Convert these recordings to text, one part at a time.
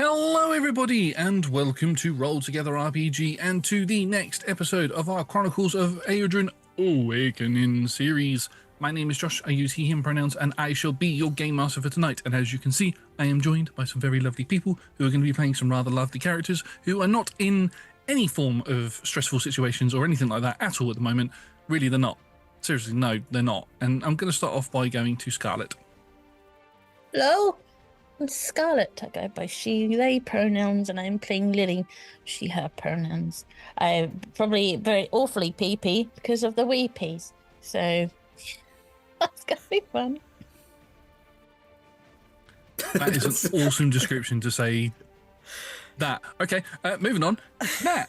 Hello everybody and welcome to Roll Together RPG and to the next episode of our Chronicles of Aeodrun Awakening series. My name is Josh, I use he, him pronouns, and I shall be your game master for tonight. And as you can see, I am joined by some very lovely people who are going to be playing some rather lovely characters who are not in any form of stressful situations or anything like that at all at the moment. Really, they're not. Seriously, no, they're not. And I'm going to start off by going to Scarlet. Hello, I'm Scarlet. I go by she, they pronouns, and I'm playing Lilly, she, her pronouns. I'm probably very awfully pee-pee because of the weepies. So that's going to be fun. That is an awesome description to say that. Okay, moving on. Nat.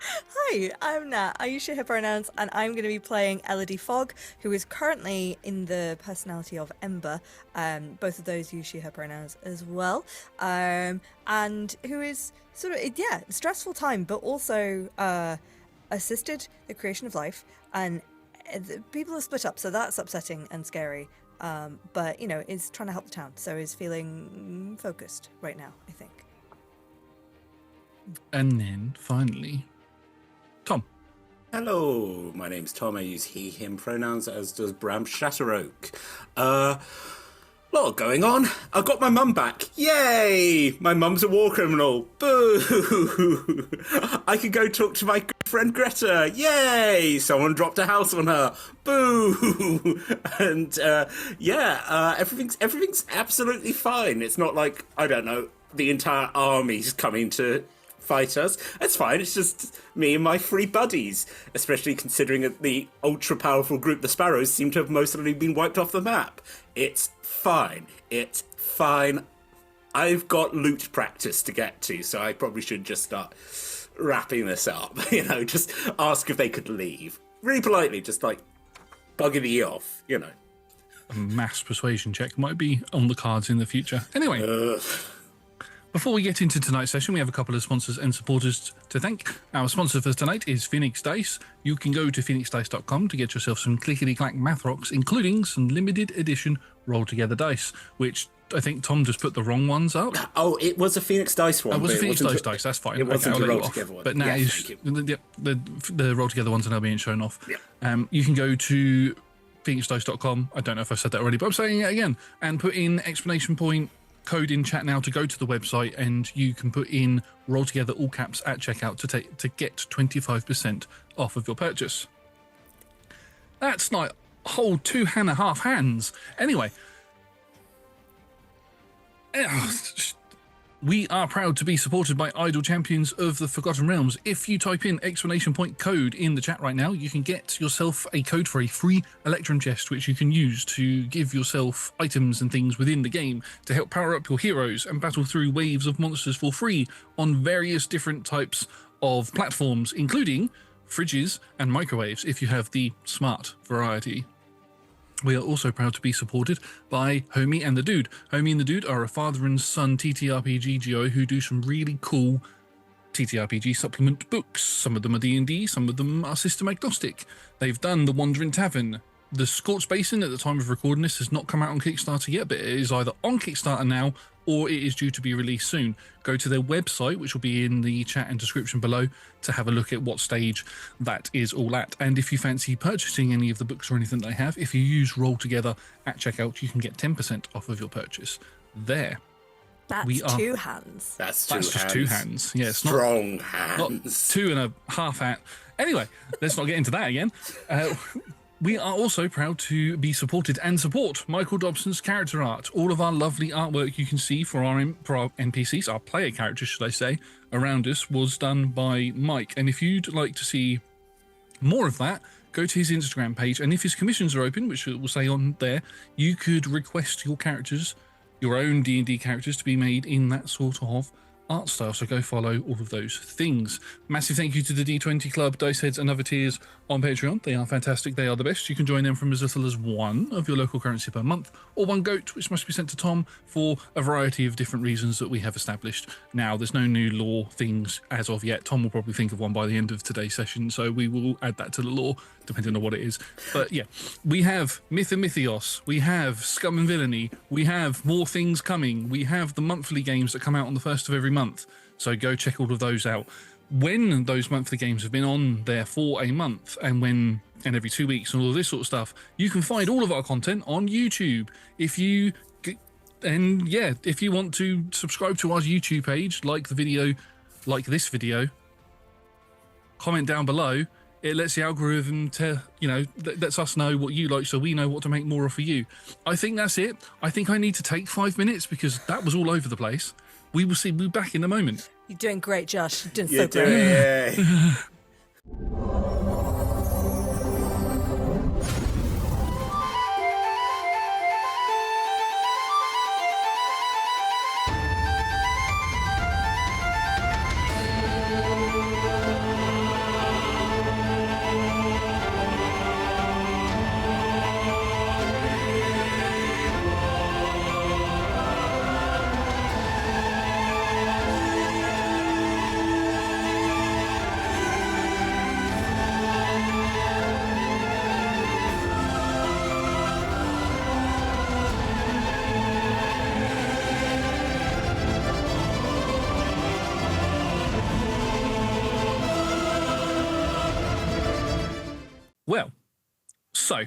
Hi, I'm Nat. I use she, her pronouns, and I'm going to be playing Elodie Fogg, who is currently in the personality of Ember. Both of those use she, her pronouns as well. And who is sort of, stressful time, but also assisted the creation of life. And people are split up, so that's upsetting and scary. But, you know, is trying to help the town, so is feeling focused right now, I think. And then, finally, Tom. Hello, my name's Tom. I use he, him pronouns, as does Brahm Shatteroak. Lot going on. I got my mum back. Yay! My mum's a war criminal. Boo! I can go talk to my good friend Greta. Yay! Someone dropped a house on her. Boo! And everything's absolutely fine. It's not like, I don't know, the entire army's coming to fight us. That's fine. It's just me and my three buddies, especially considering that the ultra-powerful group, the Sparrows, seem to have mostly been wiped off the map. It's fine. It's fine. I've got loot practice to get to, so I probably should just start wrapping this up. You know, just ask if they could leave. Really politely, just like bugging me off, you know. A mass persuasion check might be on the cards in the future. Anyway. Before we get into tonight's session, we have a couple of sponsors and supporters to thank. Our sponsor for tonight is Phoenix Dice. You can go to phoenixdice.com to get yourself some clickety-clack math rocks, including some limited edition roll-together dice, which I think Tom just put the wrong ones up. Oh, it was a Phoenix Dice one. It was a Phoenix Dice, that's fine. It wasn't okay, a roll-together one. But now the roll-together ones are now being shown off. Yeah. You can go to phoenixdice.com. I don't know if I've said that already, but I'm saying it again. And put in exclamation point code in chat now to go to the website, and you can put in roll together all caps at checkout to get 25% off of your purchase. That's like a whole 2.5 hands. Anyway, we are proud to be supported by Idle Champions of the Forgotten Realms. If you type in exclamation point code in the chat right now, you can get yourself a code for a free Electrum chest, which you can use to give yourself items and things within the game to help power up your heroes and battle through waves of monsters for free on various different types of platforms, including fridges and microwaves if you have the smart variety. We are also proud to be supported by Homie and the Dude. Homie and the Dude are a father and son TTRPG duo who do some really cool TTRPG supplement books. Some of them are D&D, some of them are system agnostic. They've done The Wandering Tavern. The Scorched Basin at the time of recording this has not come out on Kickstarter yet, but it is either on Kickstarter now or it is due to be released soon. Go to their website, which will be in the chat and description below, to have a look at what stage that is all at. And if you fancy purchasing any of the books or anything they have, if you use Roll Together at checkout, you can get 10% off of your purchase. There. That's two hands. That's just 2 hands. Yeah, it's strong hands. Not 2.5 hands. Anyway, let's not get into that again. We are also proud to be supported and support Michael Dobson's character art. All of our lovely artwork you can see for our NPCs, our player characters, should I say, around us was done by Mike. And if you'd like to see more of that, go to his Instagram page. And if his commissions are open, which it will say on there, you could request your characters, your own D&D characters, to be made in that sort of art style. So go follow all of those things. Massive thank you to the D20 Club, Dice Heads and other tiers on Patreon. They are fantastic. They are the best. You can join them from as little as one of your local currency per month, or one goat, which must be sent to Tom for a variety of different reasons that we have established. Now, there's no new lore things as of yet. Tom will probably think of one by the end of today's session, so we will add that to the lore, depending on what it is. But yeah, we have Myth and Mythios, we have Scum and Villainy, we have more things coming, we have the monthly games that come out on the first of every month, so go check all of those out. When those monthly games have been on there for a month, and every 2 weeks and all of this sort of stuff, you can find all of our content on YouTube. If you want to subscribe to our YouTube page, like the video, like this video, comment down below. It lets the algorithm lets us know what you like, so we know what to make more of for you. I think that's it. I think I need to take 5 minutes because that was all over the place. We will see you back in a moment. You're doing great, Josh. You're doing You're so great. doing it. Well, so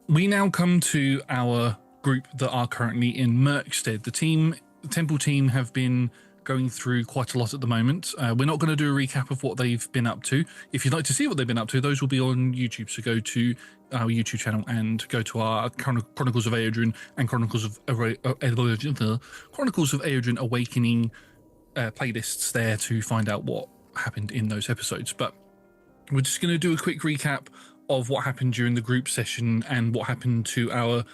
we now come to our group that are currently in Murkstead. The Temple team have been going through quite a lot at the moment. We're not going to do a recap of what they've been up to. If you'd like to see what they've been up to, those will be on YouTube. So go to our YouTube channel and go to our Chronicles of Aeodrun and Chronicles of Aeodrun Awakening playlists there to find out what happened in those episodes. But we're just going to do a quick recap of what happened during the group session and what happened to our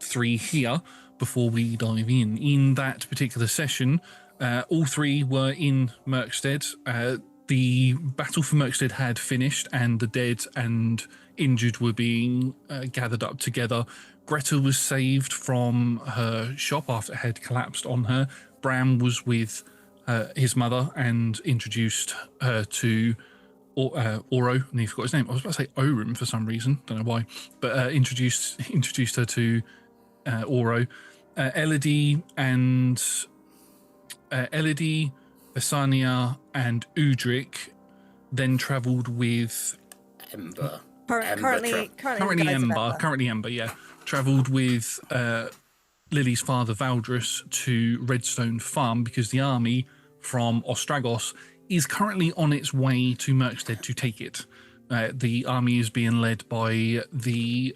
three here before we dive in. In that particular session, all three were in Murkstead. The battle for Murkstead had finished and the dead and injured were being gathered up together. Greta was saved from her shop after it had collapsed on her. Brahm was with his mother and introduced her to Oro, and he forgot his name. I was about to say Orim for some reason, don't know why, but introduced her to Oro. Elodie, Vesania, and Udric then travelled with Ember. Currently Ember, yeah. Travelled with Lily's father Valdrus to Redstone Farm because the army from Ostragos is currently on its way to Murkstead to take it. The army is being led by the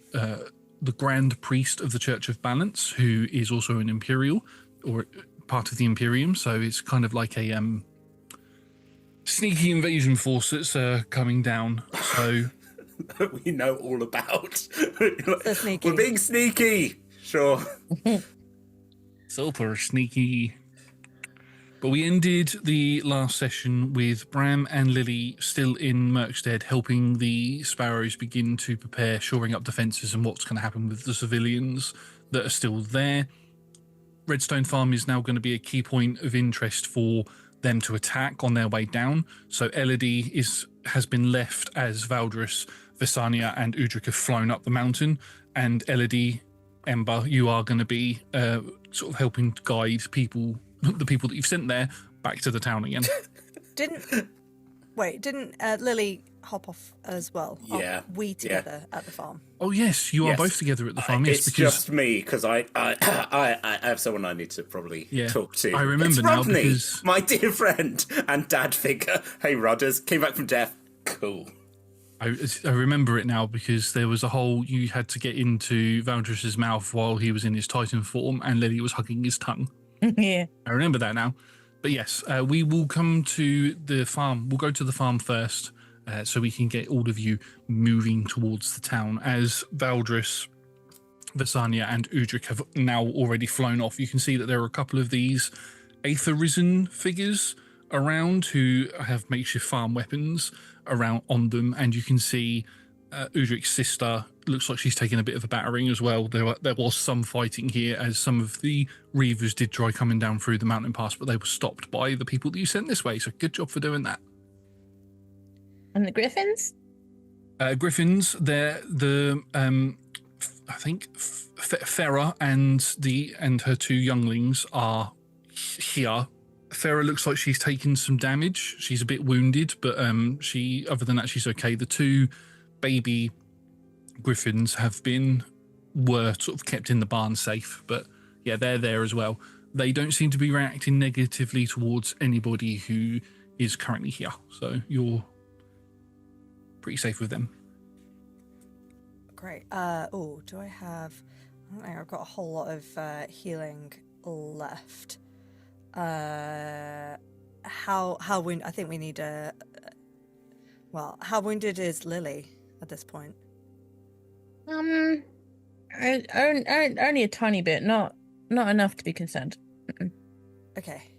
Grand Priest of the Church of Balance, who is also an Imperial, or part of the Imperium, so it's kind of like a sneaky invasion force that's coming down. So we know all about. So sneaky. We're being sneaky. Sure. super sneaky. But we ended the last session with Brahm and Lilly still in Murkstead, helping the Sparrows begin to prepare, shoring up defences and what's going to happen with the civilians that are still there. Redstone Farm is now going to be a key point of interest for them to attack on their way down. So Elodie has been left as Valdrus, Vesania and Udric have flown up the mountain, and Elodie, Ember, you are going to be sort of helping guide the people that you've sent there back to the town again. Didn't Lily hop off as well? Yeah. Are we together at the farm? Oh yes, you are both together at the farm. Yes, It's because just me because I have someone I need to probably talk to. I remember it's now Rodney, because my dear friend and dad figure. Hey, Rodders, came back from death. Cool. I remember it now because there was a whole you had to get into Valdrus's mouth while he was in his Titan form, and Lily was hugging his tongue. Yeah, I remember that now. But yes, we will come to the farm. We'll go to the farm first, so we can get all of you moving towards the town. As Valdrus, Vesania, and Udric have now already flown off, you can see that there are a couple of these Aether Risen figures around who have makeshift farm weapons around on them, and you can see Udric's sister looks like she's taken a bit of a battering as well. There was some fighting here as some of the Reavers did try coming down through the mountain pass, but they were stopped by the people that you sent this way, so good job for doing that. And the Griffins? Griffins, they're the I think Farah and her two younglings are here. Farah looks like she's taken some damage. She's a bit wounded, but she other than that she's okay. The two baby Griffins were sort of kept in the barn safe, but yeah, they're there as well. They don't seem to be reacting negatively towards anybody who is currently here, so you're pretty safe with them. Great. Do I have... I don't think I've got a whole lot of healing left. How wounded... I think we need a... Well, how wounded is Lilly at this point? Only a tiny bit, not enough to be concerned. Mm-mm. Okay.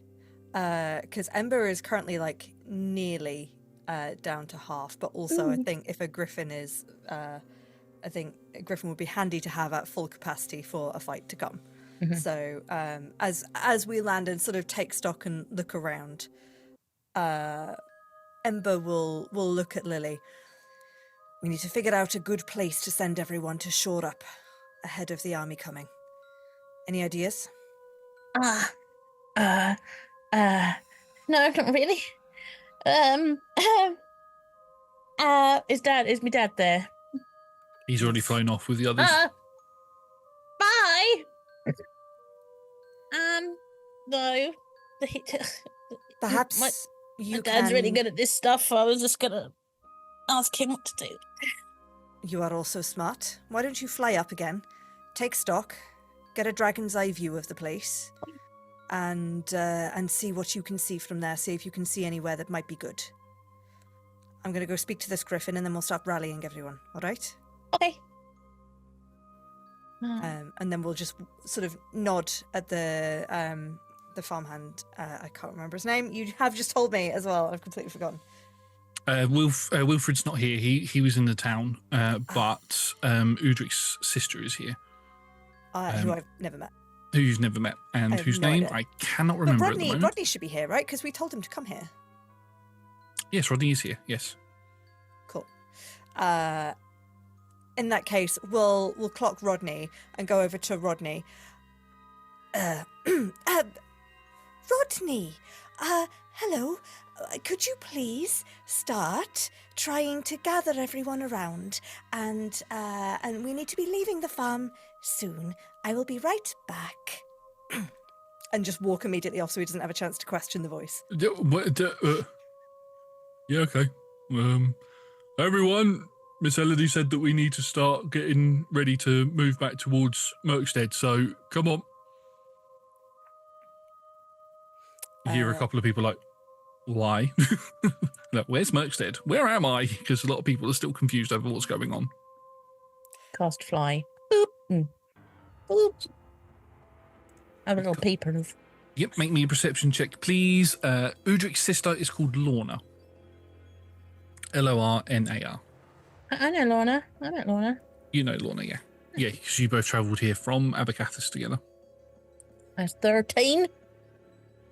Because Ember is currently, like, nearly down to half, but also I think if a Griffin is... I think a Griffin would be handy to have at full capacity for a fight to come. Mm-hmm. So as we land and sort of take stock and look around, Ember will look at Lilly. We need to figure out a good place to send everyone to shore up ahead of the army coming. Any ideas? No, not really. Is my dad there? He's already flown off with the others. Bye. No. Perhaps my you dad's can... really good at this stuff. I was just gonna ask him what to do. You are also smart. Why don't you fly up again, take stock, get a dragon's eye view of the place, and see what you can see from there. See if you can see anywhere that might be good. I'm going to go speak to this Griffin, and then we'll start rallying everyone. All right? Okay. And then we'll just sort of nod at the farmhand. I can't remember his name. You have just told me as well. I've completely forgotten. Wilfred's not here. He was in the town, but Udric's sister is here. Who I've never met. Who you've never met, and whose name I cannot remember at the moment. Rodney should be here, right? Because we told him to come here. Yes, Rodney is here. Yes. Cool. In that case, we'll clock Rodney and go over to Rodney. Rodney, hello. Could you please start trying to gather everyone around, and we need to be leaving the farm soon. I will be right back. And just walk immediately off so he doesn't have a chance to question the voice. Yeah, okay. Everyone, Miss Elodie said that we need to start getting ready to move back towards Murkstead, so come on. You hear a couple of people like, why? Like, where's Murkstead? Where am I? Because a lot of people are still confused over what's going on. Cast fly. Boop. Boop. Have a little peeper. Yep, make me a perception check, please. Udric's sister is called Lorna. Lornar. I know Lorna. I met Lorna. You know Lorna, yeah. Yeah, because you both travelled here from Abercathis together. That's 13.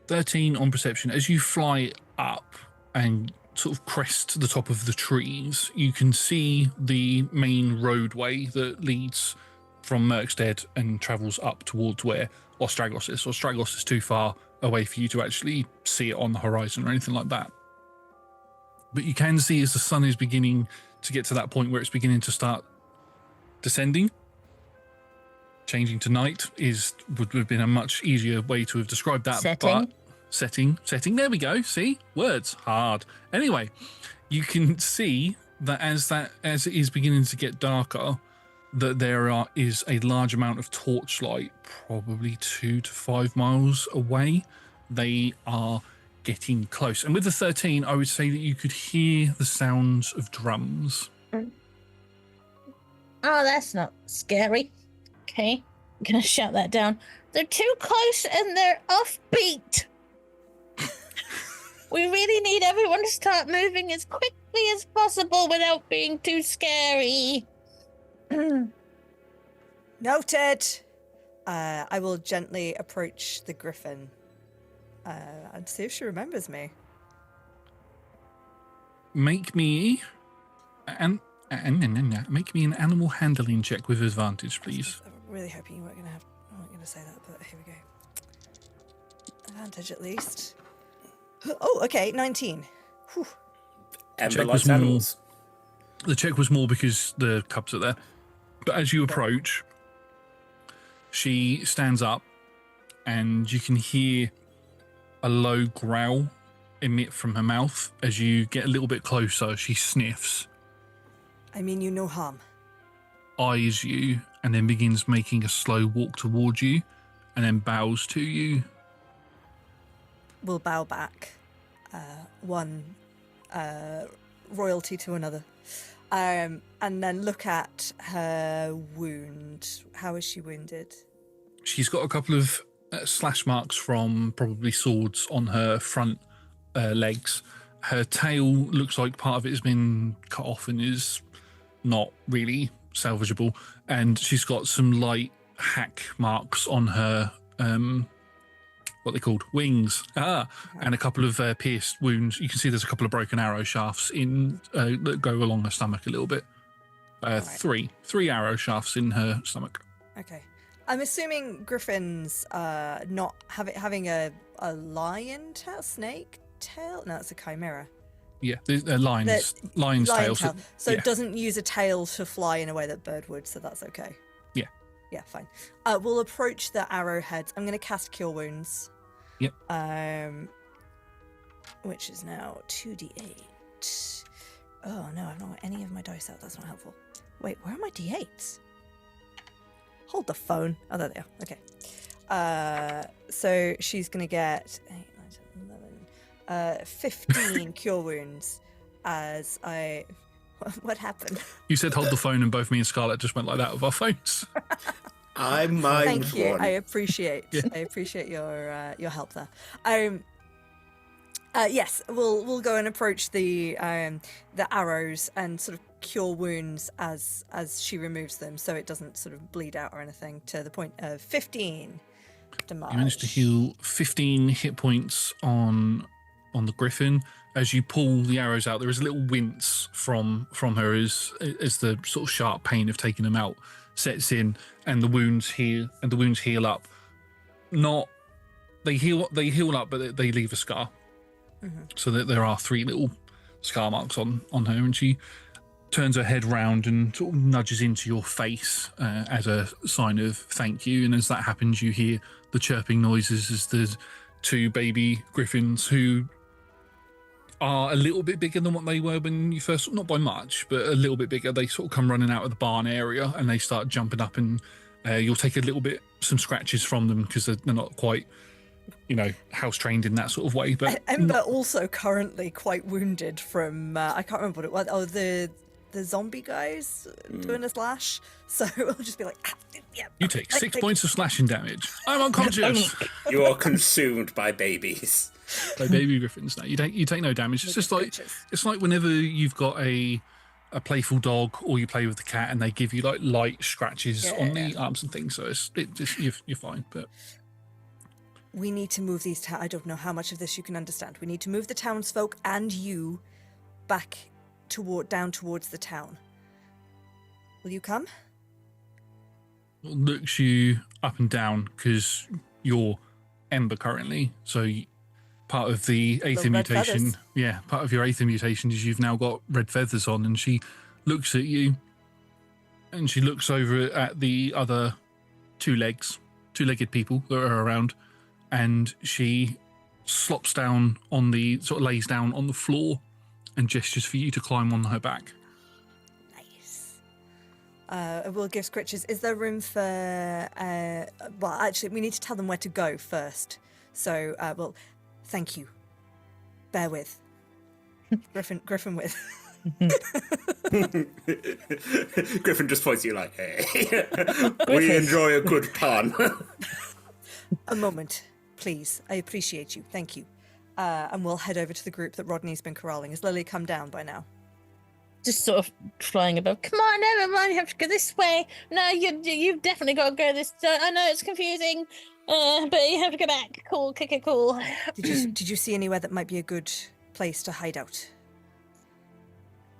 13 on perception. As you fly up and sort of crest the top of the trees, you can see the main roadway that leads from Murkstead and travels up towards where Ostragos is. Ostragos is too far away for you to actually see it on the horizon or anything like that. But you can see as the sun is beginning to get to that point where it's beginning to start descending, changing to night would have been a much easier way to have described that. Setting. But setting. There we go. See, words hard. Anyway, you can see that as it is beginning to get darker, that there is a large amount of torchlight, probably 2 to 5 miles away. They are getting close, and with the 13, I would say that you could hear the sounds of drums. Oh, that's not scary. Okay, I'm gonna shout that down. They're too close and they're offbeat. We really need everyone to start moving as quickly as possible without being too scary. Noted. I will gently approach the griffin and see if she remembers me. Make me an animal handling check with advantage, please. I'm really hoping you weren't going to say that, but here we go. Advantage at least. Oh, okay, 19. Whew. Ember likes animals. The check was more because the cubs are there. But as you approach, she stands up and you can hear a low growl emit from her mouth. As you get a little bit closer, she sniffs, I mean you no harm. eyes you, and then begins making a slow walk towards you, and then bows to you. We'll bow back. One royalty to another. And then look at her wound. How is she wounded? She's got a couple of slash marks from probably swords on her front legs. Her tail looks like part of it has been cut off and is not really salvageable. And she's got some light hack marks on her, what they called wings, and a couple of pierced wounds. You can see there's a couple of broken arrow shafts in that go along her stomach a little bit. Right. Three arrow shafts in her stomach. Okay. I'm assuming griffins not having a lion tail, snake tail? No, it's a chimera. Yeah, the lion's tail. So it doesn't use a tail to fly in a way that bird would, so that's okay. Yeah. Yeah, fine. We'll approach the arrowheads. I'm going to cast Cure Wounds. Yep. Which is now 2d8. Oh no, I've not got any of my dice out. That's not helpful. Wait, where are my d8s? Hold the phone. Oh, there they are. Okay. So she's going to get 8, 9, 10, 11, 15 Cure Wounds as I... What happened? You said hold the phone, and both me and Scarlet just went like that with our phones. I mind Thank you. one. I appreciate your help there. Yes, we'll go and approach the arrows and sort of cure wounds as she removes them, so it doesn't sort of bleed out or anything. To the point of 15 damage. You managed to heal 15 hit points on the griffin. As you pull the arrows out, there is a little wince from her as the sort of sharp pain of taking them out sets in, and the wounds heal up. They heal up, but they leave a scar. Mm-hmm. So that there are 3 little scar marks on her, and she turns her head round and sort of nudges into your face as a sign of thank you. And as that happens, you hear the chirping noises as the 2 baby griffins, who are a little bit bigger than what they were when you first, not by much, but a little bit bigger. They sort of come running out of the barn area and they start jumping up, and you'll take some scratches from them because they're not quite, house trained in that sort of way. But Ember also currently quite wounded from I can't remember what it was. Oh, the zombie guys doing a slash. So I'll just be like, yeah. You take 6 points of slashing damage. I'm unconscious. You are consumed by babies. By baby griffins. No, you take no damage. It's just like it's like whenever you've got a playful dog, or you play with the cat, and they give you like light scratches on the arms and things. So you're fine. But we need to move these. I don't know how much of this you can understand. We need to move the townsfolk and you back down towards the town. Will you come? Looks you up and down because you're Ember currently. So part of the Aether mutation, part of your Aether mutation is you've now got red feathers on, and she looks at you, and she looks over at the other 2-legged people that are around, and she slops down lays down on the floor and gestures for you to climb on her back. Nice. We'll give Scritches. Is there room for... well, actually, we need to tell them where to go first. So, thank you. Bear with. Griffin with. Griffin just points at you like, hey. We enjoy a good pun. A moment, please. I appreciate you. Thank you. and we'll head over to the group that Rodney's been corralling. Has Lily come down by now? Just sort of flying above. Come on, never mind. You have to go this way. No, you've definitely got to go this. I know it's confusing, but you have to go back. Cool, cool. Did you see anywhere that might be a good place to hide out?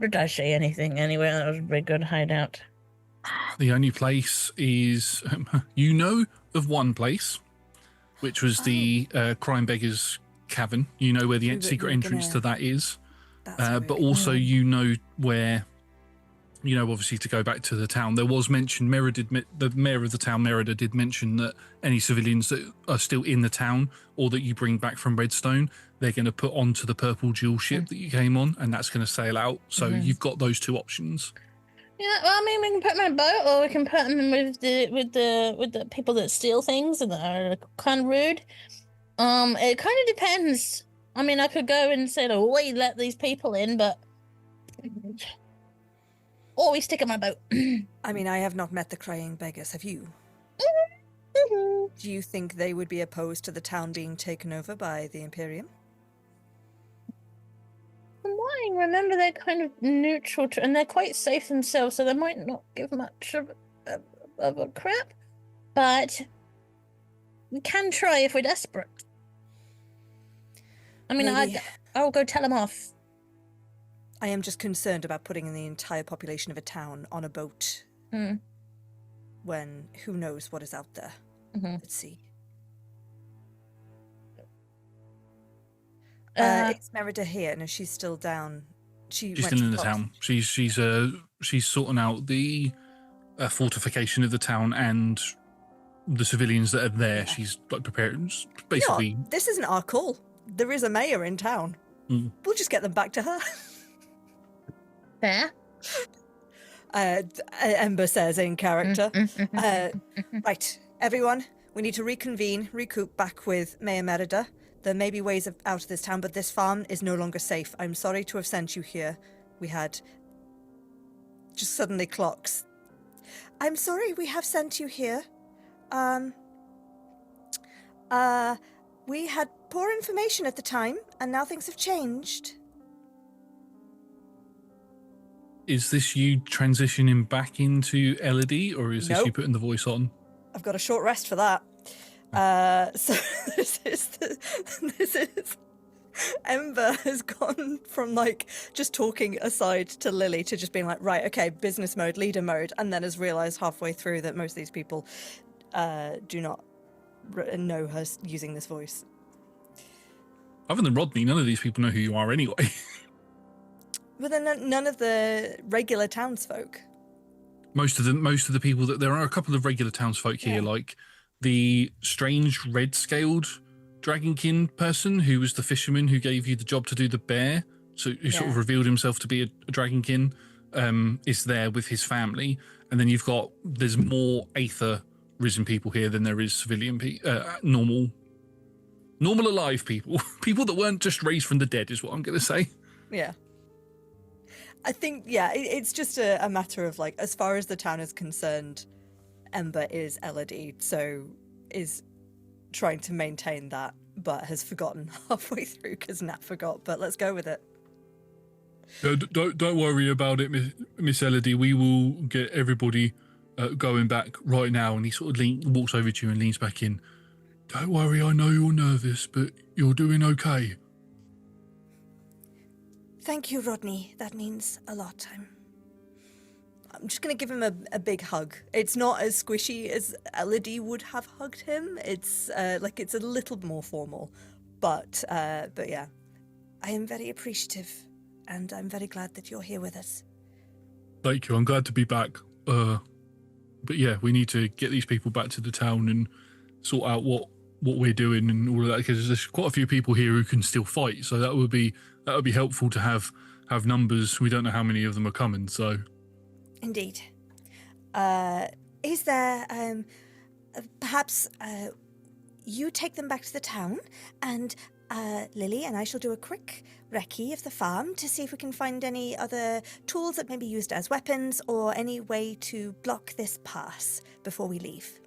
Did I say anything anywhere that was a very good hideout? The only place is, you know of one place, which was the Crime Beggar's Cavern. You know where the secret entrance to that is. But also you know where, obviously to go back to the town. There was mention, the mayor of the town, Merida, did mention that any civilians that are still in the town or that you bring back from Redstone, they're going to put onto the purple jewel ship that you came on, and that's going to sail out. So you've got those two options. Yeah, well, I mean, we can put them in a boat, or we can put them in with the people that steal things and that are kind of rude. It kind of depends. I mean, I could go and say, "Oh, we let these people in," but or we stick in my boat. I mean, I have not met the crying beggars. Have you? Do you think they would be opposed to the town being taken over by the Imperium? From what I remember, they're kind of neutral, and they're quite safe themselves, so they might not give much of a crap. But we can try if we're desperate. I mean, I'll go tell them off. I am just concerned about putting the entire population of a town on a boat when who knows what is out there. Let's see. It's Merida here, and she's still down. She's still in the town. She's sorting out the fortification of the town and the civilians that are there. She's like preparing, basically. This isn't our call. There is a mayor in town. We'll just get them back to her. Fair. Ember says in character. Right, everyone, we need to recoup back with Mayor Merida. There may be ways out of this town, but this farm is no longer safe. I'm sorry to have sent you here. We had... Just suddenly clocks. I'm sorry we have sent you here. We had poor information at the time, and now things have changed. Is this you transitioning back into Elodie, or is this Nope. you putting the voice on? I've got a short rest for that. So this is Ember has gone from just talking aside to Lily to just being like, right, okay, business mode, leader mode, and then has realised halfway through that most of these people do not know her using this voice. Other than Rodney, none of these people know who you are anyway. But then none of the regular townsfolk. Most of the people there are a couple of regular townsfolk here, like the strange red-scaled dragonkin person who was the fisherman who gave you the job to do the bear, so who sort of revealed himself to be a dragonkin, is there with his family. And then there's more Aether risen people here than there is civilian normal alive people. People that weren't just raised from the dead is what I'm going to say. Yeah. I think, it's just a matter of, as far as the town is concerned, Ember is Elodie, so is trying to maintain that, but has forgotten halfway through because Nat forgot, but let's go with it. Don't worry about it, Miss Elodie. We will get everybody going back right now. And he sort of walks over to you and leans back in. Don't worry, I know you're nervous, but you're doing okay. Thank you, Rodney. That means a lot. I'm just going to give him a big hug. It's not as squishy as Elodie would have hugged him. It's it's a little more formal, but yeah, I am very appreciative, and I'm very glad that you're here with us. Thank you. I'm glad to be back. But yeah, we need to get these people back to the town and sort out what we're doing and all of that, because there's quite a few people here who can still fight. So that would be helpful to have numbers. We don't know how many of them are coming, so. Indeed. Is there perhaps you take them back to the town, and Lily and I shall do a quick recce of the farm to see if we can find any other tools that may be used as weapons or any way to block this pass before we leave.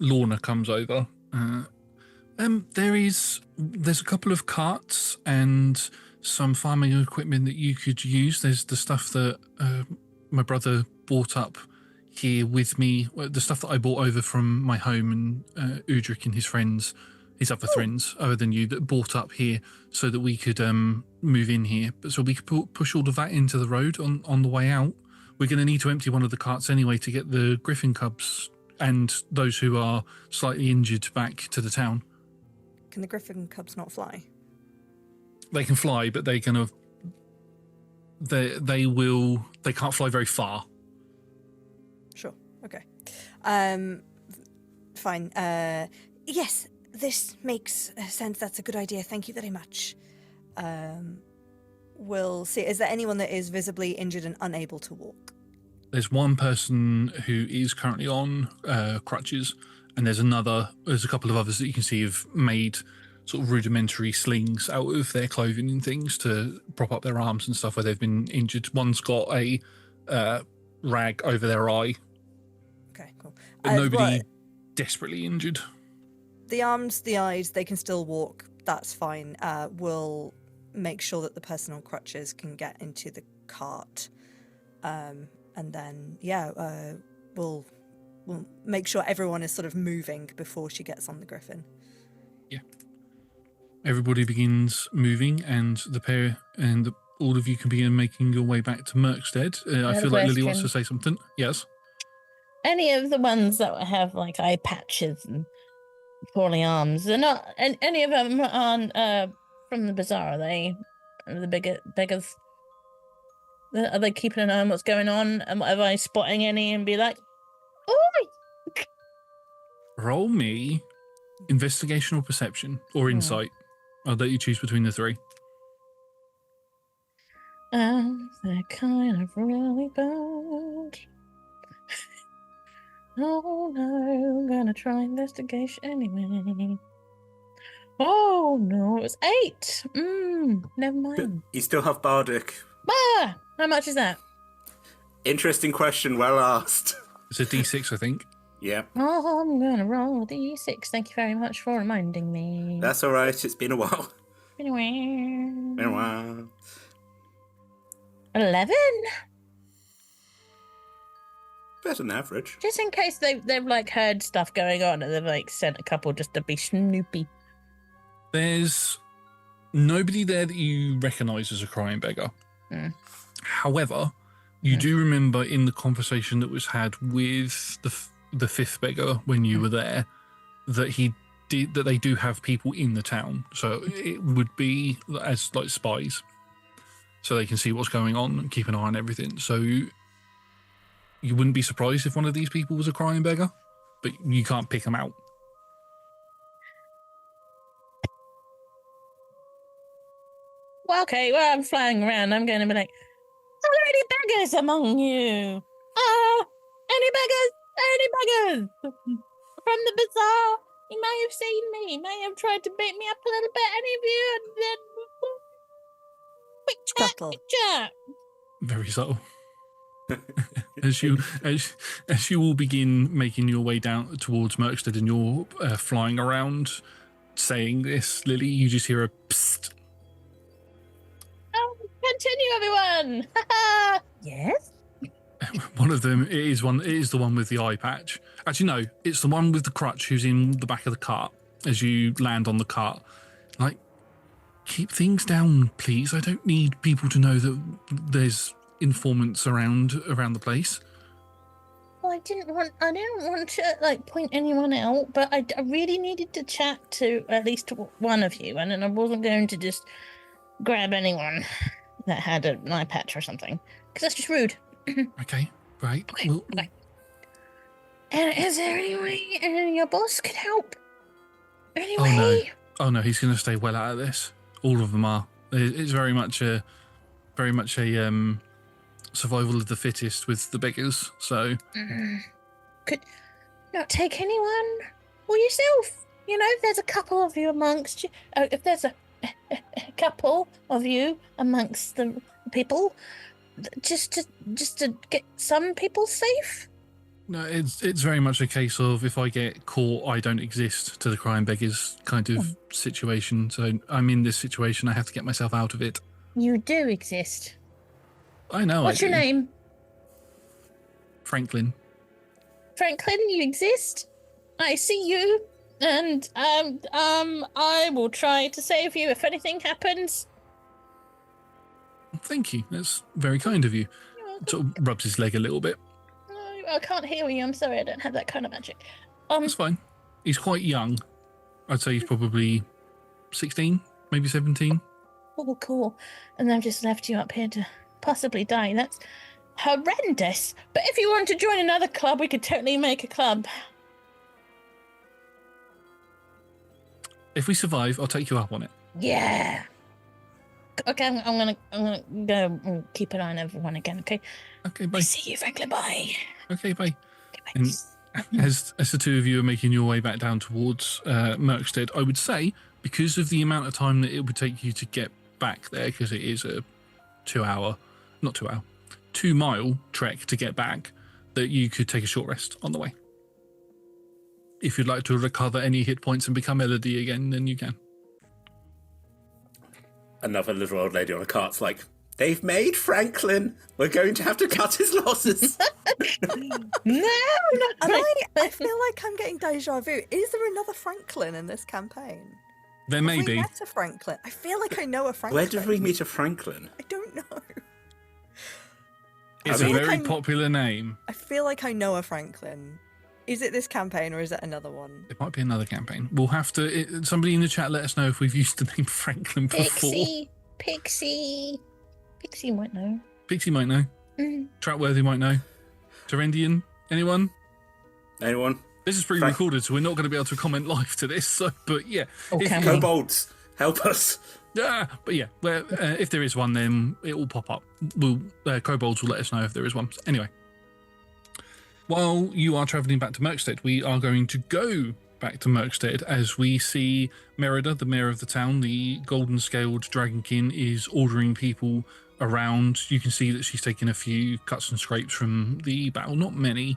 Lorna comes over. There's a couple of carts and some farming equipment that you could use. There's the stuff that my brother bought up here with me, the stuff that I bought over from my home, and Udric and his friends, his other friends other than you, that bought up here so that we could move in here. But so we could push all of that into the road on the way out. We're going to need to empty one of the carts anyway to get the griffin cubs and those who are slightly injured back to the town. Can the griffin cubs not fly? They can fly, but they can't fly very far. Sure. Okay. Fine. Yes, this makes sense. That's a good idea. Thank you very much. We'll see. Is there anyone that is visibly injured and unable to walk? There's one person who is currently on crutches, and there's a couple of others that you can see have made sort of rudimentary slings out of their clothing and things to prop up their arms and stuff where they've been injured. One's got a rag over their eye. Okay, cool. But nobody desperately injured. The arms, the eyes, they can still walk. That's fine. We'll make sure that the person on crutches can get into the cart. And then, we'll make sure everyone is sort of moving before she gets on the griffin. Yeah. Everybody begins moving, and the pair and all of you can begin making your way back to Murkstead. I feel like Lily wants to say something. Yes. Any of the ones that have like eye patches and poorly arms, they're not. And any of them on from the bazaar? Are they the beggars? Are they keeping an eye on what's going on? And am I spotting any and be like, "Oi!" Roll me investigation or perception or insight. I'll let you choose between the three. They're kind of really bad. Oh no, I'm gonna try investigation anyway. Oh no, it was 8. Never mind. You still have Bardic. How much is that? Interesting question, well asked. It's a D6, I think. Yeah. Oh, I'm gonna roll the 6. Thank you very much for reminding me. That's all right. It's been a while. Anyway. Been a while. 11. Better than average. Just in case they've like heard stuff going on and they've like sent a couple just to be snoopy. There's nobody there that you recognise as a crying beggar. However, you do remember in the conversation that was had with the fifth beggar when you were there that they do have people in the town, so it would be as like spies, so they can see what's going on and keep an eye on everything. So you wouldn't be surprised if one of these people was a crying beggar, but you can't pick them out. Well, okay, well, I'm flying around. I'm going to be like, are there any beggars among you? Oh, any beggars? Any beggars? From the bazaar? You may have seen me. May have tried to beat me up a little bit. Any of you? And then quick chat. Very subtle. as you all begin making your way down towards Murkstead and you're flying around saying this, Lily, you just hear a psst. Oh, continue, everyone. Yes. One of them is the one with the eye patch. Actually, no, it's the one with the crutch who's in the back of the cart as you land on the cart. Like, keep things down, please. I don't need people to know that there's informants around the place. Well, I didn't want to like point anyone out, but I really needed to chat to at least one of you, and then I wasn't going to just grab anyone that had an eye patch or something, because that's just rude. Okay, right. Okay, okay. And is there any way your boss could help? Anyway? Oh no, he's going to stay well out of this. All of them are. It's very much a survival of the fittest with the beggars. So could not take anyone or yourself. You know, if there's a couple of you amongst you, if there's a couple of you amongst the people, just to get some people safe. No, it's very much a case of if I get caught, I don't exist to the crying beggars kind of situation. So I'm in this situation. I have to get myself out of it. You do exist. I know. What's your name? Franklin. Franklin, you exist. I see you, and I will try to save you if anything happens. Thank you. That's very kind of you. Sort of rubs his leg a little bit. I can't heal you. I'm sorry, I don't have that kind of magic. That's fine. He's quite young. I'd say he's probably 16, maybe 17. Oh, cool. And I've just left you up here to possibly die. That's horrendous. But if you want to join another club, we could totally make a club. If we survive, I'll take you up on it. Yeah. Okay, I'm gonna go and keep an eye on everyone again. Okay. Okay, bye. See you, Franklin. Bye. Okay, bye. Okay, And bye. as the two of you are making your way back down towards Murkstead, I would say, because of the amount of time that it would take you to get back there, because it is a 2 mile trek to get back, that you could take a short rest on the way. If you'd like to recover any hit points and become Elodie again, then you can. Another little old lady on a cart's like, they've made Franklin. We're going to have to cut his losses. No. And I feel like I'm getting deja vu. Is there another Franklin in this campaign? There may Have we be. met a Franklin? I feel like I know a Franklin. Where did we meet a Franklin? I don't know. It's I a mean- very popular name. I feel like I know a Franklin. Is it this campaign or is it another one? It might be another campaign. We'll have to... somebody in the chat let us know if we've used the name Franklin before. Pixie might know. Pixie might know. Troutworthy might know. Terendian, anyone? Anyone? This is pre-recorded, so we're not going to be able to comment live to this. So, but yeah, Oh, if, can we? Kobolds, help us. but yeah, well, if there is one, then it will pop up. We'll Kobolds will let us know if there is one. Anyway, while you are travelling back to Murkstead, we are going to go back to Murkstead as we see Merida, the mayor of the town, the golden-scaled dragonkin, is ordering people around. You can see that she's taken a few cuts and scrapes from the battle. Not many.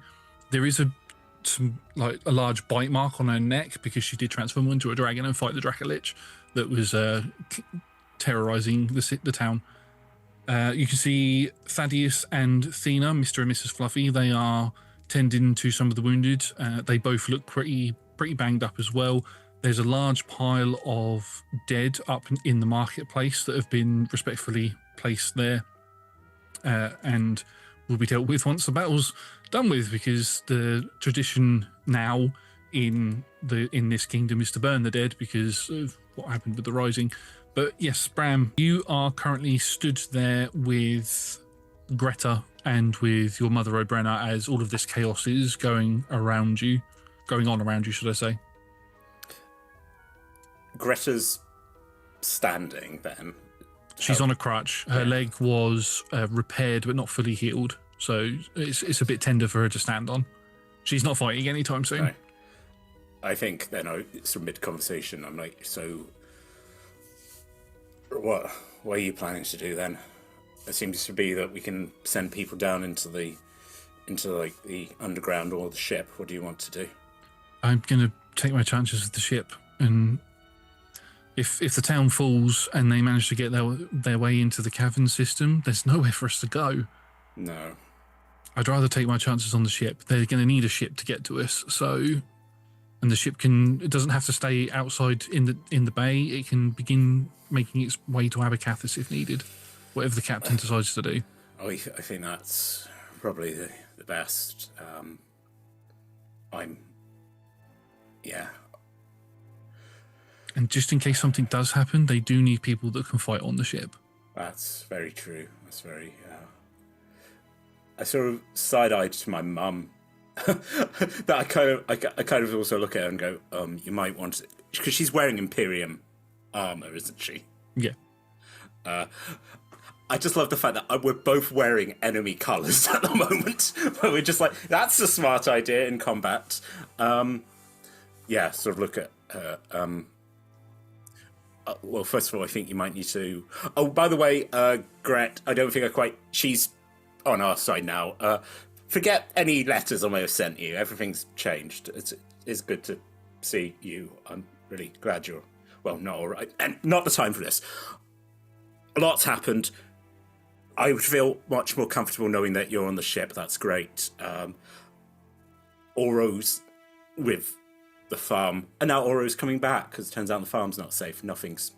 There is a large bite mark on her neck because she did transform into a dragon and fight the Dracolich that was terrorizing the town. You can see Thaddeus and Thena, Mr. and Mrs. Fluffy. They are tending to some of the wounded. They both look pretty banged up as well. There's a large pile of dead up in the marketplace that have been respectfully placed there and will be dealt with once the battle's done with, because the tradition now in this kingdom is to burn the dead because of what happened with the Rising. But yes, Bram, you are currently stood there with Greta and with your mother O'Brenna as all of this chaos is going on around you, should I say. Greta's standing then. She's on a crutch. Her leg was repaired but not fully healed, so it's a bit tender for her to stand on. She's not fighting anytime soon. Right. I think then it's a mid-conversation. I'm like, so what are you planning to do then? It seems to be that we can send people down into the underground or the ship. What do you want to do? I'm going to take my chances with the ship, and if the town falls and they manage to get their way into the cavern system, there's nowhere for us to go. No. I'd rather take my chances on the ship. They're going to need a ship to get to us, and the ship it doesn't have to stay outside in the bay. It can begin making its way to Abercathis if needed, whatever the captain decides to do. I think that's probably the best. Yeah. And just in case something does happen, they do need people that can fight on the ship. That's very true. That's very. I sort of side-eyed to my mum. That I kind of also look at her and go, you might want to, because she's wearing Imperium armor, isn't she? Yeah. I just love the fact that we're both wearing enemy colours at the moment. But we're just like, that's a smart idea in combat. Yeah, sort of look at her. Well, first of all, I think you might need to... Oh, by the way, Gret, I don't think she's on our side now. forget any letters I may have sent you. Everything's changed. It's good to see you. I'm really glad you're, well, not all right. And not the time for this. A lot's happened. I would feel much more comfortable knowing that you're on the ship. That's great. Oro's with the farm. And now Oro's coming back, because it turns out the farm's not safe. Nothing's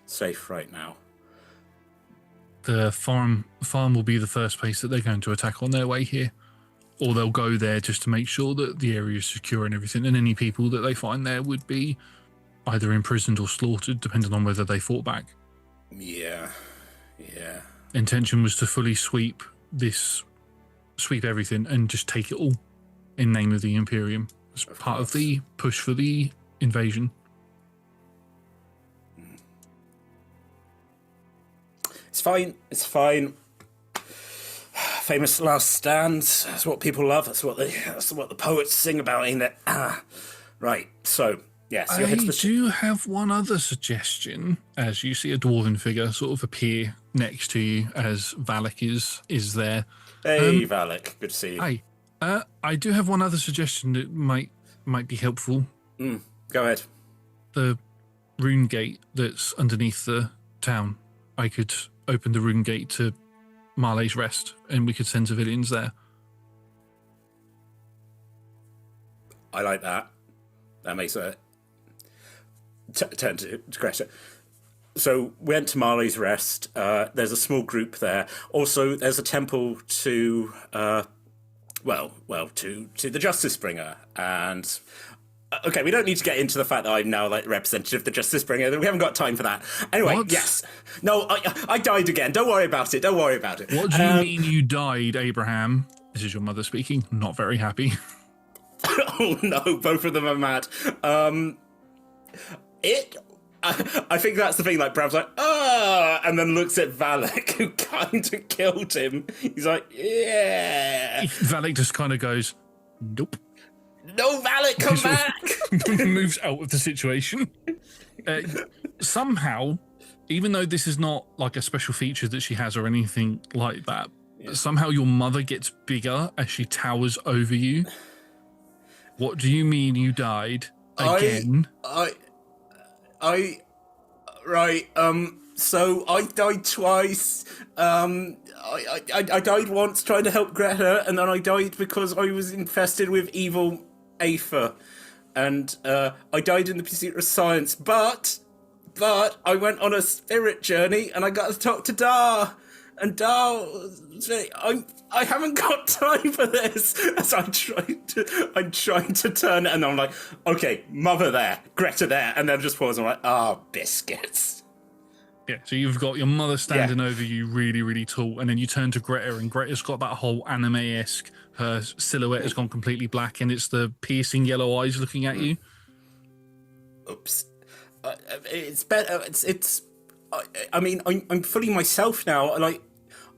safe right now. The farm will be the first place that they're going to attack on their way here. Or they'll go there just to make sure that the area is secure and everything. And any people that they find there would be either imprisoned or slaughtered, depending on whether they fought back. Yeah. Intention was to fully sweep everything and just take it all in name of the Imperium as part of the push for the invasion. It's fine. Famous last stands. That's what people love. That's what the poets sing about, ain't it? Right. So yes, I do have one other suggestion. As you see a dwarven figure sort of appear next to you, as Valak is there. Hey, Valak, good to see you. Hi. I do have one other suggestion that might be helpful. Go ahead. The rune gate that's underneath the town. I could open the rune gate to Marley's Rest, and we could send civilians there. I like that. That makes a turn to Greta. So we went to Marley's Rest. There's a small group there. Also, there's a temple to, to the Justice Bringer. And okay, we don't need to get into the fact that I'm now like representative of the Justice Bringer. We haven't got time for that. Anyway, What? yes. No, I died again. Don't worry about it. What do you mean you died, Abraham? This is your mother speaking. Not very happy. Oh no, both of them are mad. I think that's the thing, like, Bram's like, and then looks at Valak, who kind of killed him. He's like, yeah. Valak just kind of goes, nope. No, Valak, come back! Moves out of the situation. Somehow, even though this is not like a special feature that she has or anything like that, somehow your mother gets bigger as she towers over you. What do you mean you died again? So I died twice. I died once trying to help Greta, and then I died because I was infested with evil Aether. And I died in the pursuit of science, but I went on a spirit journey and I got to talk to Dar. And Dar, I haven't got time for this. As I'm trying to turn it, and I'm like, okay, mother there, Greta there, and then just pause. I'm like, biscuits. Yeah, so you've got your mother standing over you really, really tall, and then you turn to Greta, and Greta's got that whole anime-esque, her silhouette has gone completely black, and it's the piercing yellow eyes looking at you. Oops. It's better. I mean, I'm fully myself now. Like,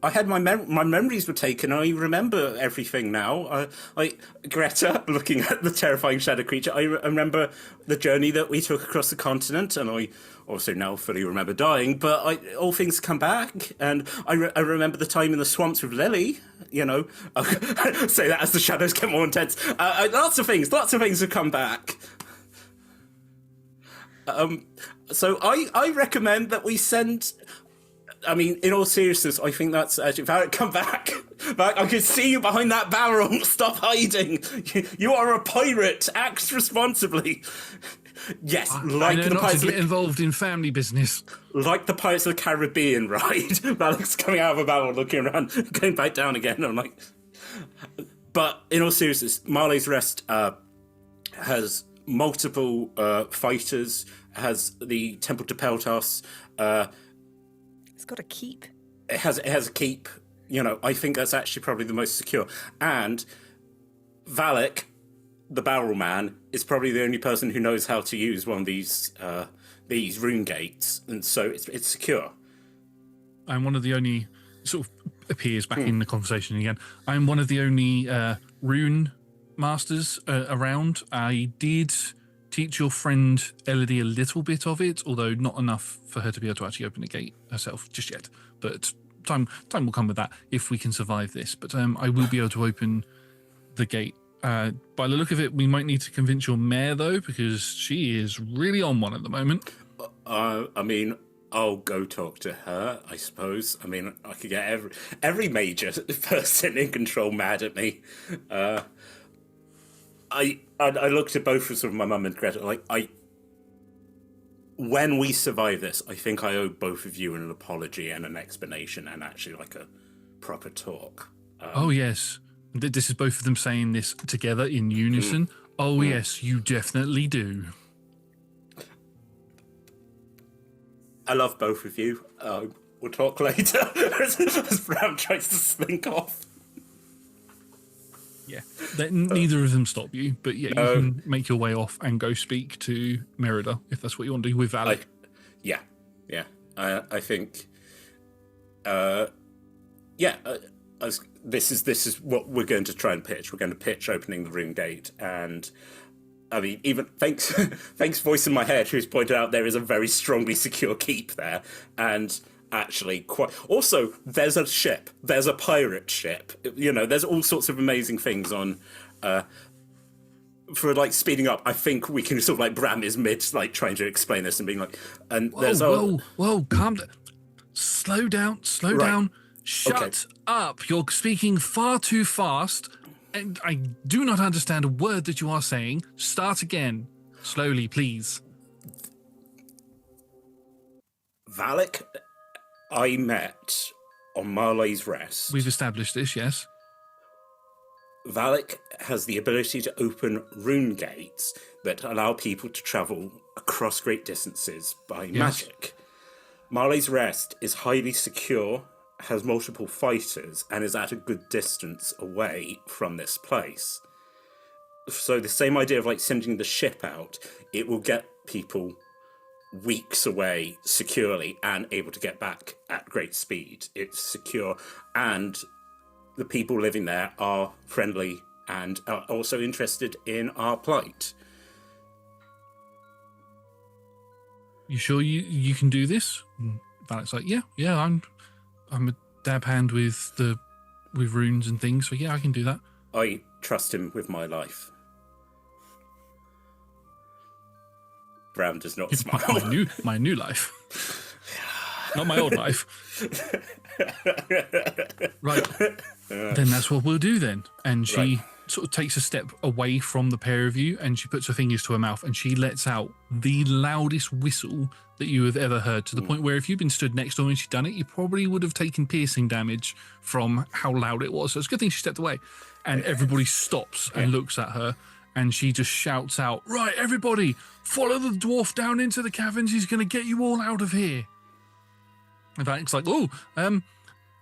I had my memories were taken. I remember everything now. Like Greta, looking at the terrifying shadow creature, I remember the journey that we took across the continent, and I also now fully remember dying. But all things come back, and I remember the time in the swamps with Lilly. You know, say that as the shadows get more intense. Lots of things have come back. So I recommend that we send. I mean, in all seriousness, I think that's actually Valak, come back. I can see you behind that barrel. Stop hiding. You are a pirate. Act responsibly. Yes, like the not Pirates to get involved in family business. Like the Pirates of the Caribbean, right? Valak's coming out of a barrel, looking around, going back down again. I'm like, but in all seriousness, Marley's Rest has multiple fighters. Has the Temple to Peltas. It's got a keep. It has a keep. You know, I think that's actually probably the most secure. And Valak, the barrel man, is probably the only person who knows how to use one of these rune gates, and so it's secure. I'm one of the only sort of appears back in the conversation again. I'm one of the only rune masters around. I did teach your friend Elodie a little bit of it, although not enough for her to be able to actually open a gate herself just yet. But time will come with that if we can survive this. But I will be able to open the gate. By the look of it, we might need to convince your mare, though, because she is really on one at the moment. I mean, I'll go talk to her, I suppose. I mean, I could get every major person in control mad at me. I looked at both of sort of my mum and Greta, like, when we survive this, I think I owe both of you an apology and an explanation and actually like a proper talk. Oh, yes. This is both of them saying this together in unison. Oh, yes, you definitely do. I love both of you. We'll talk later. As Brahm tries to slink off. Yeah, neither of them stop you, but yeah, you can make your way off and go speak to Merida if that's what you want to do with Valak. Yeah. I think, this is what we're going to try and pitch. We're going to pitch opening the rune gate, and I mean, even thanks voice in my head who's pointed out there is a very strongly secure keep there, and actually quite also there's a ship, there's a pirate ship, you know, there's all sorts of amazing things on for like speeding up. I think we can sort of like Brahm is mid like trying to explain this and being like, and there's whoa, calm down, slow down, shut up, you're speaking far too fast and I do not understand a word that you are saying. Start again slowly, please. Valak I met on Marley's Rest. We've established this, yes. Valak has the ability to open rune gates that allow people to travel across great distances by magic. Marley's Rest is highly secure, has multiple fighters, and is at a good distance away from this place. So the same idea of like sending the ship out, it will get people weeks away securely and able to get back at great speed. It's secure, and the people living there are friendly and are also interested in our plight. You sure you can do this? Valak's like, yeah, I'm a dab hand with runes and things, so yeah, I can do that. I trust him with my life. Brahm does not smile. My new life. Not my old life. Right. Then that's what we'll do then. And she sort of takes a step away from the pair of you and she puts her fingers to her mouth and she lets out the loudest whistle that you have ever heard, to the point where if you'd been stood next to her and she'd done it, you probably would have taken piercing damage from how loud it was. So it's a good thing she stepped away. And everybody stops and looks at her. And she just shouts out, right, everybody, follow the dwarf down into the caverns. He's going to get you all out of here. And Valak's like,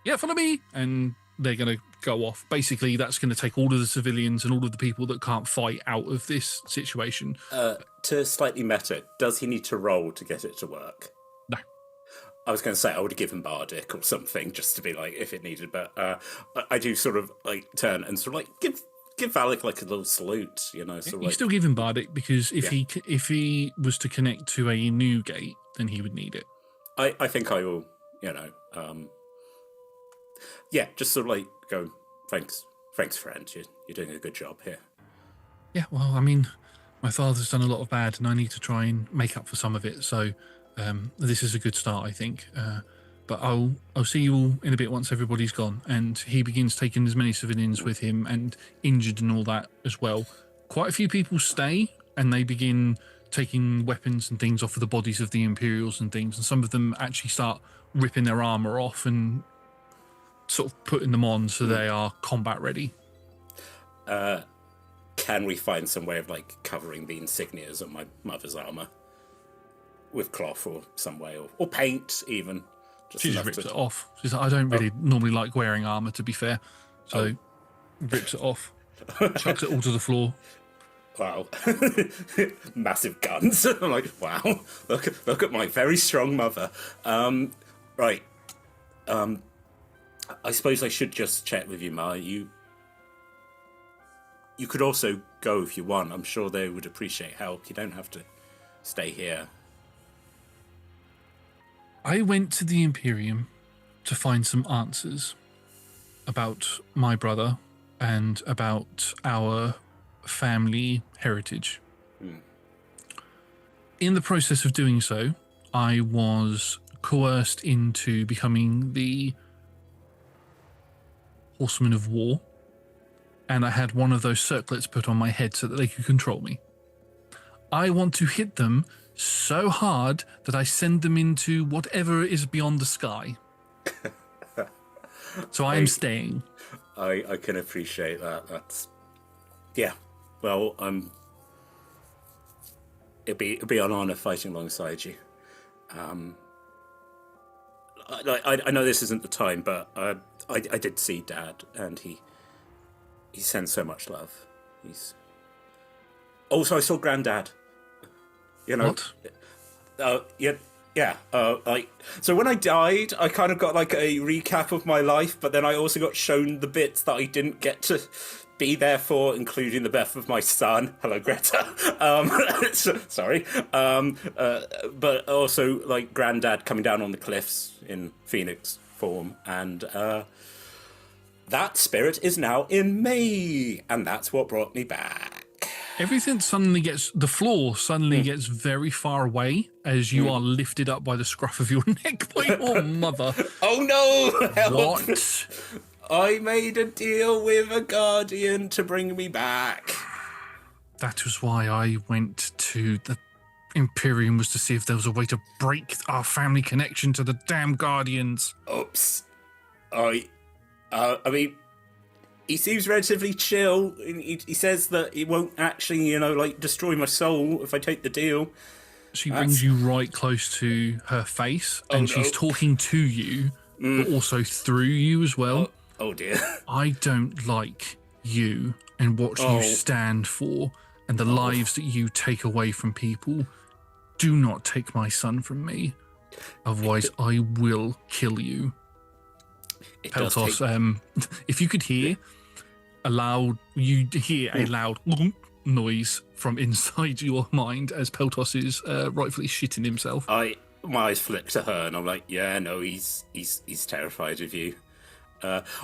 yeah, follow me. And they're going to go off. Basically, that's going to take all of the civilians and all of the people that can't fight out of this situation. To slightly meta, does he need to roll to get it to work? No. I was going to say I would give him Bardic or something just to be like, if it needed. But I do sort of like turn and sort of like give Valak like a little salute, you know. So you still give him Bardic because if he was to connect to a new gate, then he would need it. I think I will, you know. Just sort of like go, thanks, friend. You're doing a good job here. Yeah, well, I mean, my father's done a lot of bad, and I need to try and make up for some of it. So this is a good start, I think. But I'll see you all in a bit once everybody's gone. And he begins taking as many civilians with him and injured and all that as well. Quite a few people stay and they begin taking weapons and things off of the bodies of the Imperials and things. And some of them actually start ripping their armor off and sort of putting them on so they are combat ready. Can we find some way of like covering the insignias of my mother's armor? With cloth or some way, or paint even? She just rips it off. She's like, I don't really normally like wearing armour, to be fair. So rips it off, chucks it all to the floor. Wow. Massive guns. I'm like, wow, look at my very strong mother. Right. I suppose I should just check with you, Ma. You could also go if you want. I'm sure they would appreciate help. You don't have to stay here. I went to the Imperium to find some answers about my brother and about our family heritage. In the process of doing so, I was coerced into becoming the Horseman of War, and I had one of those circlets put on my head so that they could control me. I want to hit them so hard that I send them into whatever is beyond the sky. So I am staying. I can appreciate that. That's yeah. Well, it'd be an honor fighting alongside you. I know this isn't the time, but I did see Dad, and he sends so much love. He's also I saw Granddad. You know. What? Yeah. So when I died, I kind of got like a recap of my life, but then I also got shown the bits that I didn't get to be there for, including the birth of my son. Hello, Greta. Sorry. But also like Granddad coming down on the cliffs in Phoenix form, and that spirit is now in me, and that's what brought me back. Everything suddenly gets, the floor suddenly gets very far away as you are lifted up by the scruff of your neck by your mother. Oh no! Help. What? I made a deal with a guardian to bring me back. That was why I went to the Imperium, was to see if there was a way to break our family connection to the damn guardians. Oops. I mean, he seems relatively chill. He says that he won't actually, like destroy my soul if I take the deal. She brings you right close to her face, and she's talking to you, but also through you as well. Oh dear. I don't like you and what you stand for and the lives that you take away from people. Do not take my son from me. Otherwise, I will kill you. Peltos, if you could hear a loud noise from inside your mind as Peltos is rightfully shitting himself. My eyes flick to her, and I'm like, yeah, no, he's terrified of you.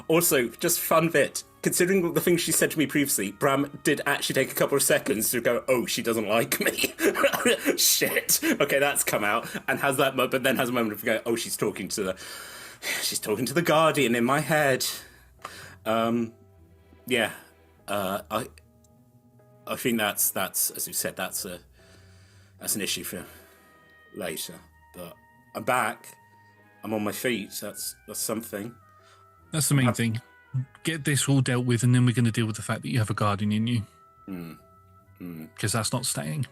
Also, just fun bit. Considering the things she said to me previously, Brahm did actually take a couple of seconds to go, oh, she doesn't like me. Shit. Okay, that's come out. And has that but then has a moment of go, oh, she's talking to the Guardian in my head. Yeah. I think that's as you said, that's an issue for later. But I'm back. I'm on my feet. That's something. That's the main thing. Get this all dealt with, and then we're going to deal with the fact that you have a guardian in you. Because that's not staying.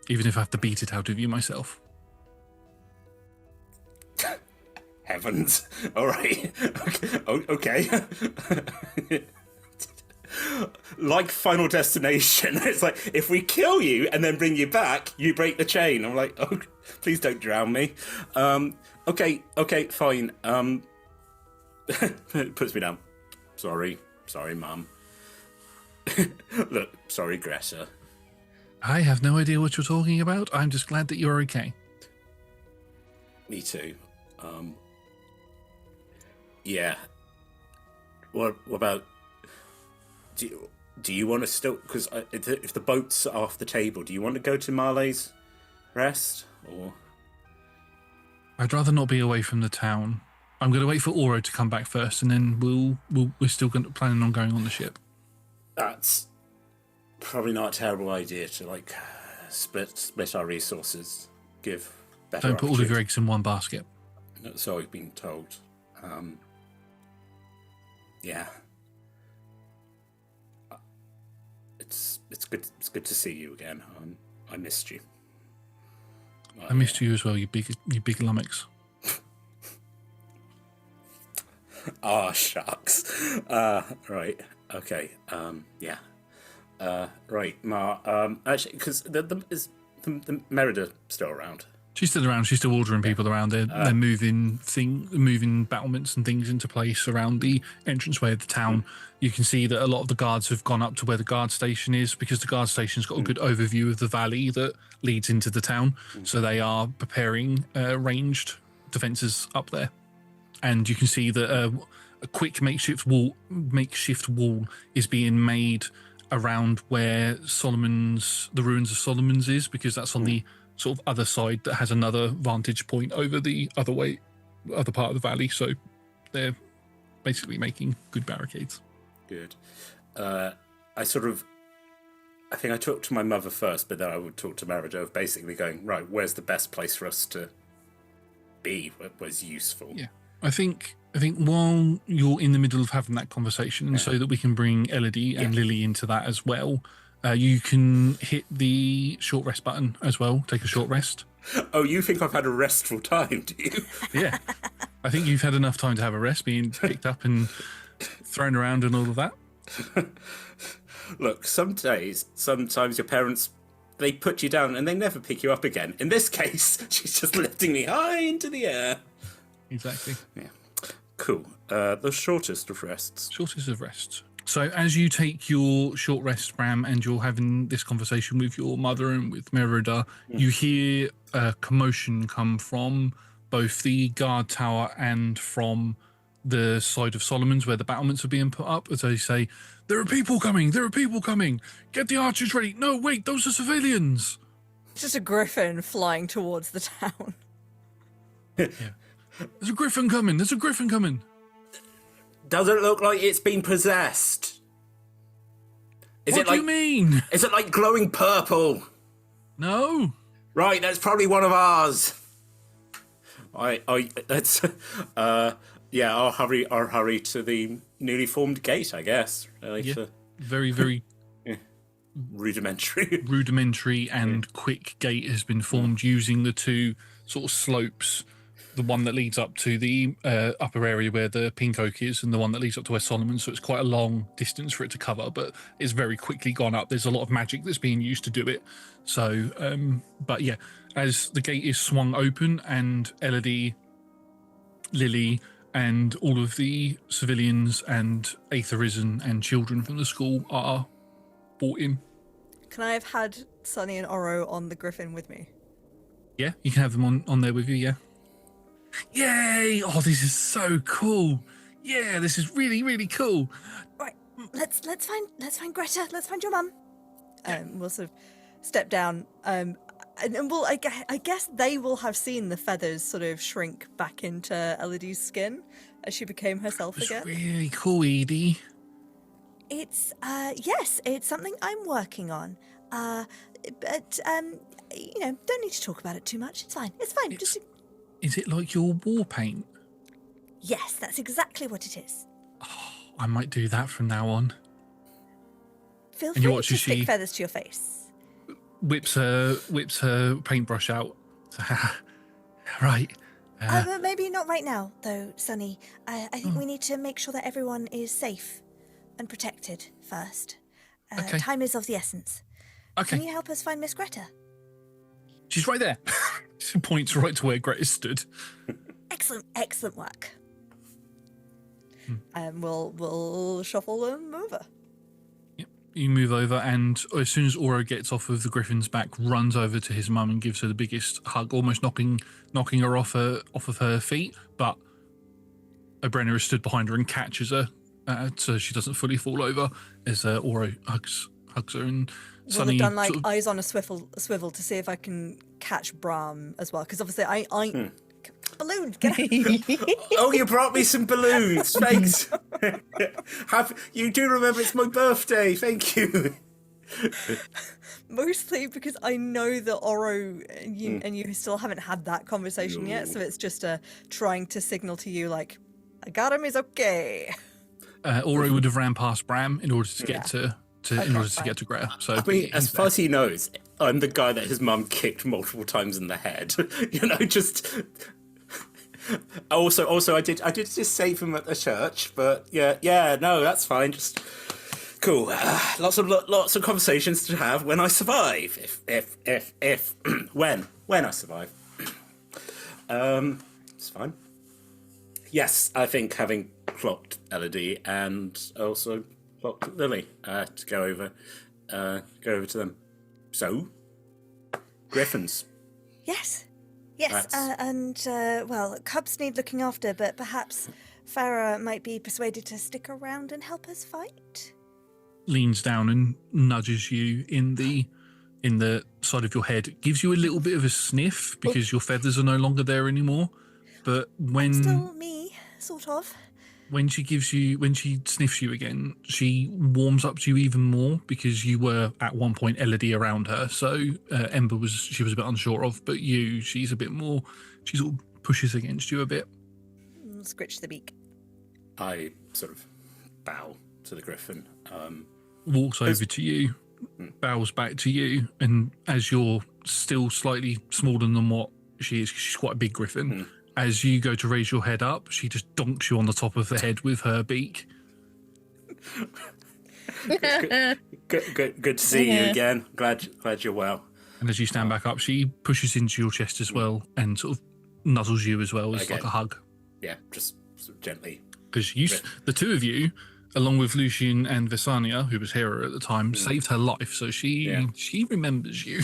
Even if I have to beat it out of you myself. Heavens. All right. Okay. Like Final Destination. It's like, if we kill you and then bring you back, you break the chain. I'm like, oh, please don't drown me. Okay, fine. Puts me down. Sorry, Mum. Look, sorry, Greta. I have no idea what you're talking about. I'm just glad that you're okay. Me too. Yeah. What about... Do you want to still... Because if the boat's off the table, do you want to go to Marley's Rest? Or... I'd rather not be away from the town. I'm going to wait for Oro to come back first, and then we're still planning on going on the ship. That's probably not a terrible idea to like split our resources, give better. Don't put all of your eggs in one basket. So I've been told. Yeah, it's good. It's good to see you again. I missed you. I missed you as well. You big lummox. Oh, shucks. Right. Okay. Yeah. Right. Ma. Actually, because is the Merida still around? She's still around. She's still ordering people around. They're moving battlements and things into place around the entranceway of the town. You can see that a lot of the guards have gone up to where the guard station is, because the guard station's got a good overview of the valley that leads into the town. So they are preparing ranged defences up there. And you can see that a quick makeshift wall is being made around where the ruins of Solomon's is, because that's on the sort of other side that has another vantage point over the other part of the valley. So they're basically making good barricades. Good. I think I talked to my mother first, but then I would talk to Maradov, basically going, right, where's the best place for us to be? What was useful? Yeah, I think while you're in the middle of having that conversation, and so that we can bring Elodie and Lilly into that as well, you can hit the short rest button as well. Take a short rest. Oh, you think I've had a restful time, do you? Yeah, I think you've had enough time to have a rest, being picked up and thrown around and all of that. Look, sometimes your parents, they put you down and they never pick you up again. In this case, she's just lifting me high into the air. Exactly. Yeah. Cool. The shortest of rests. Shortest of rests. So as you take your short rest, Bram, and you're having this conversation with your mother and with Merida, you hear a commotion come from both the guard tower and from the side of Solomon's where the battlements are being put up, as they say, there are people coming, get the archers ready. No, wait, those are civilians. It's just a griffin flying towards the town. Yeah. There's a griffin coming. Doesn't look like it's been possessed. What do you mean? Is it like glowing purple? No. Right, that's probably one of ours. I'll hurry to the newly formed gate, I guess. Very, very rudimentary and quick gate has been formed using the two sort of slopes, the one that leads up to the upper area where the pink oak is and the one that leads up to West Solomon. So it's quite a long distance for it to cover, but it's very quickly gone up. There's a lot of magic that's being used to do it. So, but yeah, as the gate is swung open and Elodie, Lilly, and all of the civilians and Aether Risen and children from the school are brought in. Can I have had Sunny and Oro on the griffin with me? Yeah, you can have them on there with you, yeah. Yay! Oh, this is so cool. Yeah, this is really, really cool. Right, let's find Greta. Let's find your mum. We'll sort of step down. And we'll, I guess they will have seen the feathers sort of shrink back into Elodie's skin as she became herself again. It's really cool, Edie. It's yes, it's something I'm working on. But don't need to talk about it too much. It's fine. Is it like your war paint? Yes, that's exactly what it is. Oh, I might do that from now on. Feel free to stick feathers to your face. Whips her paintbrush out. Right. But maybe not right now, though, Sunny. I think we need to make sure that everyone is safe and protected first. Okay. Time is of the essence. Okay. Can you help us find Miss Greta? She's right there. She points right to where Greta stood. Excellent work. We'll shuffle them over. Yep. You move over, and as soon as Oro gets off of the griffin's back, runs over to his mum and gives her the biggest hug, almost knocking her off of her feet. But Obrena has stood behind her and catches her, so she doesn't fully fall over. As Oro hugs her, and Sunny have done eyes on a swivel to see if I can catch Brahm as well, because obviously I balloons. Get out. Oh, you brought me some balloons. Thanks. You do remember it's my birthday. Thank you. Mostly because I know that Oro and you still haven't had that conversation yet, so it's just trying to signal to you like, I got him. He's okay. Oro would have ran past Bram in order to get to get to Greta. So I mean, as far as he knows, I'm the guy that his mum kicked multiple times in the head. Just. Also, I did just save him at the church, but no, that's fine. Just cool. Lots of conversations to have when I survive. If when I survive. It's fine. Yes, I think having clocked Elodie and also clocked Lilly to go over to them. So, griffins. Yes, and cubs need looking after, but perhaps Farah might be persuaded to stick around and help us fight. Leans down and nudges you in the side of your head. Gives you a little bit of a sniff because your feathers are no longer there anymore. But when Still me, sort of. when she sniffs you again, she warms up to you even more because you were at one point Elodie around her. So Ember was a bit unsure of, but she's a bit more. She sort of pushes against you a bit. Scritch the beak. I sort of bow to the griffin. Walks over to you, bows back to you, and as you're still slightly smaller than what she is, 'cause she's quite a big griffin. As you go to raise your head up, she just donks you on the top of the head with her beak. Good to see you again. Glad you're well. And as you stand back up, she pushes into your chest as well and sort of nuzzles you as well as Okay. like a hug. Yeah, just sort of gently. Because the two of you, along with Lucian and Visania, who was Hera at the time, saved her life. So she remembers you.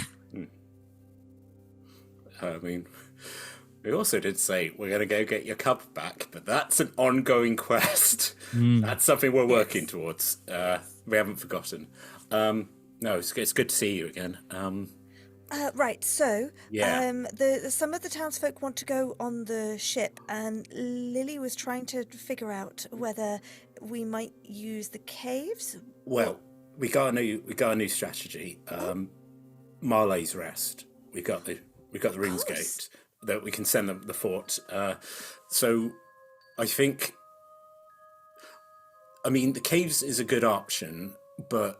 I mean, we also did say we're going to go get your cub back, but that's an ongoing quest. That's something we're working towards. We haven't forgotten. No, it's good to see you again. Right, so Yeah. some of the townsfolk want to go on the ship, and Lily was trying to figure out whether we might use the caves. Well, we got a new strategy. Marley's Rest. We got the Rings Gate that we can send them the fort. So I think, I mean, the caves is a good option, but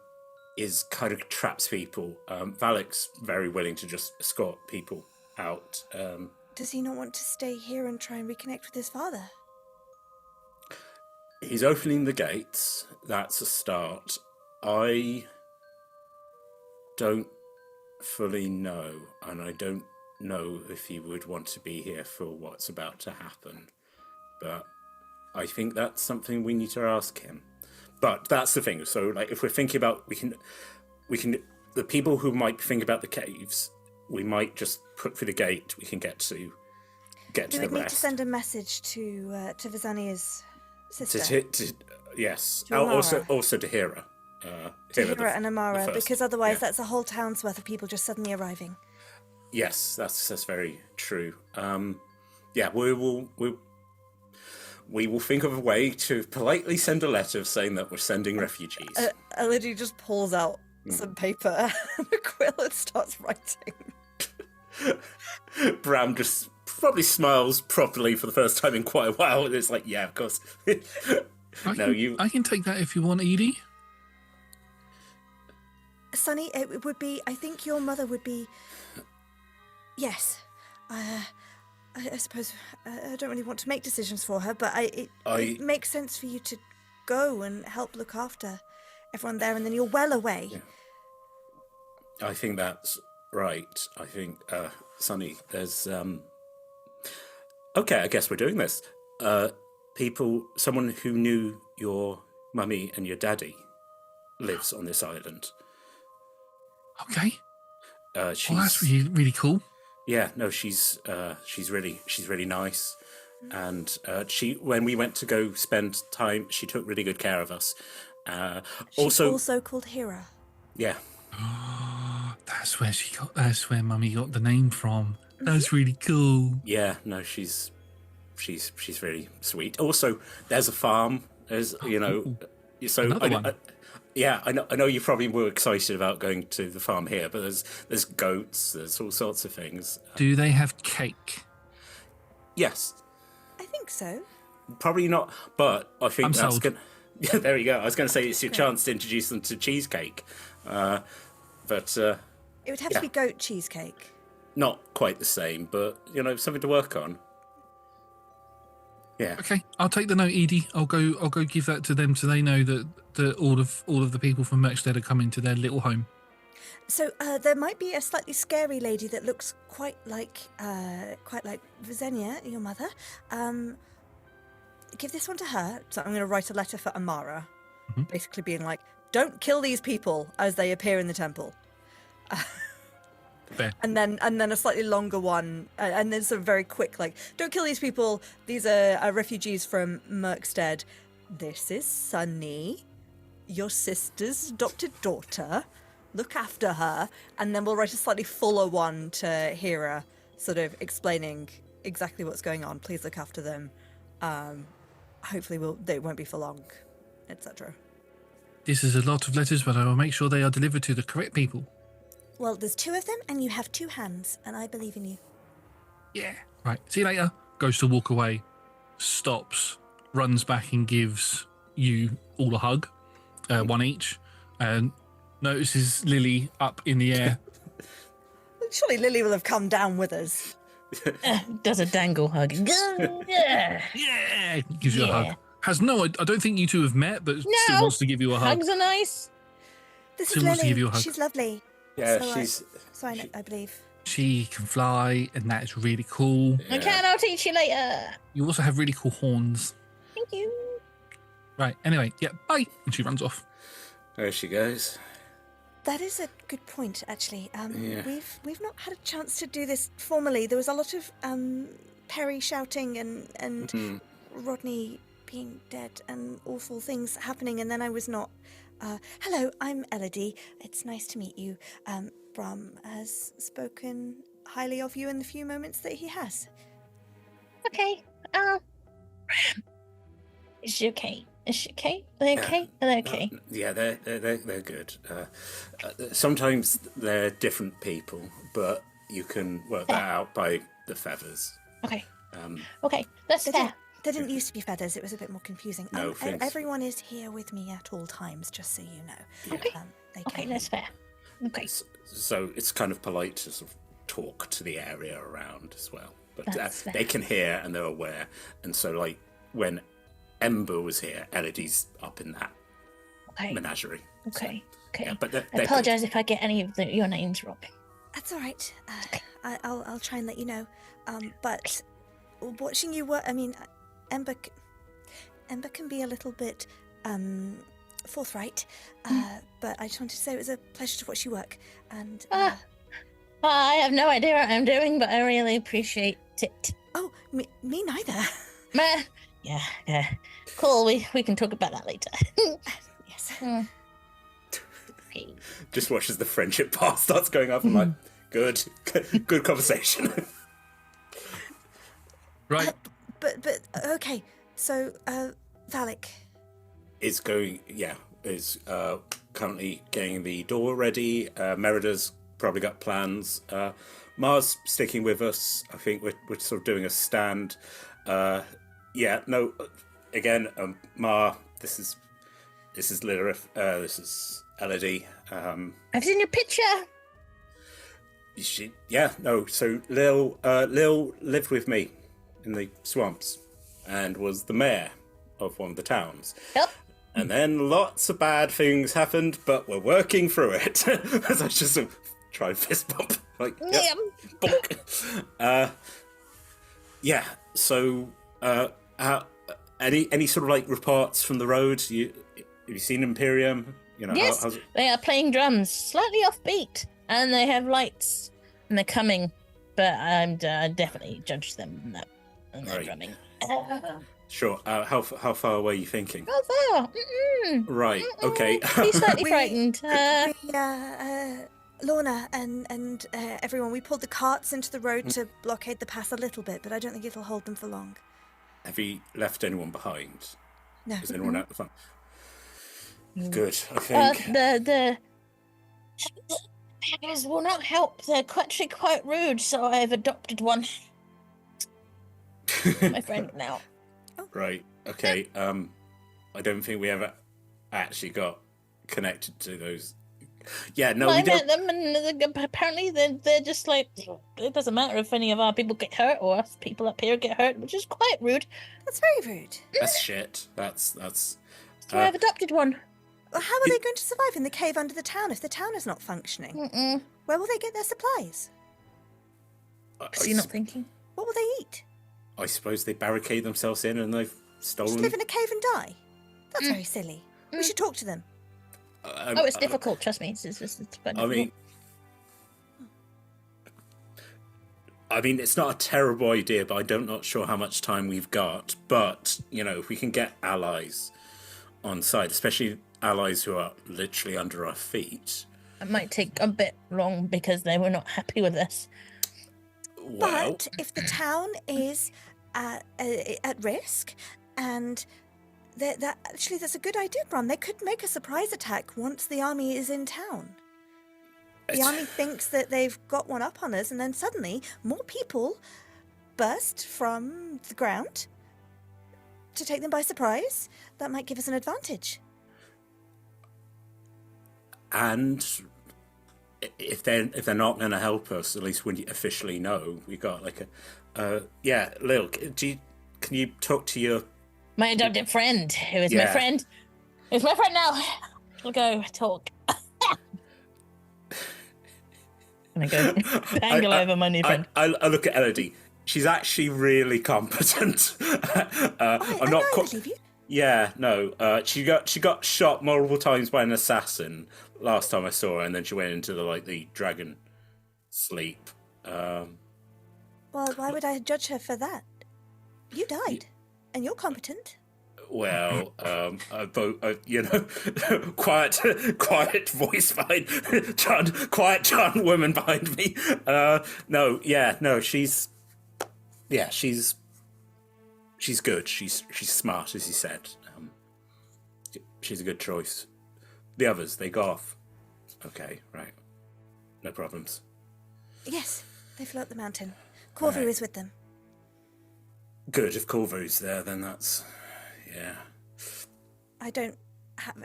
is kind of traps people. Valak's very willing to just escort people out. Does he not want to stay here and try and reconnect with his father? He's opening the gates. That's a start. I don't fully know, and I don't know if he would want to be here for what's about to happen. But I think that's something we need to ask him. But that's the thing. So, like, if we're thinking about, we can, the people who might think about the caves, we might just put through the gate. We can get to Do the we need rest. to send a message to Visania's sister? Yes. To Amara. Also to Hera. To Hera and the Amara, first. because otherwise Yeah. that's a whole town's worth of people just suddenly arriving. Yes, that's very true. Yeah, we will think of a way to politely send a letter saying that we're sending refugees. Elodie just pulls out some paper and a quill and starts writing. Brahm just probably smiles properly for the first time in quite a while, and it's like, yeah, of course. I can take that if you want, Edie. Sonny, it would be, I think your mother would be... Yes. I suppose I don't really want to make decisions for her, but it makes sense for you to go and help look after everyone there, and then you're well away. Yeah. I think that's right. I think, Sonny, there's... Okay, I guess we're doing this. Someone who knew your mummy and your daddy lives on this island. Okay. Well, that's really, really cool. Yeah, no, she's really nice, and when we went to go spend time, she took really good care of us. She's also called Hera. Yeah. That's where Mummy got the name from. That's really cool. Yeah, no, she's really sweet. Also, there's a farm. There's so Another one. Yeah, I know you probably were excited about going to the farm here, but there's goats, there's all sorts of things. Do they have cake? Yes. I think so. Probably not, but I think I'm that's sold. going. Yeah, there you go. I was going to say it's your chance to introduce them to cheesecake, but It would have to be goat cheesecake. not quite the same. But something to work on. Yeah. Okay, I'll take the note, Edie. I'll go give that to them so they know that all of the people from Murkstead are coming to their little home. So there might be a slightly scary lady that looks quite like Visenia, your mother. Give this one to her. So I'm going to write a letter for Amara, basically being like, "Don't kill these people as they appear in the temple." Fair. And then a slightly longer one, and then sort of very quick, like, don't kill these people. These are refugees from Murkstead. This is Sunny, your sister's adopted daughter. Look after her. And then we'll write a slightly fuller one to Hera, sort of explaining exactly what's going on. Please look after them. Hopefully they won't be for long, etc. This is a lot of letters, but I will make sure they are delivered to the correct people. Well, there's 2 of them, and you have 2 hands, and I believe in you. Yeah. Right. See you later. Goes to walk away, stops, runs back and gives you all a hug, one each, and notices Lily up in the air. Surely Lily will have come down with us. Does a dangle hug. Yeah. Yeah. Gives you a hug. I don't think you two have met, but still wants to give you a hug. Hugs are nice. This Still is wants to give you a Lily. hug. She's lovely. Yeah, So I believe. She can fly, and that is really cool. I can. I'll teach you later. You also have really cool horns. Thank you. Right. Anyway, yeah. Bye. And she runs off. There she goes. That is a good point, actually. Yeah. We've not had a chance to do this formally. There was a lot of Perry shouting and Rodney being dead and awful things happening, and then I was not. Hello, I'm Elodie. It's nice to meet you. Brahm has spoken highly of you in the few moments that he has. Okay. Is she okay? Is she okay? Are they okay? Are they okay? Yeah, they're good. Sometimes they're different people, but you can work that out by the feathers. Okay. Okay, that's fair. There didn't used to be feathers. It was a bit more confusing. No, thanks. Everyone is here with me at all times, just so you know. Okay. They Okay, can- that's fair. Okay. So it's kind of polite to sort of talk to the area around as well. But That's fair. they can hear and they're aware. And so, like, when Ember was here, Elodie's up in that Okay. menagerie. Okay. Okay. Yeah, but I apologise if I get any of your names wrong. That's all right. I'll try and let you know. But watching you work, I mean, Ember can be a little bit forthright. But I just wanted to say it was a pleasure to watch you work. And I have no idea what I'm doing, but I really appreciate it. oh, me neither. Meh. Yeah. Cool. We can talk about that later. Yes. Okay. Just watch as the friendship bar starts going up. I'm like, good conversation. Right. But okay. So Valak. is currently getting the door ready. Merida's probably got plans. Mar's sticking with us. I think we're sort of doing a stand. Mar, this is Lilith. This is Elodie. I've seen your picture. So Lil lived with me in the swamps and was the mayor of one of the towns. Yep. And then lots of bad things happened, but we're working through it. As I just sort of try and fist bump. Like, yep, bonk. So, any sort of like reports from the road? Have you seen Imperium? You know, Yes, how's it? they are playing drums, slightly offbeat, and they have lights, and they're coming. But I'm definitely judge them on that, and they're Right. drumming. Sure. How far away are you thinking? Oh, there. Right. Okay. Be slightly frightened. Lorna and everyone, we pulled the carts into the road to blockade the pass a little bit, but I don't think it'll hold them for long. Have you left anyone behind? No. Is anyone out the front? Good. I think. The beggars will not help. They're actually quite rude, so I've adopted one. My friend now. Right. Okay. I don't think we ever actually got connected to those. Yeah. No. Well, We I don't. met them, and apparently they're just like, it doesn't matter if any of our people get hurt or us people up here get hurt, which is quite rude. That's very rude. That's shit. That's. So I've adopted one. Well, how are they going to survive in the cave under the town if the town is not functioning? Where will they get their supplies? So you're not thinking? What will they eat? I suppose they barricade themselves in and they've Just stolen. live in a cave and die? That's very silly. We should talk to them. Oh, it's difficult. Trust me. It's quite I difficult. mean, I mean, it's not a terrible idea, but I'm not sure how much time we've got. But, if we can get allies on side, especially allies who are literally under our feet. It might take a bit long because they were not happy with us. Well, But if the town is at risk, and that's a good idea, Brahm. They could make a surprise attack once the army is in town. The army thinks that they've got one up on us, and then suddenly more people burst from the ground to take them by surprise. That might give us an advantage. And if they're not going to help us, at least we officially know we got like Lil, can you talk to your My adopted friend, who is my Yeah. friend. Who's my friend now? We'll go talk. I'm gonna go dangle over my new friend. I look at Elodie. She's actually really competent. I'm not. I believe you. Yeah, no. She got shot multiple times by an assassin last time I saw her, and then she went into the dragon sleep. Well, why would I judge her for that? You died, and you're competent. Well, quiet voice behind quiet woman behind me. She's good. She's smart, as you said. She's a good choice. The others, they go off. Okay, right. No problems. Yes, they flew up the mountain. Corvu Right. is with them. Good. If Corvu's there, then that's yeah. I don't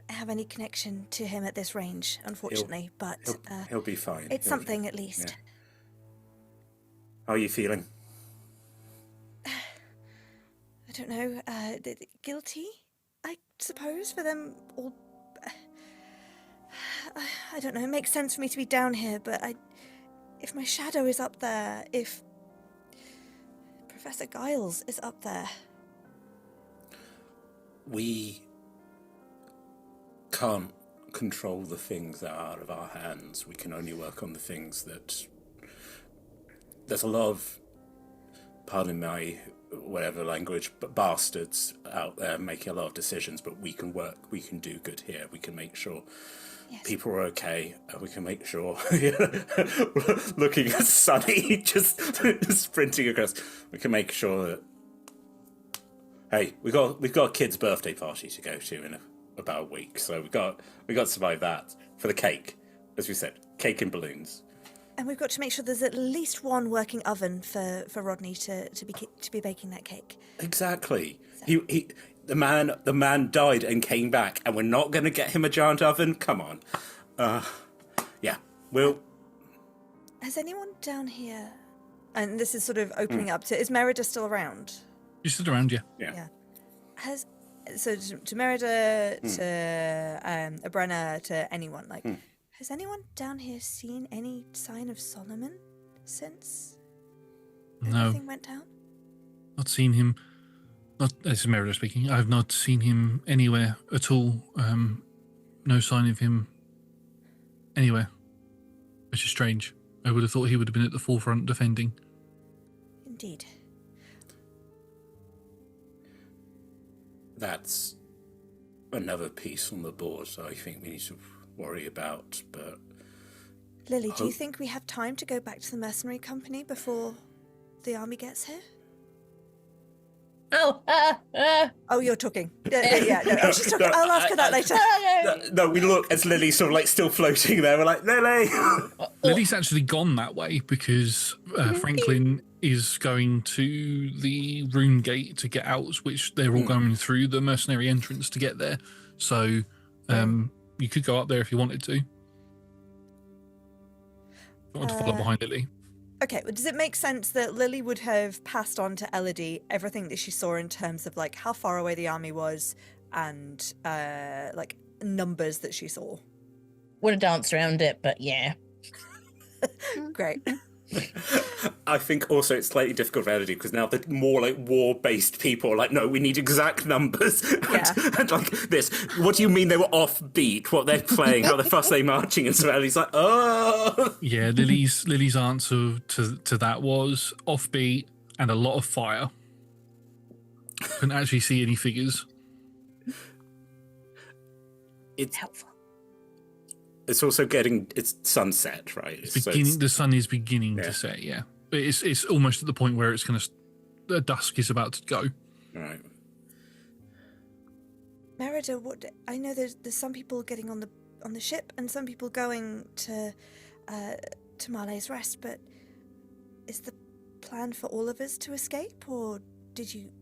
have any connection to him at this range, unfortunately, but He'll be fine. it's He'll- something at least. yeah. How are you feeling? I don't know, guilty, I suppose, for them all. I don't know, it makes sense for me to be down here, but if my shadow is up there, if Professor Giles is up there. We can't control the things that are out of our hands. We can only work on the things that... There's a lot of, pardon my whatever language, but bastards out there making a lot of decisions, but we can work, we can do good here. We can make sure people are okay. We can make sure, looking at Sunny, just sprinting across, we can make sure that hey, we've got a kid's birthday party to go to in about a week, so we got to survive that for the cake, as we said, cake and balloons. And we've got to make sure there's at least one working oven for Rodney to be baking that cake. Exactly. He the man died and came back, and we're not going to get him a giant oven. Come on. Yeah. We'll. Has anyone down here? And this is sort of opening up to. Is Merida still around? You stood around, yeah. Yeah. To Merida, to Brenna, to anyone, has anyone down here seen any sign of Solomon since everything went down? Not seen him. This is Merida speaking. I've not seen him anywhere at all. No sign of him anywhere, which is strange. I would have thought he would have been at the forefront defending. Indeed. That's another piece on the board, so I think we need to worry about, but... Lily, do you think we have time to go back to the mercenary company before the army gets here? Oh, you're talking. Yeah, no, she's talking. I'll ask her that later. No, we look as Lily sort of still floating there. We're like, Lily! Lily's actually gone that way because Franklin is going to the rune gate to get out, which they're all going through the mercenary entrance to get there. So you could go up there if you wanted to. I want to follow behind Lily. Okay, well, does it make sense that Lily would have passed on to Elodie everything that she saw in terms of how far away the army was and numbers that she saw? Would have danced around it, but yeah. Great. I think also it's slightly difficult for Elodie because now the more like war-based people are like, no, we need exact numbers. And like this, what do you mean they were offbeat? What they're playing, how fast they're marching, and so Elodie's like, oh. Yeah, Lily's answer to that was offbeat and a lot of fire. Couldn't actually see any figures. It's Helpful. It's also it's sunset, right? The sun is beginning to set, yeah. But it's almost at the point where it's going to, the dusk is about to go. Right. Merida, I know there's some people getting on the ship and some people going to Marley's Rest, but is the plan for all of us to escape, or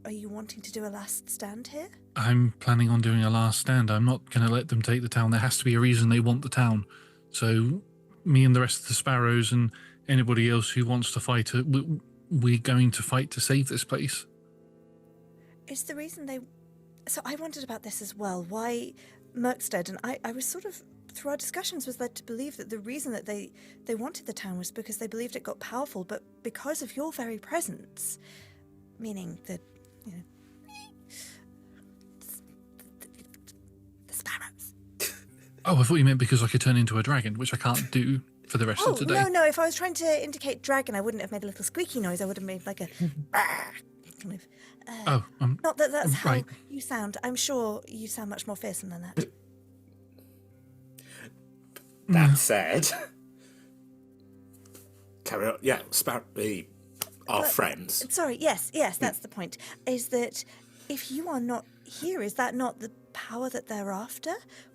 are you wanting to do a last stand here? I'm planning on doing a last stand. I'm not going to let them take the town. There has to be a reason they want the town. So me and the rest of the Sparrows and anybody else who wants to fight, we're going to fight to save this place. Is the reason So I wondered about this as well. Why Murkstead? And I was sort of, through our discussions, was led to believe that the reason that they wanted the town was because they believed it got powerful, but because of your very presence, meaning that, you know, the Sparrows. Oh, I thought you meant because I could turn into a dragon, which I can't do for the rest of today. No, if I was trying to indicate dragon, I wouldn't have made a little squeaky noise. I would have made like a kind of... not that that's how right. you sound. I'm sure you sound much more fearsome than that. That said, carry on. Yeah, our friends. Sorry, yes, that's the point. Is that if you are not here, is that not the power that they're after?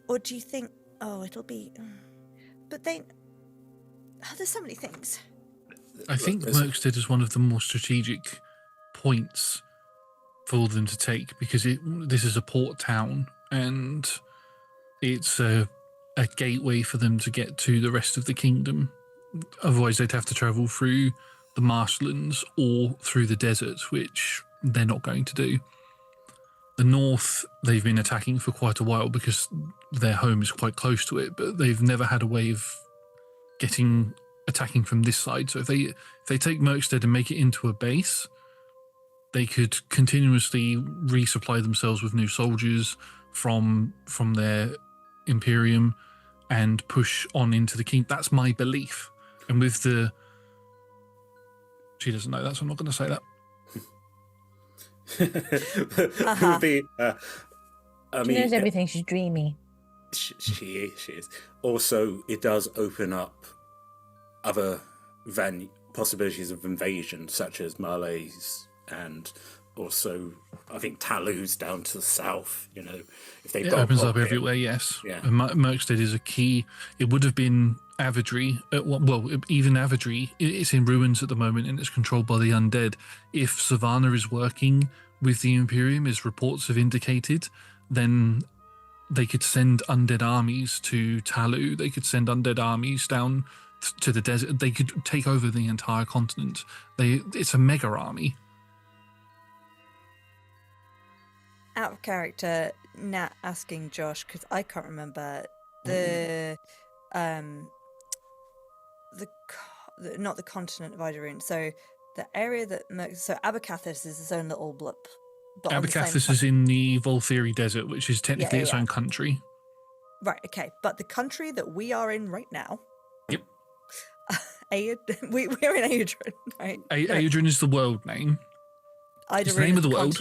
Or do you think, it'll be... But there's so many things. I think Murkstead is one of the more strategic points for them to take because this is a port town and it's a gateway for them to get to the rest of the kingdom. Otherwise, they'd have to travel through the marshlands or through the desert, which they're not going to do. The north, they've been attacking for quite a while because their home is quite close to it, but they've never had a way of attacking from this side. So if they take Murkstead and make it into a base, they could continuously resupply themselves with new soldiers from their Imperium and push on into the king. That's my belief. And with she doesn't know that, so I'm not going to say that. She knows everything. She's dreamy. She is. Also, it does open up other possibilities of invasion, such as Marley's, and also I think Talu's down to the south. You know, if they've it got opens up everywhere. Yes, yeah. And Murkstead is a key. It would have been Avidry. Even Avidry, it's in ruins at the moment and it's controlled by the undead. If Savannah is working with the Imperium, as reports have indicated, then they could send undead armies to Talu. They could send undead armies down to the desert. They could take over the entire continent. It's a mega army. Out of character, Nat asking Josh, because I can't remember not the continent of Idorune. So the area that so Abercathis is its own little blip. Abercathis is in the Volthiri Desert, which is technically its own country. Right. Okay, but the country that we are in right now. Yep. We're in Aeodrun, right? Aeodrun is the world name. It's the name of the world.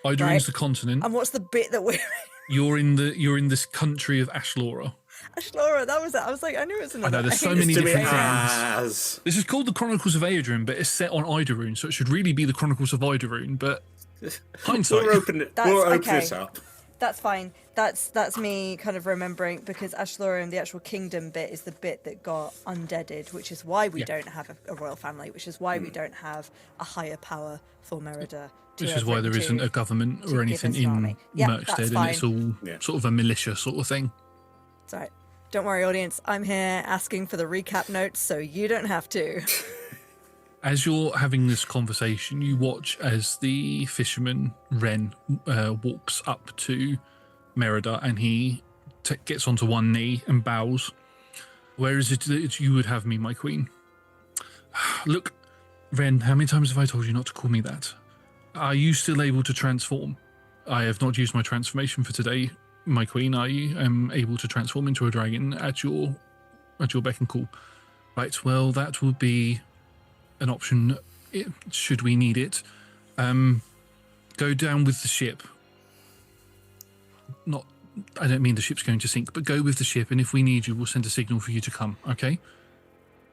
Idorune is the continent. And what's the bit that we're in? You're in this country of Ashlora. Ashlora, that was it. I was like, I knew it was another. I know, there's so many different things. This is called the Chronicles of Aeodrun, but it's set on Idorune, so it should really be the Chronicles of Idorune, but hindsight. We'll open this up. That's fine. That's me kind of remembering, because Aslorian, the actual kingdom bit, is the bit that got undeaded, which is why we don't have a royal family, which is why we don't have a higher power for Merida. Which is why there isn't a government or anything in Murkstead, and it's all sort of a militia sort of thing. It's all right. Don't worry, audience. I'm here asking for the recap notes, so you don't have to. As you're having this conversation, you watch as the fisherman, Ren, walks up to Merida, and he gets onto one knee and bows. Where is it that you would have me, my queen? Look, Ren, how many times have I told you not to call me that? Are you still able to transform? I have not used my transformation for today, my queen. I am able to transform into a dragon at your beck and call. Right, well, that will be an option should we need it. Go down with the ship. I don't mean the ship's going to sink, but go with the ship, and if we need you, we'll send a signal for you to come, okay?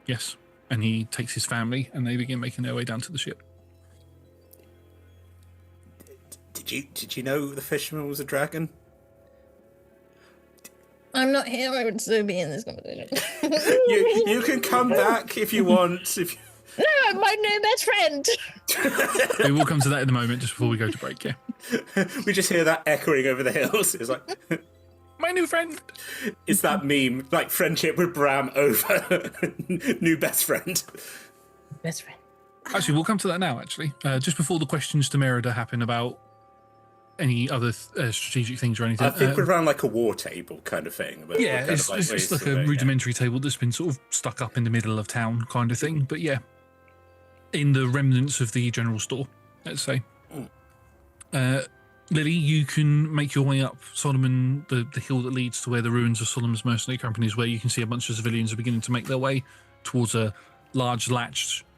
Yes. And he takes his family, and they begin making their way down to the ship. Did you know the fisherman was a dragon? I'm not here. I would still be in this conversation. You can come back if you want. No, my new best friend. We will come to that in a moment, just before we go to break, yeah. We just hear that echoing over the hills. It's like... My new friend. It's that meme, like friendship with Brahm over new best friend. Best friend. Actually, we'll come to that now, actually. Just before the questions to Merida happen about any other strategic things or anything. I think we're around like a war table kind of thing. But yeah, it's like a rudimentary table that's been sort of stuck up in the middle of town kind of thing. But yeah, in the remnants of the general store, let's say. Lily, you can make your way up Solomon, the hill that leads to where the ruins of Solomon's mercenary company is, where you can see a bunch of civilians are beginning to make their way towards a large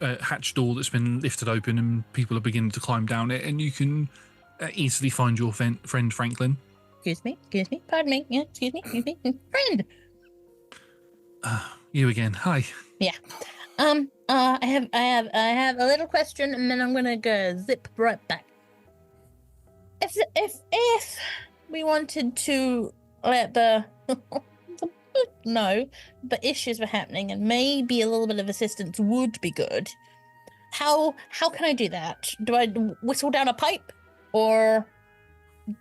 hatch door that's been lifted open, and people are beginning to climb down it, and you can easily find your friend Franklin. Excuse me, pardon me. Yeah, excuse me. Friend. You again. Hi. Yeah. I have a little question, and then I'm gonna go zip right back. If we wanted to let the know the issues were happening, and maybe a little bit of assistance would be good, how can I do that? Do I whistle down a pipe, or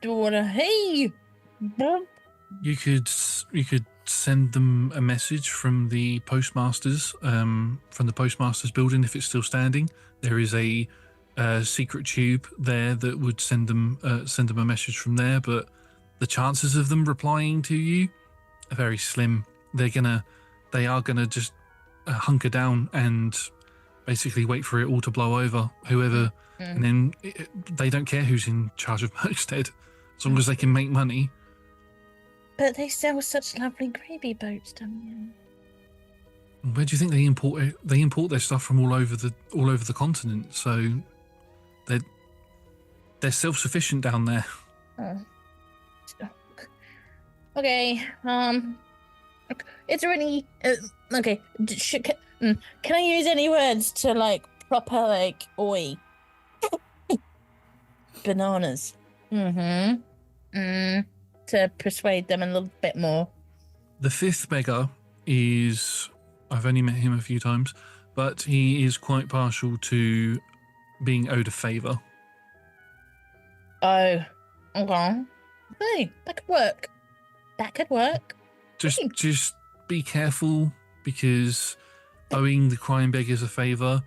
do I want to hey? You could send them a message from the postmasters building if it's still standing. There is a secret tube there that would send them a message from there, but the chances of them replying to you are very slim. They are gonna just hunker down and basically wait for it all to blow over, whoever, and then they don't care who's in charge of Murkstead, as long as they can make money. But they sell such lovely gravy boats, don't they? Where do you think they import it? They import their stuff from all over the continent, so they're self-sufficient down there. Oh. Okay. Is there any? Okay. Can I use any words to like proper like oi? Bananas. To persuade them a little bit more. The fifth beggar is, I've only met him a few times, but he is quite partial to being owed a favour. Oh, okay. Hey, that could work. Just be careful, because owing the crying beggars a favour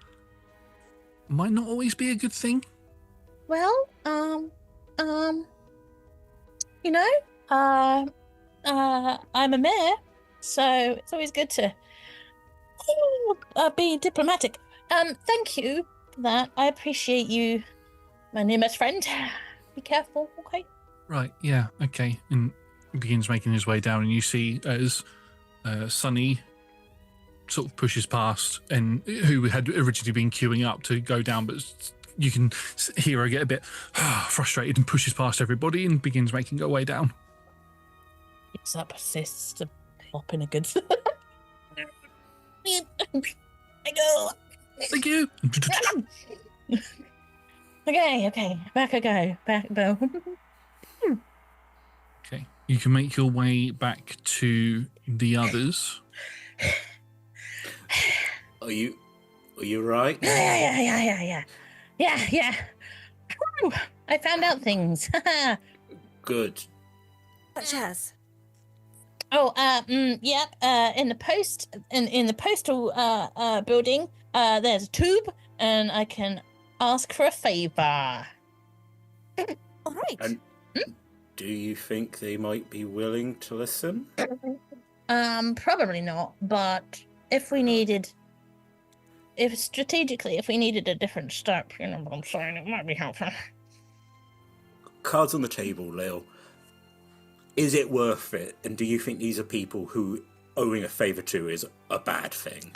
might not always be a good thing. Well, you know, I'm a mayor, so it's always good to be diplomatic. Thank you for that. I appreciate you, my new best friend. Be careful, okay? Right, yeah, okay. And he begins making his way down, and you see as Sunny sort of pushes past, and who had originally been queuing up to go down, but you can hear her get a bit frustrated and pushes past everybody and begins making her way down. Picks up assists to plop in a good. I go. Thank you. Okay. Back I go. Back though. Okay. You can make your way back to the others. Are you right? Yeah. Whew, I found out things. Good. Such as? Oh, yep. In the postal building, there's a tube, and I can ask for a favor. All right. And do you think they might be willing to listen? Probably not. But if we needed if strategically, if we needed a different step, you know what I'm saying, it might be helpful. Cards on the table, Lil. Is it worth it? And do you think these are people who owing a favour to is a bad thing?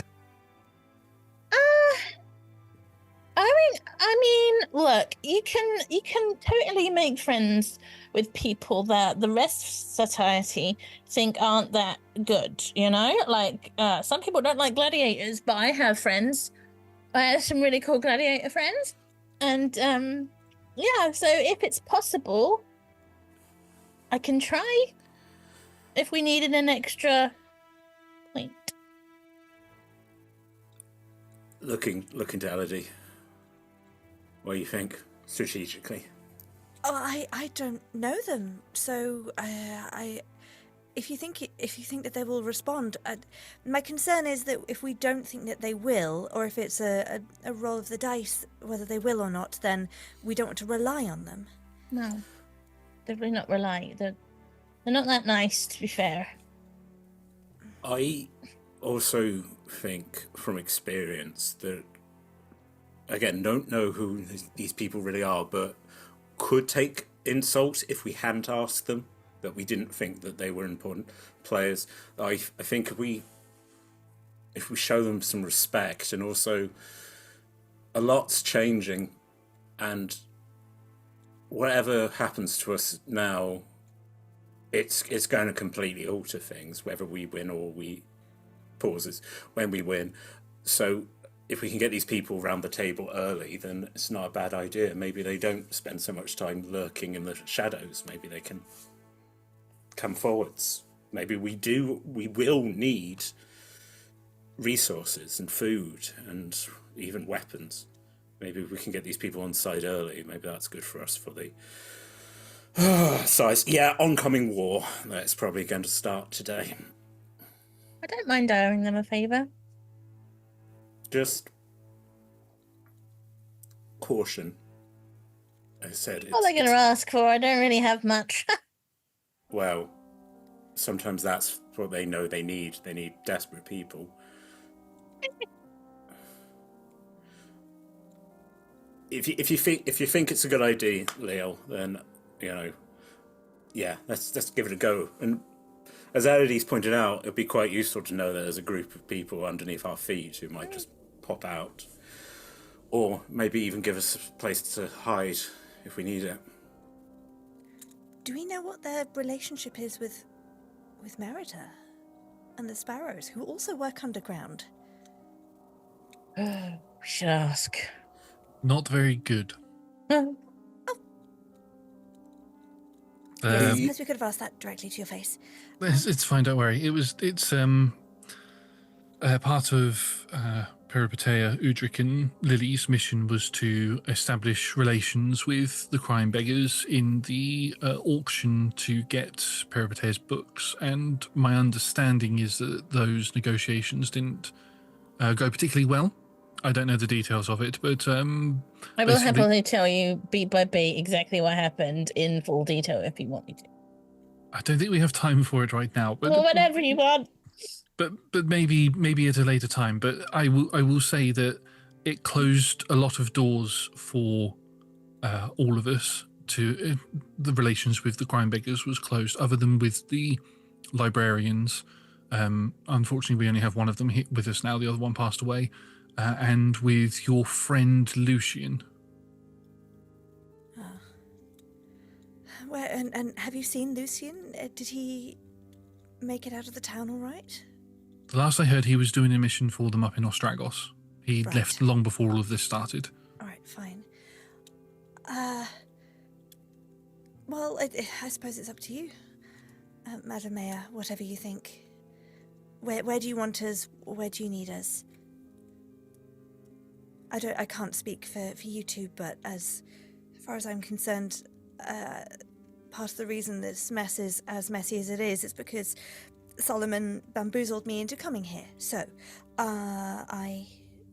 I mean, look, you can totally make friends with people that the rest of society think aren't that good, you know? Like, some people don't like gladiators, but I have friends. I have some really cool gladiator friends. And, yeah, so if it's possible, I can try if we needed an extra point. Looking to Elodie. What do you think strategically? Oh, I don't know them, so if you think that they will respond, my concern is that if we don't think that they will, or if it's a roll of the dice whether they will or not, then we don't want to rely on them. No, definitely not rely. They're not that nice, to be fair. I also think from experience that, again, don't know who these people really are, but could take insult if we hadn't asked them, that we didn't think that they were important players. I think if we show them some respect, and also a lot's changing, and whatever happens to us now, it's going to completely alter things, whether we win or we pauses when we win. So if we can get these people around the table early, then it's not a bad idea. Maybe they don't spend so much time lurking in the shadows. Maybe they can come forwards. Maybe we will need resources and food and even weapons. Maybe we can get these people on side early. Maybe that's good for us for the size. Yeah, oncoming war. That's probably going to start today. I don't mind owing them a favour. Just caution. I said What are they going to ask for? I don't really have much. Well, sometimes that's what they know they need. They need desperate people. If you think it's a good idea, Leo, then yeah, let's give it a go. And as Elodie's pointed out, it'd be quite useful to know that there's a group of people underneath our feet who might just pop out, or maybe even give us a place to hide if we need it. Do we know what their relationship is with Merida and the Sparrows, who also work underground? We should ask. Not very good. I suppose we could have asked that directly to your face. It's fine, don't worry. It's part of Peripatea, Udric and Lilly's mission was to establish relations with the crime beggars in the auction to get Peripatea's books, and my understanding is that those negotiations didn't go particularly well. I don't know the details of it, but I will happily tell you beat by beat exactly what happened in full detail if you want me to. I don't think we have time for it right now. But well, whatever you want. But maybe at a later time. But I will say that it closed a lot of doors for all of us. To the relations with the crime beggars was closed, other than with the librarians. Unfortunately, we only have one of them with us now. The other one passed away. And with your friend Lucian. Well, and have you seen Lucian? Did he make it out of the town all right? The last I heard, he was doing a mission for them up in Ostragos. He left long before all of this started. All right, fine. Well, I suppose it's up to you, Madam Mayor. Whatever you think. Where do you want us, or where do you need us? I can't speak for you two, but as far as I'm concerned, part of the reason this mess is as messy as it is because Solomon bamboozled me into coming here. So, I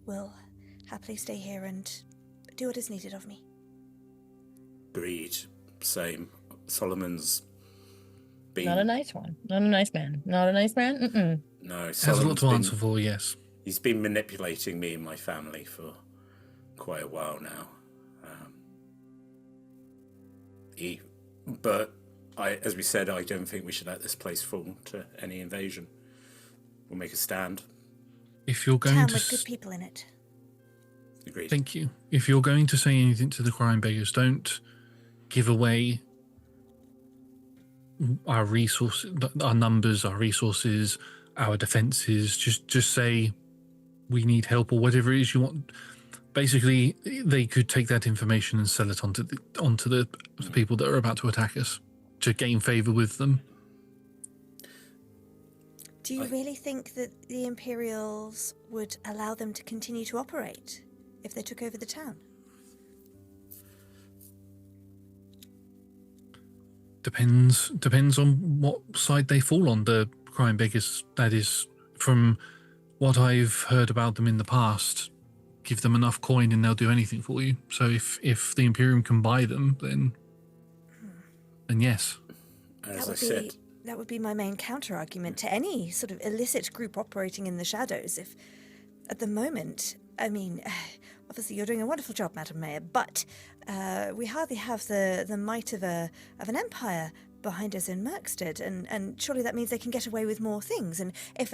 will happily stay here and do what is needed of me. Agreed. Same. Solomon's been... Not a nice one. Not a nice man. Not a nice man? Mm-mm. No, Has a lot to answer for, yes. He's been manipulating me and my family for quite a while now. As we said, I don't think we should let this place fall to any invasion. We'll make a stand. If you're going Town to... with good people in it. Agreed. Thank you. If you're going to say anything to the crime beggars, don't give away our resources, our numbers, our resources, our defenses. Just say we need help or whatever it is you want. Basically, they could take that information and sell it onto the people that are about to attack us to gain favor with them. Do you really think that the Imperials would allow them to continue to operate if they took over the town? Depends on what side they fall on, the crime beggars. That is, from what I've heard about them in the past, give them enough coin and they'll do anything for you. So if the Imperium can buy them, then yes. As I said, That would be my main counter-argument to any sort of illicit group operating in the shadows. If, at the moment, I mean, obviously you're doing a wonderful job, Madam Mayor, but we hardly have the might of an empire behind us in Murkstead, and surely that means they can get away with more things. And if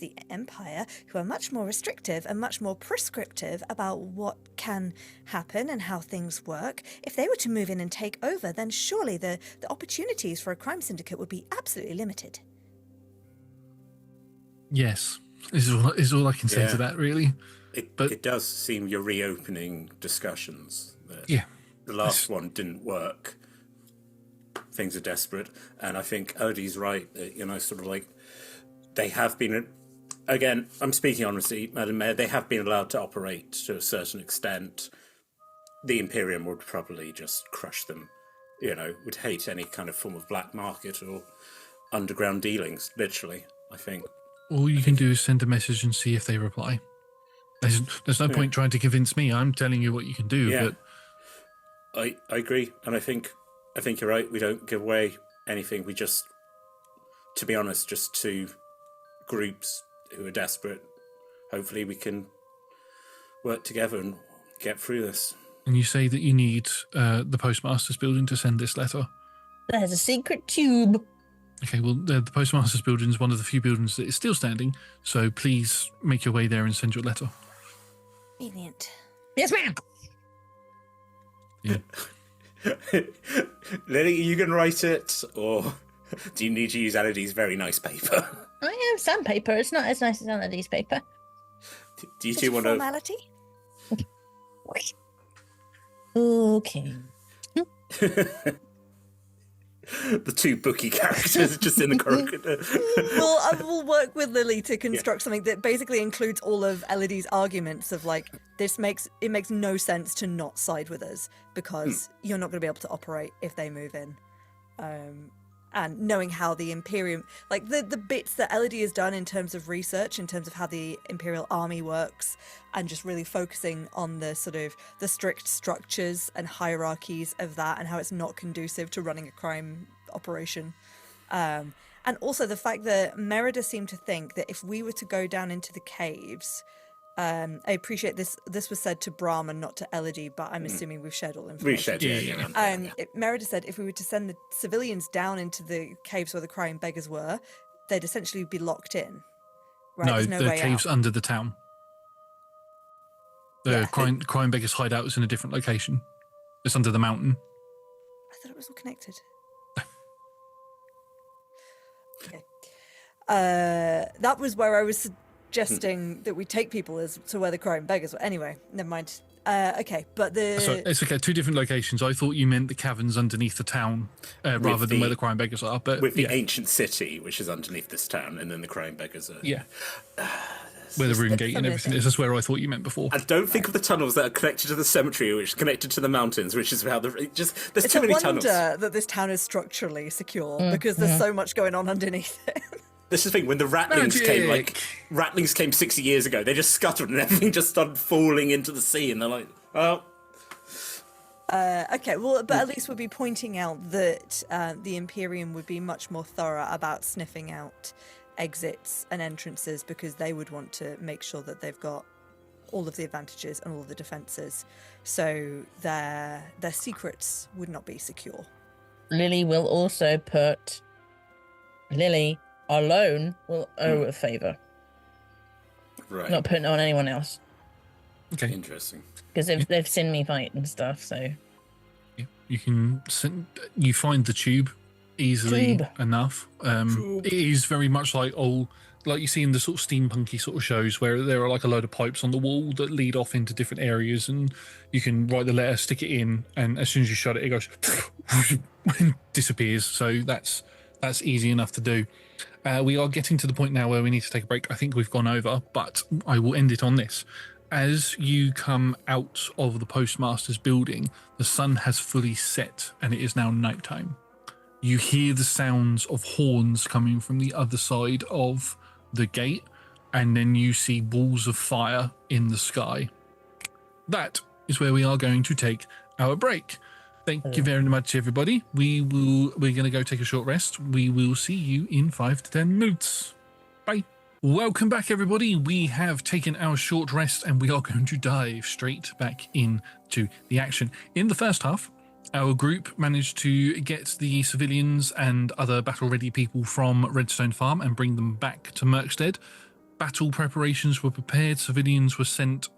the Empire, who are much more restrictive and much more prescriptive about what can happen and how things work, if they were to move in and take over, then surely the opportunities for a crime syndicate would be absolutely limited. Yes, is all I can say to that, really. It does seem you're reopening discussions. Yeah. The last one didn't work. Things are desperate, and I think Odie's right. Sort of like they have been. Again, I'm speaking honestly, Madam Mayor. They have been allowed to operate to a certain extent. The Imperium would probably just crush them. Would hate any kind of form of black market or underground dealings. Literally, I think. All you can do is send a message and see if they reply. There's no point trying to convince me. I'm telling you what you can do. Yeah. But I agree, and I think you're right. We don't give away anything. We just, to be honest, just two groups who are desperate. Hopefully we can work together and get through this. And you say that you need the postmaster's building to send this letter? There's a secret tube. Okay, well, the postmaster's building is one of the few buildings that is still standing, so please make your way there and send your letter. Brilliant. Yes, ma'am. Yeah. Lily, are you going to write it, or do you need to use Elodie's very nice paper? I have sandpaper. It's not as nice as Elodie's paper. Do you Just two a want to... formality? Okay. The two bookie characters just in the corridor. Well, I will work with Lily to construct something that basically includes all of Elodie's arguments of like, it makes no sense to not side with us because you're not going to be able to operate if they move in. And knowing how the Imperium, like the bits that Elodie has done in terms of research, in terms of how the Imperial Army works, and just really focusing on the sort of the strict structures and hierarchies of that and how it's not conducive to running a crime operation. And also the fact that Merida seemed to think that if we were to go down into the caves, I appreciate this was said to Brahm and not to Elodie, but I'm assuming we've shared all the information. We shared, yeah. Merida said if we were to send the civilians down into the caves where the crime beggars were, they'd essentially be locked in. Right? No, There's no the way caves out. under the town. The crime beggars' hideout is in a different location. It's under the mountain. I thought it was all connected. Okay. That was where I was suggesting that we take people as to where the crime beggars were. Anyway, never mind. Okay, but So it's okay. Two different locations. I thought you meant the caverns underneath the town, rather than where the crime beggars are. But with the ancient city, which is underneath this town, and then the crime beggars are. Yeah. Where the rune gate and everything is. That's where I thought you meant before. And don't think of the tunnels that are connected to the cemetery, which is connected to the mountains, which is how there's too many tunnels. It's a wonder that this town is structurally secure because there's so much going on underneath it. This is the thing, when the ratlings came 60 years ago, they just scuttled and everything just started falling into the sea, and they're like, oh. Okay, well, but at least we'll be pointing out that the Imperium would be much more thorough about sniffing out exits and entrances because they would want to make sure that they've got all of the advantages and all of the defenses, so their secrets would not be secure. Lily will also put... Lily alone will owe a favour. Right. Not putting it on anyone else. Okay. Interesting. Because they've seen me fight and stuff, so... You can you find the tube easily Tube. enough. It is very much like you see in the sort of steampunky sort of shows where there are like a load of pipes on the wall that lead off into different areas, and you can write the letter, stick it in, and as soon as you shut it, it goes and disappears. So that's easy enough to do. We are getting to the point now where we need to take a break. I think we've gone over, but I will end it on this. As you come out of the postmaster's building, the sun has fully set and it is now nighttime. You hear the sounds of horns coming from the other side of the gate, and then you see balls of fire in the sky. That is where we are going to take our break. Thank you very much, everybody. We're going to go take a short rest. We will see you in 5 to 10 minutes. Bye. Welcome back, everybody. We have taken our short rest and we are going to dive straight back into the action. In the first half, our group managed to get the civilians and other battle-ready people from Redstone Farm and bring them back to Murkstead. Battle preparations were prepared. Civilians were sent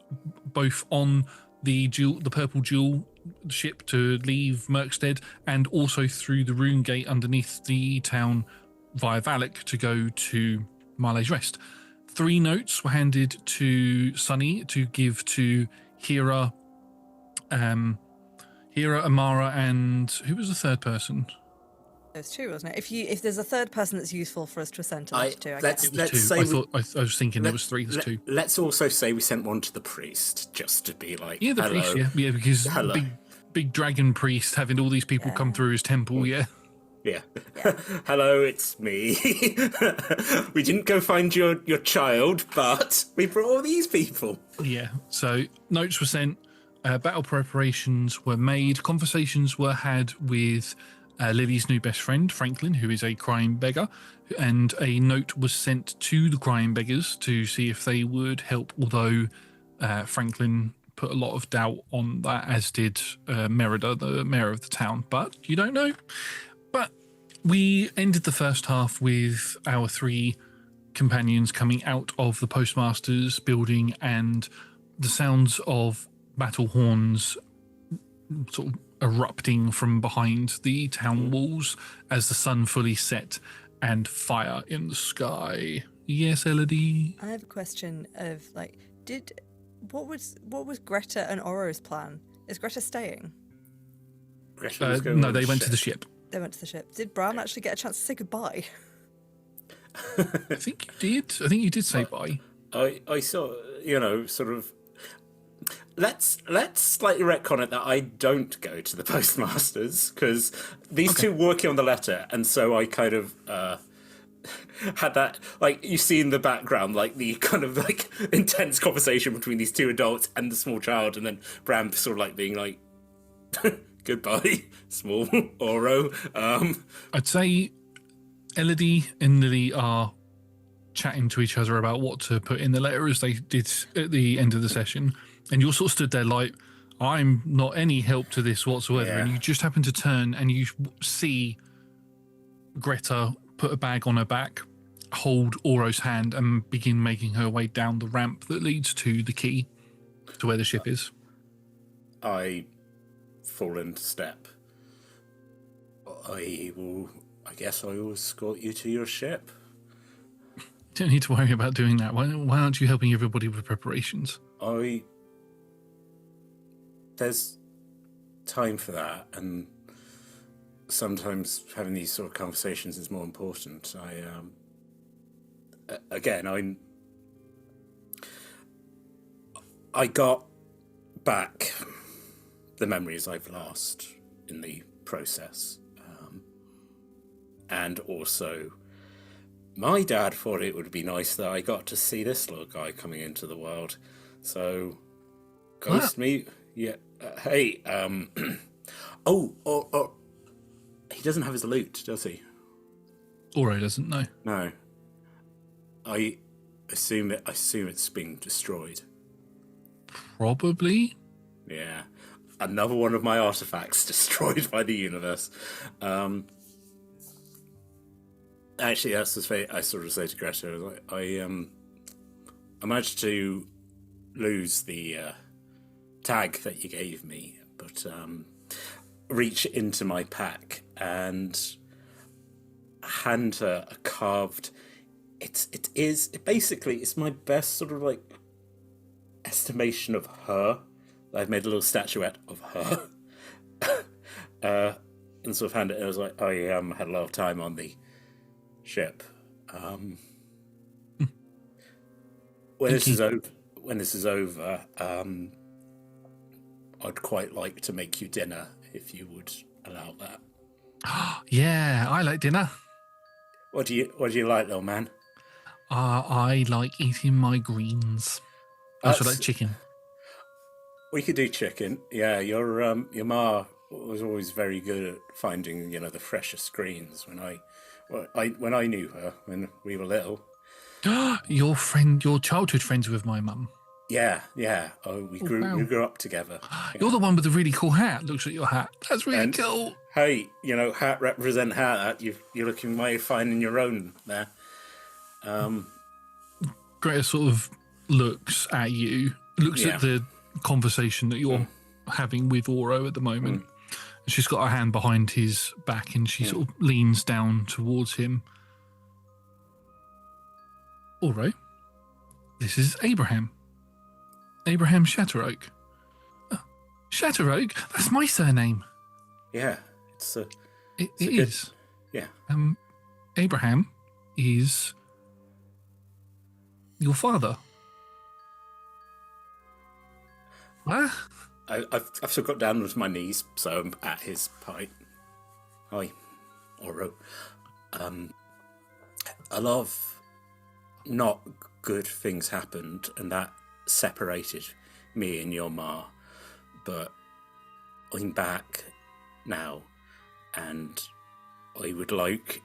both on the purple jewel ship to leave Murkstead and also through the rune gate underneath the town via Valak to go to Marley's Rest. 3 notes were handed to Sunny to give to Hira, Amara, and who was the third person? There's 2, wasn't it? If there's a third person that's useful for us to assign to those 2, I guess. It was 2. I was thinking there was 3. There's 2. Let's also say we sent one to the priest, just to be like, the hello. priest, yeah, because big dragon priest having all these people come through his temple, yeah. Hello, it's me. We didn't go find your child, but we brought all these people. Yeah, so notes were sent, battle preparations were made, conversations were had with Lily's new best friend, Franklin, who is a crime beggar, and a note was sent to the crime beggars to see if they would help, although Franklin put a lot of doubt on that, as did Merida, the mayor of the town, but you don't know. But we ended the first half with our 3 companions coming out of the postmaster's building and the sounds of battle horns sort of erupting from behind the town walls as the sun fully set and fire in the sky. Yes, Elodie? I have a question of, like, what was Greta and Oro's plan? Is Greta staying? No, they went to the ship. They went to the ship. Did Brahm actually get a chance to say goodbye? I think you did. I think you did say bye. I saw, sort of. Let's slightly retcon it that I don't go to the postmasters because these 2 working on the letter, and so I kind of had that, like, you see in the background, like the kind of like intense conversation between these 2 adults and the small child, and then Bram sort of like being like, goodbye, small Oro. I'd say Elodie and Lily are chatting to each other about what to put in the letter as they did at the end of the session. And you're sort of stood there like, I'm not any help to this whatsoever. Yeah. And you just happen to turn and you see Greta put a bag on her back, hold Oro's hand, and begin making her way down the ramp that leads to the key to where the ship is. I fall into step. I guess I will escort you to your ship. You don't need to worry about doing that. Why aren't you helping everybody with preparations? There's time for that, and sometimes having these sort of conversations is more important. I got back the memories I've lost in the process. And also, my dad thought it would be nice that I got to see this little guy coming into the world. So, ghost me. Yeah. Hey, he doesn't have his loot, does he? Oro doesn't know. No. I assume it's been destroyed. Probably. Yeah. Another one of my artifacts destroyed by the universe. Actually, that's the thing I sort of say to Greta. I managed to lose the tag that you gave me, but reach into my pack and hand her a carved. It's my best sort of like estimation of her. I've made a little statuette of her, and sort of hand it. I was like, I had a lot of time on the ship. When this is over, I'd quite like to make you dinner if you would allow that. Yeah, I like dinner. What do you like, little man? I like eating my greens. I also like chicken. We could do chicken. Yeah, your ma was always very good at finding the freshest greens. When I knew her when we were little. Your childhood friends with my mum. Yeah. Oh, we grew up together. Yeah. You're the one with the really cool hat. Looks at your hat. That's really cool. Hey, hat represent hat. You're looking way fine in your own there. Greta sort of looks at you, at the conversation that you're having with Oro at the moment. She's got her hand behind his back and she sort of leans down towards him. Oro, this is Abraham. Abraham Shatteroak. Shatteroak? That's my surname. Yeah, it is. Yeah. Abraham is your father. What? I've still got down with my knees, so I'm at his height. Hi, Oro. A lot of not good things happened, and that separated me and your ma. But I'm back now, and I would like,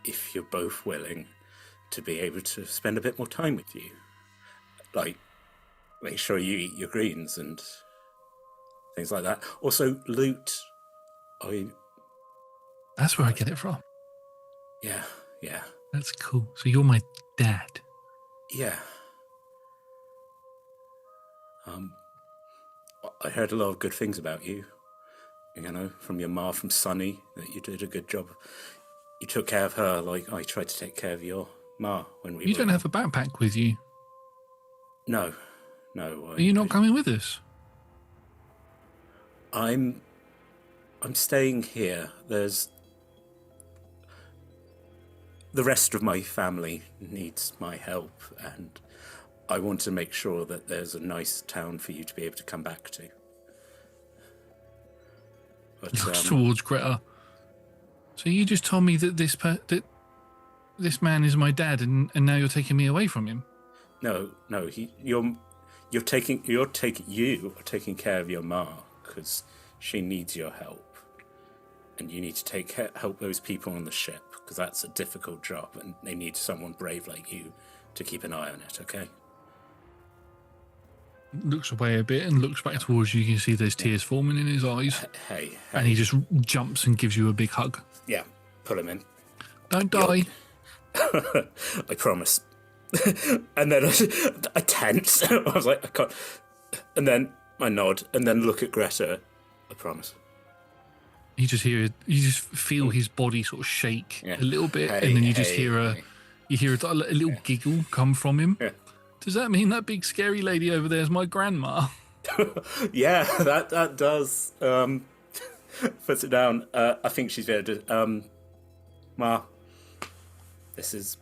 if you're both willing, to be able to spend a bit more time with you. Like, make sure you eat your greens and things like that. Also, loot. That's where I get it from. Yeah. That's cool. So you're my dad. Yeah. I heard a lot of good things about you. From your ma, from Sunny, that you did a good job. You took care of her like I tried to take care of your ma when we. You don't have a backpack with you. No. Are you not coming with us? I'm staying here. There's the rest of my family needs my help, and I want to make sure that there's a nice town for you to be able to come back to. But, looks towards Greta. So you just told me that this man is my dad, and now you're taking me away from him. No, you're taking care of your ma because she needs your help, and you need to help those people on the ship because that's a difficult job, and they need someone brave like you to keep an eye on it. Okay. Looks away a bit and looks back towards you. You can see there's tears forming in his eyes. Hey. And he just jumps and gives you a big hug. Yeah, pull him in. Don't die. I promise. And then I tense. I was like, I can't. And then I nod and then look at Greta. I promise. You just feel his body sort of shake a little bit, and then you just hear a little giggle come from him. Yeah. Does that mean that big scary lady over there is my grandma? Yeah, that does. Puts it down. I think she's there. Ma, this is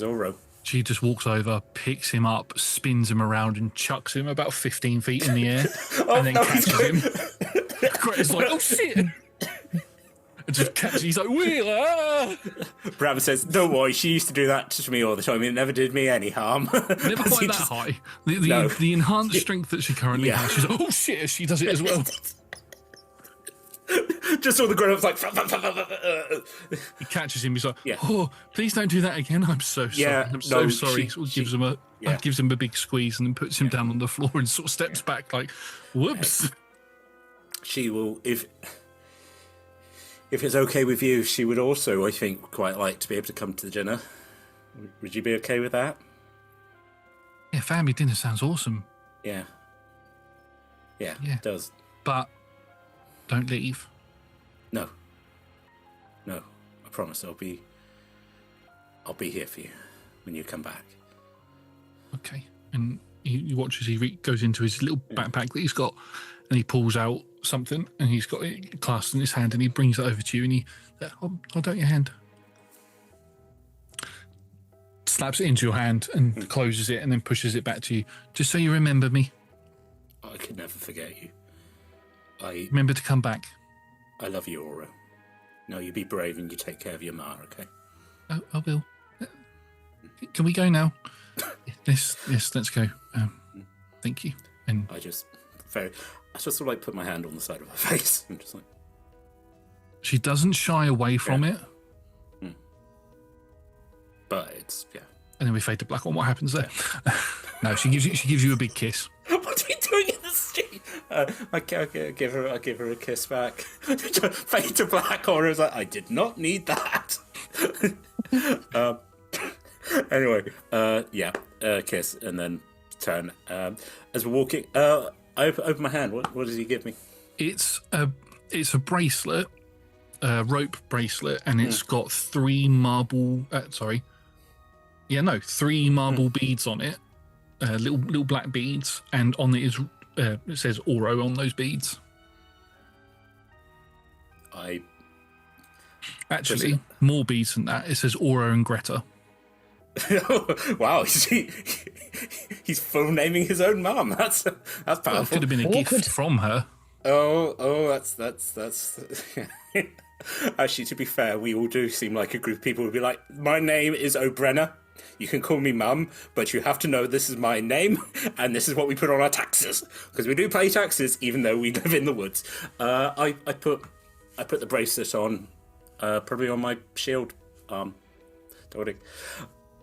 Oro. She just walks over, picks him up, spins him around, and chucks him about 15 feet in the air, and then catches him. Greta's like, "Oh shit!" And just catches. He's like, "Wheeler!" Brahm says, "Don't worry. She used to do that to me all the time. It never did me any harm." Never quite that high. The enhanced strength that she currently has. She's like, "Oh shit!" She does it as well. Just all the grown-ups like. He catches him. He's like, Yeah. "Oh, please don't do that again. I'm so sorry. Yeah, I'm so no, sorry." Gives him a big squeeze and then puts him down on the floor and sort of steps back like, "Whoops." She will, if it's okay with you, she would also, I think, quite like to be able to come to the dinner. Would you be okay with that? Yeah, family dinner sounds awesome. Yeah. Yeah, Yeah. it does. But don't leave. No, I promise I'll be here for you when you come back. Okay. And you watch as he goes into his little backpack that he's got, and he pulls out something, and he's got it clasped in his hand, and he brings it over to you, and he hold out your hand, slaps it into your hand, and closes it, and then pushes it back to you, just so you remember me. I could never forget you. Remember to come back. I love you, Aura. No, you be brave and you take care of your ma, okay? Oh, I will. Can we go now? Yes, let's go. Thank you. And I just sort of like put my hand on the side of her face and just like. she doesn't shy away from it. But it's And then we fade to black on what happens there. No, she gives you a big kiss. What are you doing in the street? I give her a kiss back. Fade to black. Aura's like, I did not need that. Anyway, kiss and then turn. As we're walking, I open my hand. What does he give me? It's a bracelet, a rope bracelet, and it's got three marble beads on it, little black beads, and on it is it says Oro on those beads. Actually, more beads than that. It says Oro and Greta. Wow, he's full naming his own mum. That's powerful. Well, it could have been a gift from her. Oh, that's. Actually, to be fair, we all do seem like a group of people who'd be like, my name is O'Brenner. You can call me Mum, but you have to know this is my name, and this is what we put on our taxes, because we do pay taxes, even though we live in the woods. I put the bracelet on, probably on my shield arm.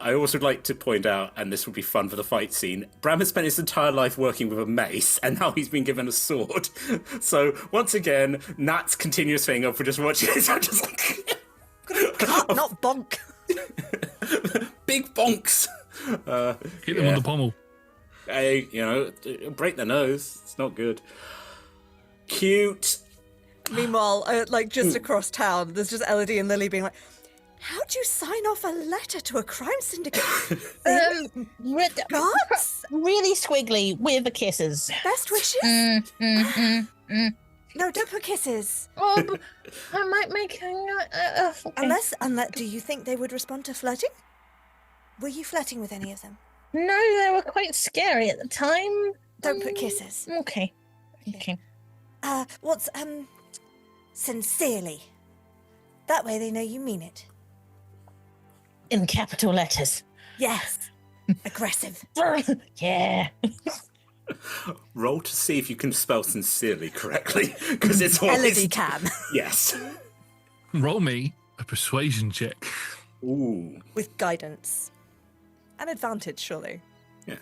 I also would like to point out, and this would be fun for the fight scene, Brahm has spent his entire life working with a mace, and now he's been given a sword. So, once again, Nat's continuous thing of just watching this, I'm just like... Cut, not bonk. Big bonks. Hit them on the pommel. Hey, break their nose. It's not good. Cute. Meanwhile, just across town, there's just Elodie and Lilly being like, how'd you sign off a letter to a crime syndicate? Gods? Really squiggly with the kisses. Best wishes? No, don't put kisses. Oh, but I might make okay. Unless, do you think they would respond to flirting? Were you flirting with any of them? No, they were quite scary at the time. Don't put kisses. Okay. What's, sincerely? That way they know you mean it. In capital letters. Yes. Aggressive. Yeah. Roll to see if you can spell sincerely correctly, because it's always... Elodie can. Yes. Roll me a persuasion check. Ooh. With guidance. And advantage, surely. Yeah.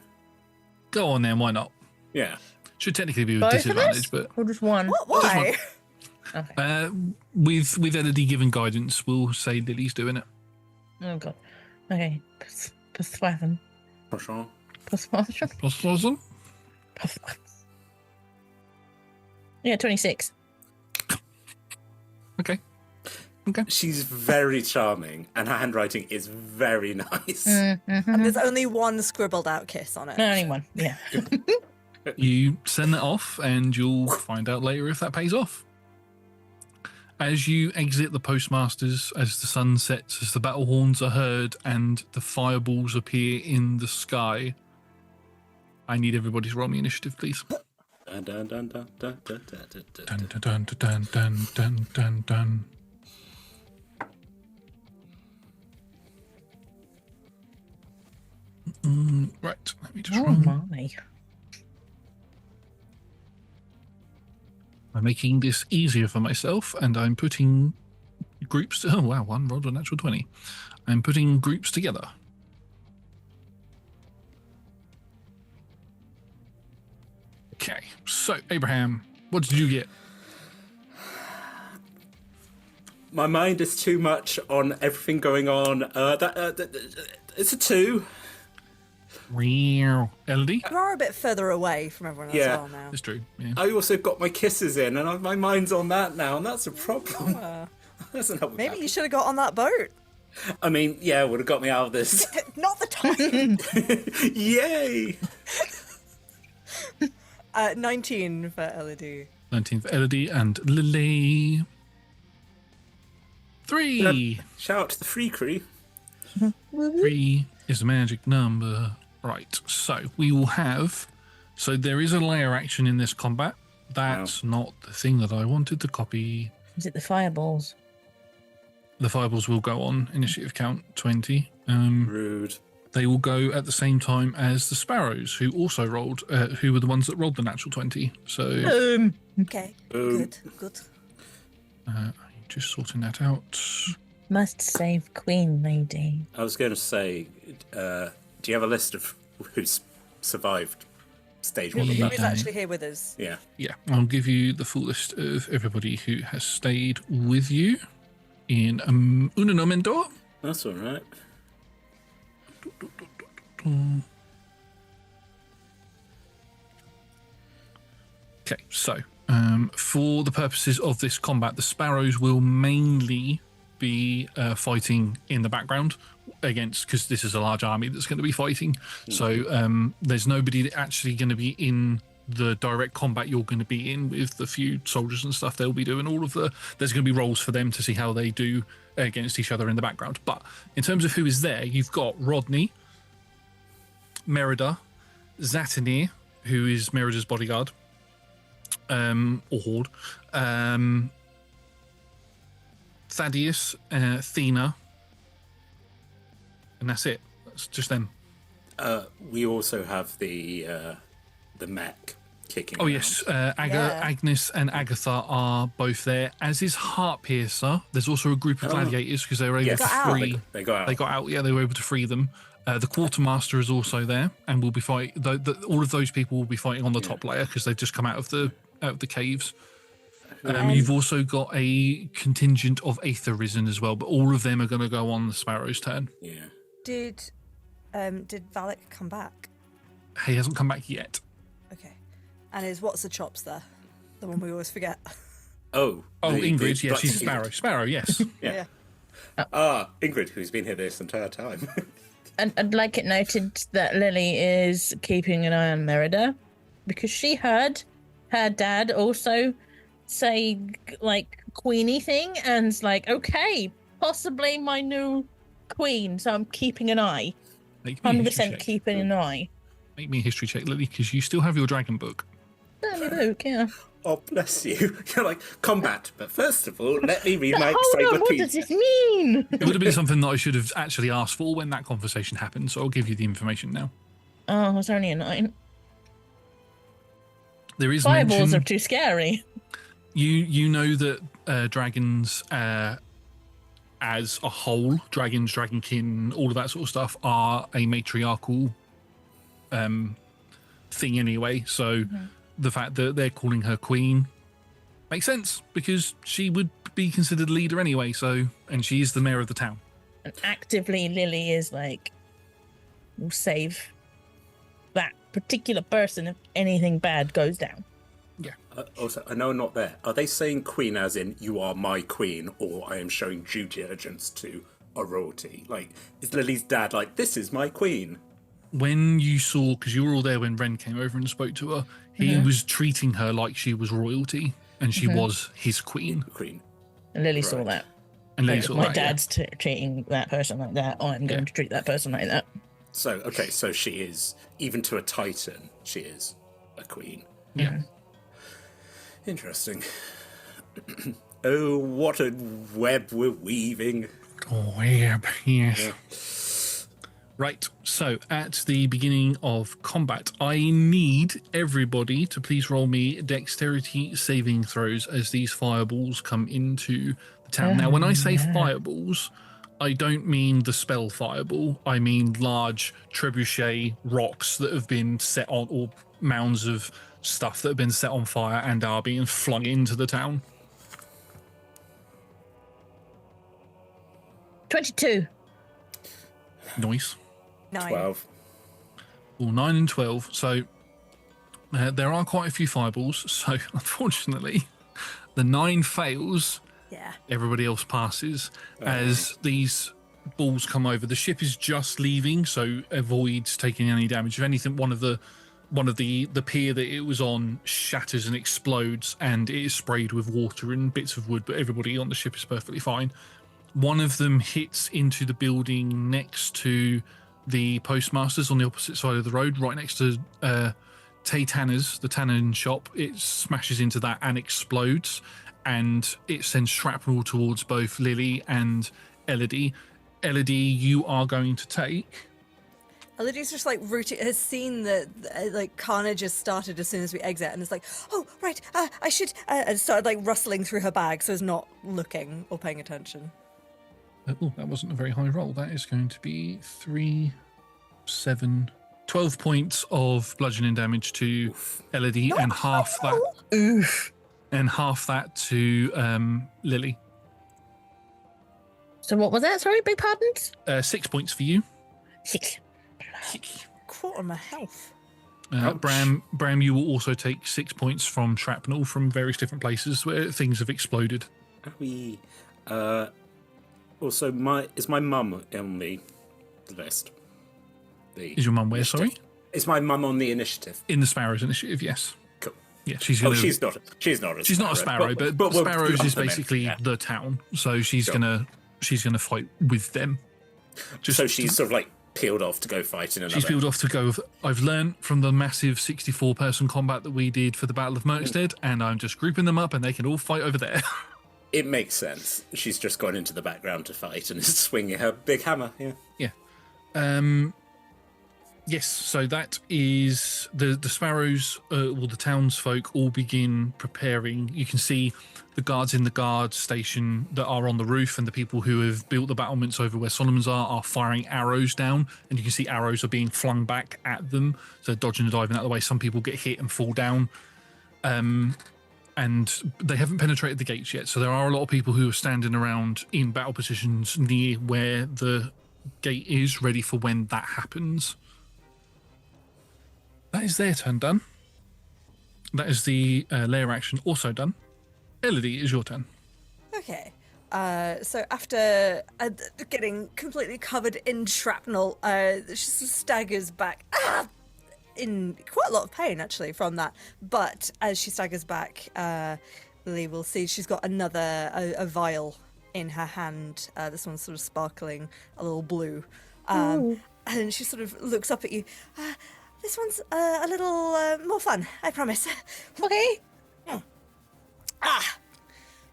Go on then, why not? Yeah. Should technically be with Both disadvantage, of us? but Or just one? What? Why? Okay. with Elodie given guidance, we'll say Lily's doing it. Oh, God. Okay. Persuasion. Persuasion. Persuasion? Persuasion? Yeah, 26. Okay. She's very charming, and her handwriting is very nice. And there's only one scribbled out kiss on it. No, only one. Yeah. You send that off, and you'll find out later if that pays off. As you exit the postmasters, as the sun sets, as the battle horns are heard, and the fireballs appear in the sky, I need everybody to roll me initiative, please. Dun, dun, dun, dun, dun, dun, dun, dun, Dun, dun, dun, dun, dun, dun, dun, dun. Right, let me just Oh, roll. my. I'm making this easier for myself, and I'm putting groups. Oh wow, one rolled a natural 20. I'm putting groups together. Okay, so Abraham, what did you get? My mind is too much on everything going on. It's a 2. Elodie? You are a bit further away from everyone as Yeah. well now. It's true. Yeah. I also got my kisses in, and my mind's on that now, and that's a problem. That's not Maybe you should have got on that boat. I mean, yeah, would have got me out of this. Not the time. Yay! 19 for Elodie. 19th Elodie and Lilly. 3. Shout out to the free crew. 3 is a magic number. Right, so we will have... So there is a layer action in this combat. That's not the thing that I wanted to copy. Is it the fireballs? The fireballs will go on initiative count 20. Rude. They will go at the same time as the sparrows, who also rolled, who were the ones that rolled the natural 20. So Okay. Good. just sorting that out. Must save Queen Lady. I was going to say, do you have a list of who's survived stage 1 of Yeah. that? Who's actually here with us? Yeah. Yeah, I'll give you the full list of everybody who has stayed with you in Uno Momento. That's all right. Okay, so for the purposes of this combat, the sparrows will mainly be fighting in the background against, because this is a large army that's going to be fighting. So there's nobody that actually going to be in the direct combat you're going to be in with the few soldiers and stuff. They'll be doing all of the... There's going to be rolls for them to see how they do against each other in the background. But in terms of who is there, you've got Rodney, Merida, Zatanir, who is Merida's bodyguard, or horde, Thaddeus, Thena, and that's it. That's just them. We also have the mech kicking. Oh around. yes, Yeah. Agnes and Agatha are both there, as is Heartpiercer. There's also a group of gladiators because they were able Yes. to Got out. free. They got out. They got out. Yeah, they were able to free them. The quartermaster is also there, and will be fight. All of those people will be fighting on the top layer because they've just come out of the caves. You've also got a contingent of Aether Risen as well, but all of them are going to go on the Sparrow's turn. Yeah. Did Valak come back? He hasn't come back yet. Okay. And is What's the Chops there? The one we always forget. Oh. Ingrid, yeah, the she's a Sparrow. Sparrow, yes. Yeah. Ingrid, who's been here this entire time. I'd like it noted that Lily is keeping an eye on Merida because she heard her dad also say like Queenie thing and like, okay, possibly my new queen. So I'm keeping an eye. Make me a history 100% check. keeping an eye. Make me a history check, Lily, because you still have your dragon book. Luke, yeah. Oh, bless you. You're like, combat. But first of all, let me read my Hold on, what does encyclopedia. this mean? It would have been something that I should have actually asked for when that conversation happened, so I'll give you the information now. Oh, it's only a 9. There is Fireballs mention, are too scary. you know that dragons as a whole, dragons, dragonkin, all of that sort of stuff are a matriarchal thing anyway, so the fact that they're calling her queen makes sense because she would be considered leader anyway, so, and she is the mayor of the town. And actively, Lily is like, will save that particular person if anything bad goes down. Also, I know I'm not there. Are they saying queen as in you are my queen, or I am showing due diligence to a royalty? Like, is Lily's dad like, this is my queen? When you saw, because you were all there when Ren came over and spoke to her, he was treating her like she was royalty and she was his queen. Queen. And Lily saw Right. that. And Lily Like, saw my that, yeah. dad's treating that person like that. I'm going to treat that person like that. So, okay, so she is, even to a titan, she is a queen. Yeah. Interesting. Oh, what a web we're weaving. Oh, yeah, yes. Right, so at the beginning of combat, I need everybody to please roll me dexterity saving throws as these fireballs come into the town. Now, when I say fireballs, I don't mean the spell fireball. I mean large trebuchet rocks that have been set on, or mounds of stuff that have been set on fire and are being flung into the town. 22. Nice. 9. 12. Well, 9 and 12. So there are quite a few fireballs. So unfortunately, the 9 fails. Yeah. Everybody else passes as these balls come over. The ship is just leaving, so avoids taking any damage. If anything, one of the pier that it was on shatters and explodes, and it is sprayed with water and bits of wood. But everybody on the ship is perfectly fine. One of them hits into the building next to the postmasters on the opposite side of the road, right next to Tay Tanner's, the tannin shop. It smashes into that and explodes, and it sends shrapnel towards both Lilly and Elodie. Elodie, you are going to take... Elodie's just like rooting, has seen that like carnage has started as soon as we exit, and it's like, oh right, I should, and started like rustling through her bag so as not looking or paying attention. Oh, that wasn't a very high roll. That is going to be 3, 7, 12 points of bludgeoning damage to Elodie, and half that to Lilly. So what was that? Sorry, big pardons? 6 points for you. 6. Quarter my health. Bram, you will also take 6 points from shrapnel from various different places where things have exploded. Also, is my mum on the list? Is your mum where, sorry? Is my mum on the initiative? In the Sparrows initiative, yes. Cool. Yeah, she's gonna, she's not a sparrow, but Sparrows is basically the town, so she's gonna fight with them. So she's sort of like peeled off to go fight in another. She's peeled off to go. I've learned from the massive 64-person combat that we did for the Battle of Murkstead, and I'm just grouping them up, and they can all fight over there. It makes sense. She's just gone into the background to fight and is swinging her big hammer. Yeah. Yes, so that is the Sparrows, the townsfolk all begin preparing. You can see the guards in the guard station that are on the roof, and the people who have built the battlements over where Solomon's are firing arrows down, and you can see arrows are being flung back at them. So dodging and diving out of the way. Some people get hit and fall down. And they haven't penetrated the gates yet, so there are a lot of people who are standing around in battle positions near where the gate is, ready for when that happens. That is their turn done. That is the lair action also done. Elodie, it is your turn. Okay. So after getting completely covered in shrapnel, she staggers back. In quite a lot of pain actually from that, but as she staggers back, Lily will see she's got another a vial in her hand. This one's sort of sparkling a little blue, and she sort of looks up at you. This one's a little more fun, I promise. Okay.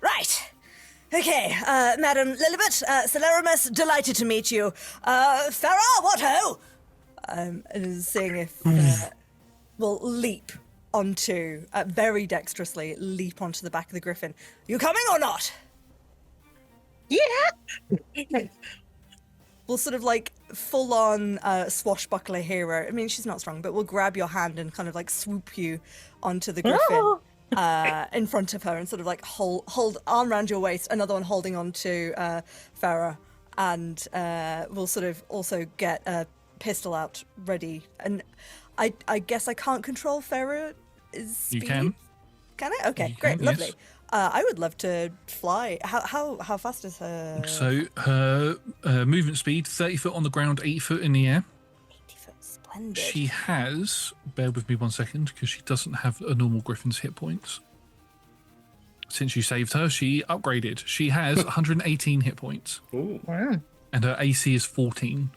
Right. Okay, Madam Lilibet, Celerimus, delighted to meet you. Farah, what ho? And seeing if will leap onto, very dexterously leap onto the back of the griffin. You coming or not? Yeah. We'll sort of like full on swashbuckler hero. I mean, she's not strong, but we'll grab your hand and kind of like swoop you onto the griffin in front of her and sort of like hold arm around your waist, another one holding on to Farah, and we'll sort of also get a pistol out ready. And I guess I can't control Farah's speed. You can. Can I? Okay, great, lovely. Yes. I would love to fly. How fast is her? So her movement speed, 30 foot on the ground, 8 foot in the air. 80 foot, splendid. She has, bear with me 1 second, because she doesn't have a normal griffin's hit points. Since you saved her, she upgraded. She has 118 hit points. Ooh. Wow. And her AC is 14.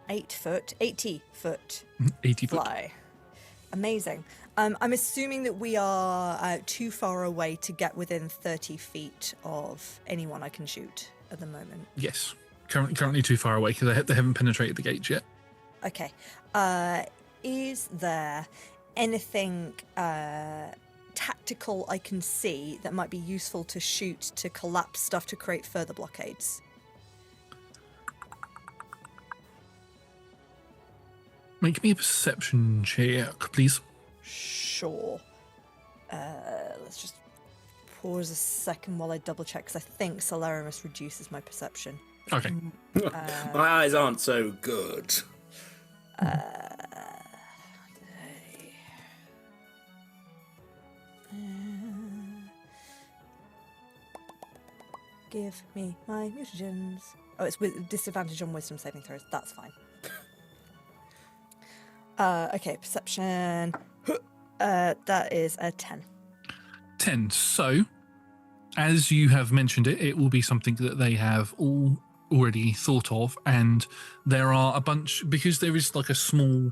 Eight foot, 80 foot 80 foot. fly. Amazing. I'm assuming that we are too far away to get within 30 feet of anyone I can shoot at the moment. Yes, currently too far away because they haven't penetrated the gates yet. Okay. Is there anything tactical I can see that might be useful to shoot to collapse stuff to create further blockades? Make me a perception check, please. Sure. Let's just pause a second while I double check, because I think Solarimus reduces my perception. Okay. My eyes aren't so good. Give me my mutagens. Oh, it's with disadvantage on wisdom saving throws. That's fine. Okay, perception. That is a 10. 10. So, as you have mentioned it will be something that they have all already thought of, and there are a bunch, because there is like a small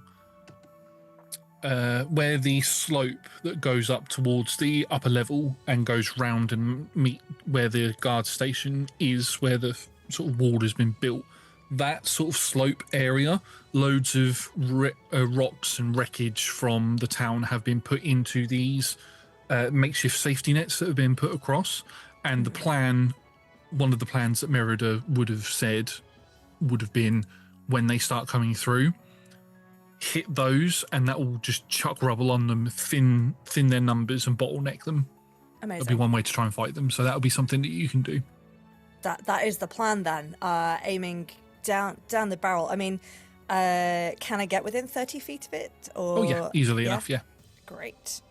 where the slope that goes up towards the upper level and goes round and meet where the guard station is, where the sort of wall has been built, that sort of slope area, loads of rocks and wreckage from the town have been put into these makeshift safety nets that have been put across. And the plan, one of the plans that Merida would have said would have been, when they start coming through, hit those, and that will just chuck rubble on them, thin their numbers and bottleneck them. Amazing. That'll be one way to try and fight them. So that'll be something that you can do. That is the plan then. Aiming down the barrel. I mean, can I get within 30 feet of it? Or... Oh yeah, easily enough. Yeah. Great.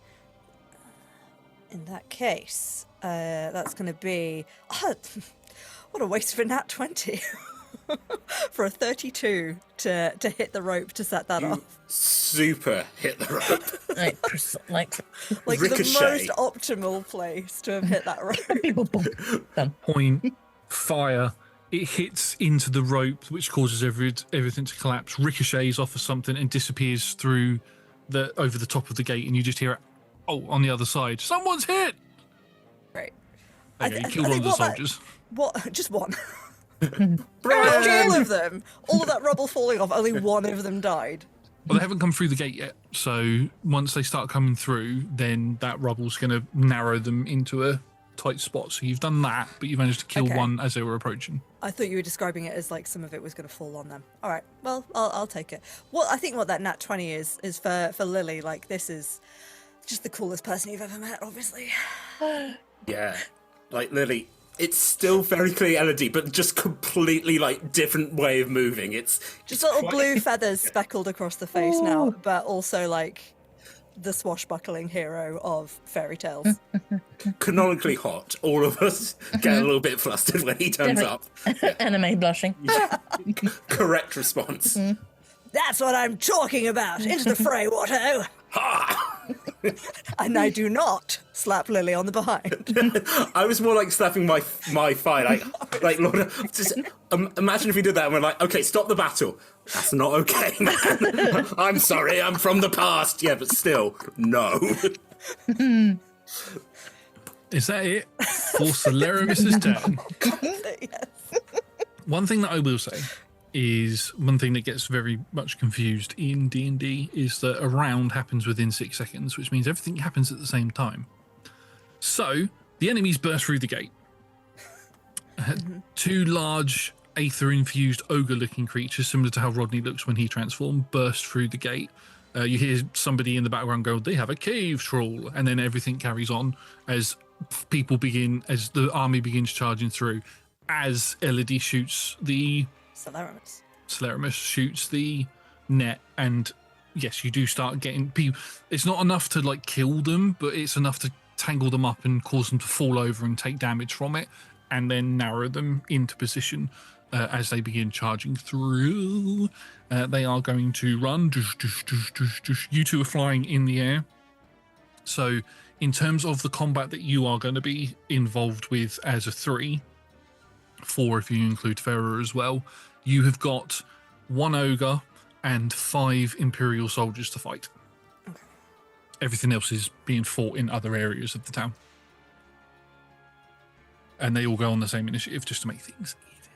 In that case, that's going to be... what a waste of a nat 20 for a 32 to hit the rope to set that off. Super hit the rope. like the most optimal place to have hit that rope. Point, fire, it hits into the rope, which causes everything to collapse, ricochets off of something and disappears through over the top of the gate, and you just hear it, on the other side, someone's hit! Right. Okay, you killed one of the soldiers. What? Just one? All of them? All of that rubble falling off, only one of them died? Well, they haven't come through the gate yet, so once they start coming through, then that rubble's going to narrow them into a tight spot. So you've done that, but you managed to kill one as they were approaching. I thought you were describing it as like some of it was going to fall on them. All right, well, I'll take it. I think what that nat 20 is for Lilly. Like, this is just the coolest person you've ever met, obviously. Yeah, like Lilly. It's still very clear Elodie, but just completely like different way of moving. It's just little blue feathers speckled across the face now, but also like the swashbuckling hero of fairy tales. Canonically hot. All of us get a little bit flustered when he turns up. Yeah. Anime blushing. Correct response. That's what I'm talking about. Into the fray, Watto. And I do not slap Lilly on the behind. I was more like slapping my thigh, like Lord. Just imagine if we did that and we're like, okay, stop the battle. That's not okay, man. I'm sorry, I'm from the past. Yeah, but still, no. Is that it? For Solarimus's turn. Yes. One thing that I will say is one thing that gets very much confused in D&D is that a round happens within 6 seconds, which means everything happens at the same time. So the enemies burst through the gate. Two large aether-infused ogre-looking creatures, similar to how Rodney looks when he transformed, burst through the gate. You hear somebody in the background go, "They have a cave troll," and then everything carries on as the army begins charging through. As Elodie shoots Solarimus shoots the net, and yes, you do start getting people. It's not enough to like kill them, but it's enough to tangle them up and cause them to fall over and take damage from it, and then narrow them into position as they begin charging through. They are going to run. You two are flying in the air. So in terms of the combat that you are going to be involved with as a 3, 4 if you include Farah as well, you have got 1 ogre and 5 Imperial soldiers to fight. Everything else is being fought in other areas of the town. And they all go on the same initiative just to make things easier.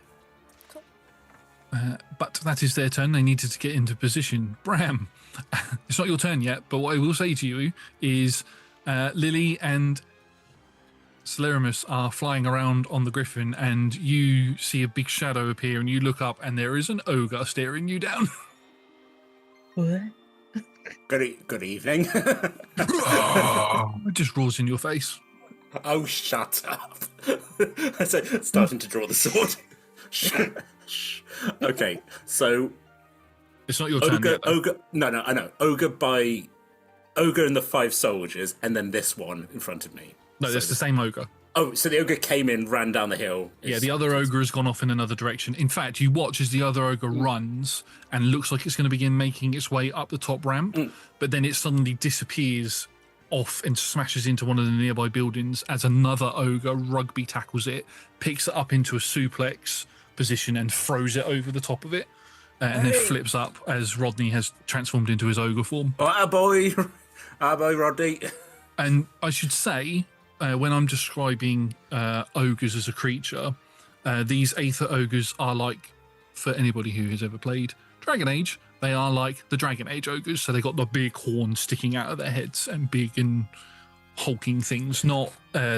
Cool. But that is their turn. They needed to get into position. Bram, it's not your turn yet, but what I will say to you is Lilly and Celerimus are flying around on the griffin, and you see a big shadow appear, and you look up, and there is an ogre staring you down. What? Good evening. It just roars in your face. Oh, shut up. So, starting to draw the sword. Shh. Okay, so... It's not your turn yet, though. Ogre... No, I know. Ogre and the 5 soldiers, and then this one in front of me. No, so it's the same ogre. Oh, so the ogre came in, ran down the hill. Yeah, the other ogre has gone off in another direction. In fact, you watch as the other ogre runs and looks like it's going to begin making its way up the top ramp, but then it suddenly disappears off and smashes into one of the nearby buildings as another ogre rugby tackles it, picks it up into a suplex position and throws it over the top of it, and then flips up as Rodney has transformed into his ogre form. Oh, boy, Rodney. And I should say, when I'm describing ogres as a creature, these Aether ogres are like, for anybody who has ever played Dragon Age, they are like the Dragon Age ogres. So they got the big horns sticking out of their heads and big and hulking things, not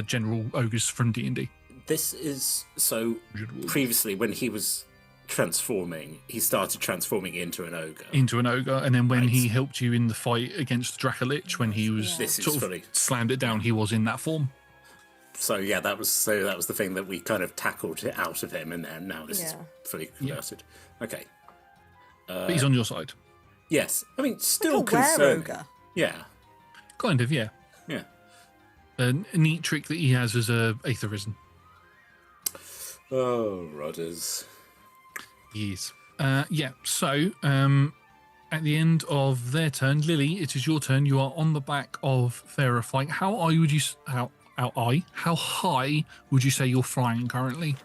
general ogres from D&D. This is so. Previously, when he was transforming, he started transforming into an ogre. And then when he helped you in the fight against Dracolich, when he was sort of slammed it down, he was in that form. So yeah, that was the thing that we kind of tackled it out of him, and now this is fully converted. Okay. But he's on your side. Yes. I mean, still like a concerning. were-ogre. Yeah. Kind of, yeah. Yeah. A neat trick that he has as a Aether Risen. Oh, Rodders. Yes. So, at the end of their turn, Lilly, it is your turn. You are on the back of Farah flying. How high would you say you're flying currently?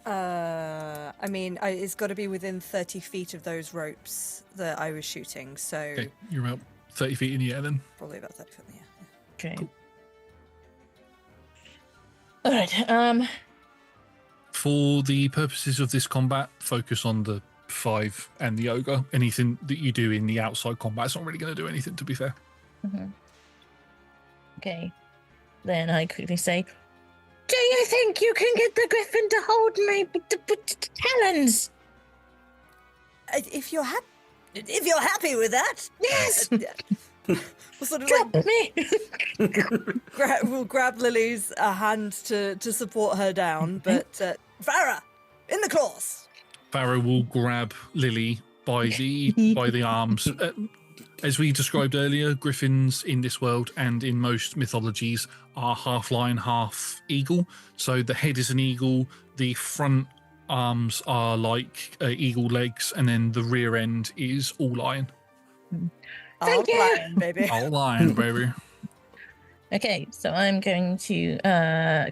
I mean, it's got to be within 30 feet of those ropes that I was shooting, so... Okay, you're about 30 feet in the air then. Probably about 30 feet in the air. Okay. Cool. All right. For the purposes of this combat, focus on the 5 and the ogre. Anything that you do in the outside combat, it's not really going to do anything, to be fair. Mm-hmm. Okay. Then I quickly say, "Do you think you can get the griffin to hold my talons?" If you're happy with that, Yes. We'll sort of Drop me. we'll grab Lily's hand to support her down, but Farah, in the claws. Farah will grab Lilly by the arms. As we described earlier, griffins in this world and in most mythologies are half lion, half eagle. So the head is an eagle, the front arms are like eagle legs, and then the rear end is all lion. Thank you. Lion, baby. All lion, baby. Okay, so I'm going to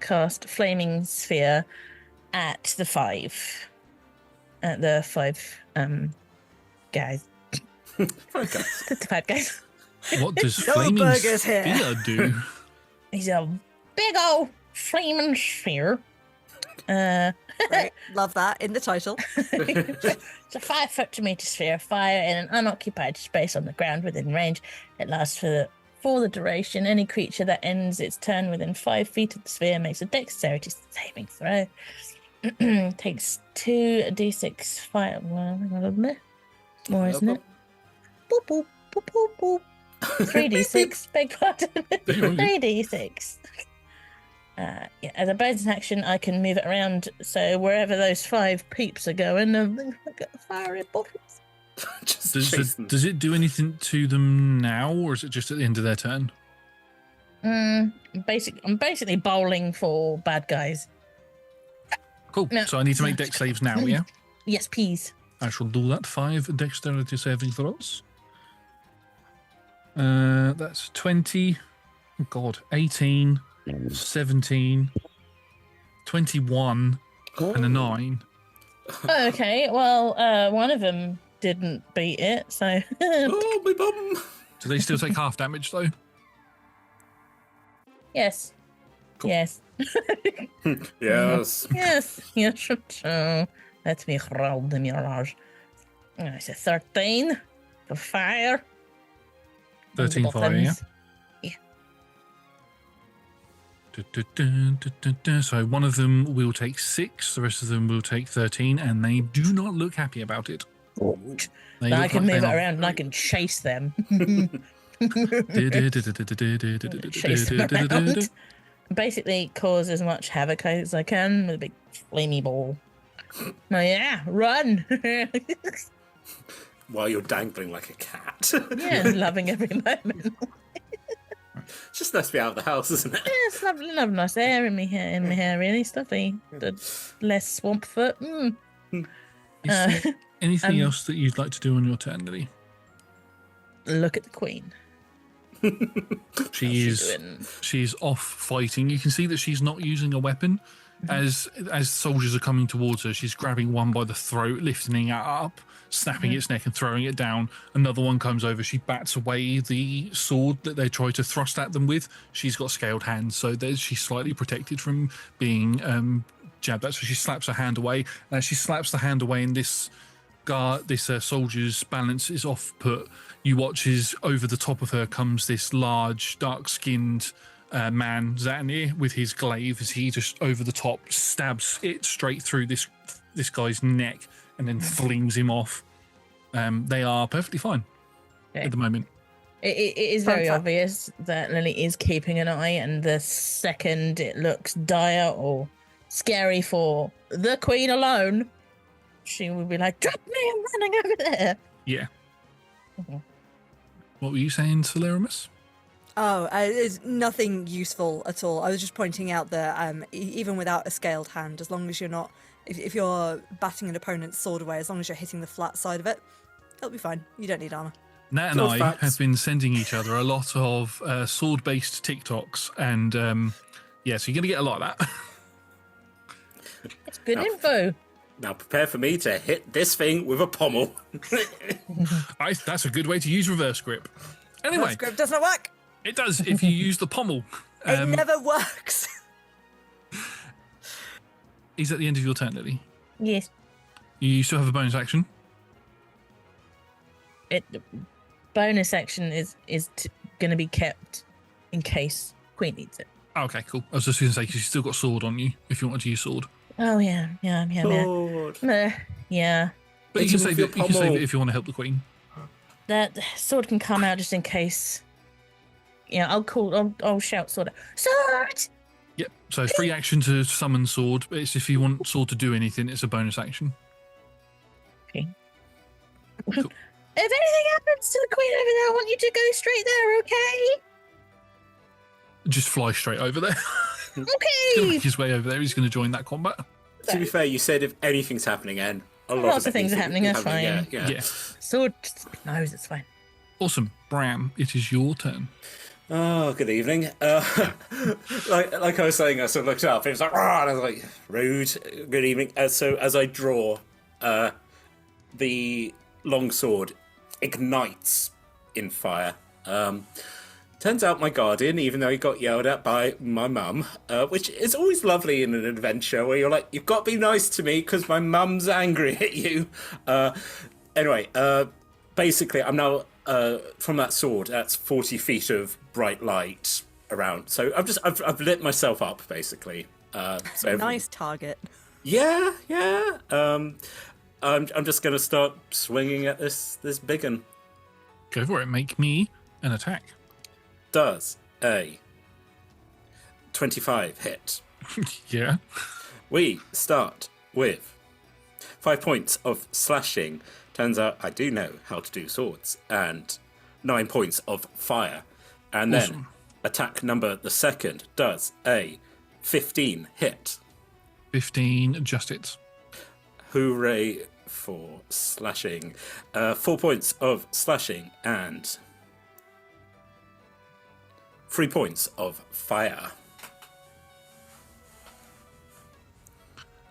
cast Flaming Sphere at the 5. At the 5 guys. Okay. The 5 guys. What does No flaming burgers here. sphere do? He's a big old flaming sphere. Right, love that in the title. It's a 5-foot-to-meter sphere of fire in an unoccupied space on the ground within range. It lasts for the duration. Any creature that ends its turn within 5 feet of the sphere makes a dexterity saving throw. Takes 2d6 fire. More, isn't it? Boop, boop, boop, boop, boop. 3d6. Beg pardon. 3d6. As a bonus action, I can move it around, so wherever those 5 peeps are going, they've got fiery bullets. Does it do anything to them now, or is it just at the end of their turn? I'm basically bowling for bad guys. Cool. No. So I need to make dex saves now, yeah? Yes, please. I shall do that. 5 dexterity saving throws. That's 20. Oh God, 18, 17, 21, and a 9. Okay, well, one of them didn't beat it, so Oh, my bum. Do they still take half damage though? Yes. Cool. Yes. Yes. Yes. Yes. Sure. Let me roll the mirage. It's a 13 for fire. 13 fire, yeah. So one of them will take 6, the rest of them will take 13, and they do not look happy about it. They I look can like move it they're around and I can chase them. Chase them around. Basically, cause as much havoc as I can with a big flamey ball. Oh, yeah, run! While you're dangling like a cat. Yeah, loving every moment. It's just nice to be out of the house, isn't it? Yeah, it's lovely, nice air in my hair, really stuffy. The less swamp foot. Is there anything else that you'd like to do on your turn, Lily? Look at the queen. She's off fighting. You can see that she's not using a weapon. As soldiers are coming towards her, she's grabbing one by the throat, lifting it up, snapping its neck and throwing it down. Another one comes over. She bats away the sword that they try to thrust at them with. She's got scaled hands, so she's slightly protected from being jabbed at. So she slaps her hand away. And as she slaps the hand away, and this soldier's balance is off put, you watch as over the top of her comes this large, dark-skinned man, Zanir, with his glaive, as he just over the top stabs it straight through this guy's neck and then flings him off. They are perfectly fine at the moment. It is very obvious that Lily is keeping an eye, and the second it looks dire or scary for the queen alone, she will be like, drop me, I'm running over there. Yeah. What were you saying, Solarimus? Oh, it's nothing useful at all. I was just pointing out that even without a scaled hand, as long as you're not, if you're batting an opponent's sword away, as long as you're hitting the flat side of it, it'll be fine. You don't need armor. Nat and I have been sending each other a lot of sword-based TikToks, and so you're going to get a lot of that. It's good info. Now prepare for me to hit this thing with a pommel. That's a good way to use reverse grip. Anyway, Reverse grip does not work. It does if you use the pommel. It never works. He's at the end of your turn, Lily. Yes. You still have a bonus action. Bonus action is going to be kept in case Queen needs it. Okay, cool. I was just going to say, because you've still got sword on you, if you wanted to use sword. Oh, yeah. Sword. Yeah. But you can save it if you want to help the Queen. That sword can come out just in case. Yeah, I'll shout sword. Sword! Yep. So it's free action to summon sword, but it's if you want sword to do anything, it's a bonus action. Okay. Cool. If anything happens to the Queen over there, I want you to go straight there, okay? Just fly straight over there. Okay. He's going to make his way over there. He's going to join that combat. To be fair, you said if anything's happening, and lots of things are happening. That's fine. Yeah. Sword knows it's fine. Awesome. Bram, it is your turn. Oh, good evening. Like I was saying, I sort of looked up. It was like, rah, and I was like, rude. Good evening. So as I draw, the longsword ignites in fire. Turns out my guardian, even though he got yelled at by my mum, which is always lovely in an adventure where you're like, you've got to be nice to me because my mum's angry at you. Anyway, basically, I'm now from that sword. That's 40 feet of bright light around. So I've lit myself up basically. So Nice target. Yeah. I'm just gonna start swinging at this big one. Go for it. Make me an attack. Does a 25 hit? Yeah. We start with 5 points of slashing. Turns out I do know how to do swords. And 9 points of fire. And then Awesome. attack number the second does a 15 hit. 15 just hits. Hooray for slashing. 4 points of slashing and 3 points of fire.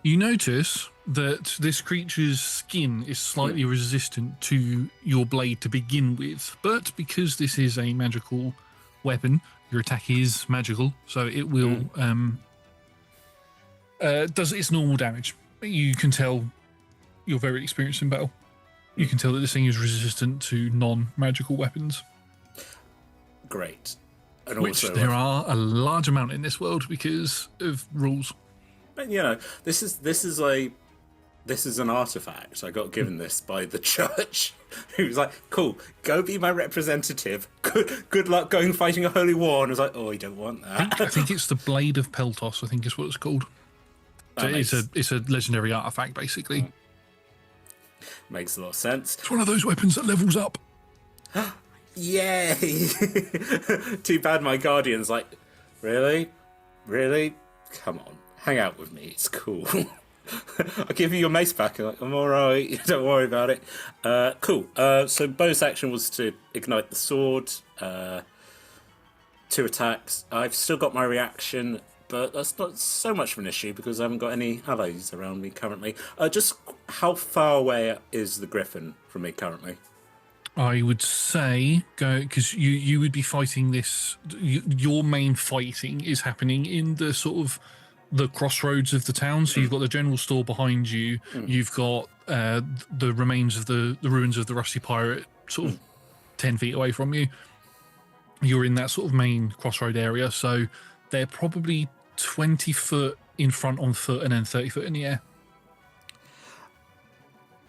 You notice that this creature's skin is slightly resistant to your blade to begin with, but because this is a magical weapon, your attack is magical, so it will does its normal damage. You can tell you're very experienced in battle. You can tell that this thing is resistant to non-magical weapons. Great. And Which also, there are a large amount in this world because of rules. but, you know, this is an artifact. I got given this by the church. Who was like, "Cool, go be my representative. Good luck going fighting a holy war." And I was like, "Oh, I don't want that." I think it's the Blade of Peltos, I think is what it's called. So it's a legendary artifact, basically. Makes a lot of sense. It's one of those weapons that levels up. Yay! Too bad my guardian's like, really? Come on, hang out with me. It's cool. I'll give you your mace back. I'm like, I'm all right. Don't worry about it. Cool. So bonus action was to ignite the sword. 2 attacks. I've still got my reaction, but that's not so much of an issue because I haven't got any allies around me currently. Just how far away is the griffin from me currently? I would say go because you would be fighting this. Your main fighting is happening in the sort of the crossroads of the town. So you've got the general store behind you. You've got the remains of the ruins of the Rusty Pirate, sort of 10 feet away from you. You're in that sort of main crossroad area. So they're probably 20 foot in front on foot and then 30 foot in the air.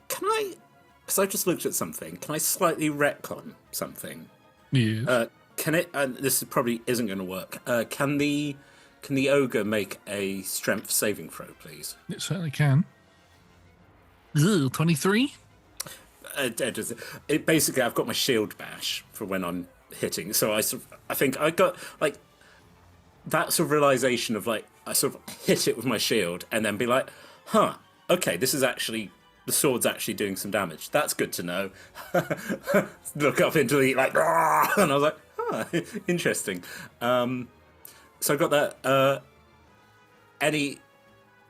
Can I? Because I just looked at something. Can I slightly retcon something? Yeah. Can it? And this probably isn't going to work. Can the ogre make a strength saving throw, please? It certainly can. Ugh, 23? It basically, I've got my shield bash for when I'm hitting. So I think I got like that sort of realization of like I sort of hit it with my shield and then be like, huh, okay, this is actually. The sword's actually doing some damage. That's good to know. Look up into the like, and I was like, interesting. So I got that.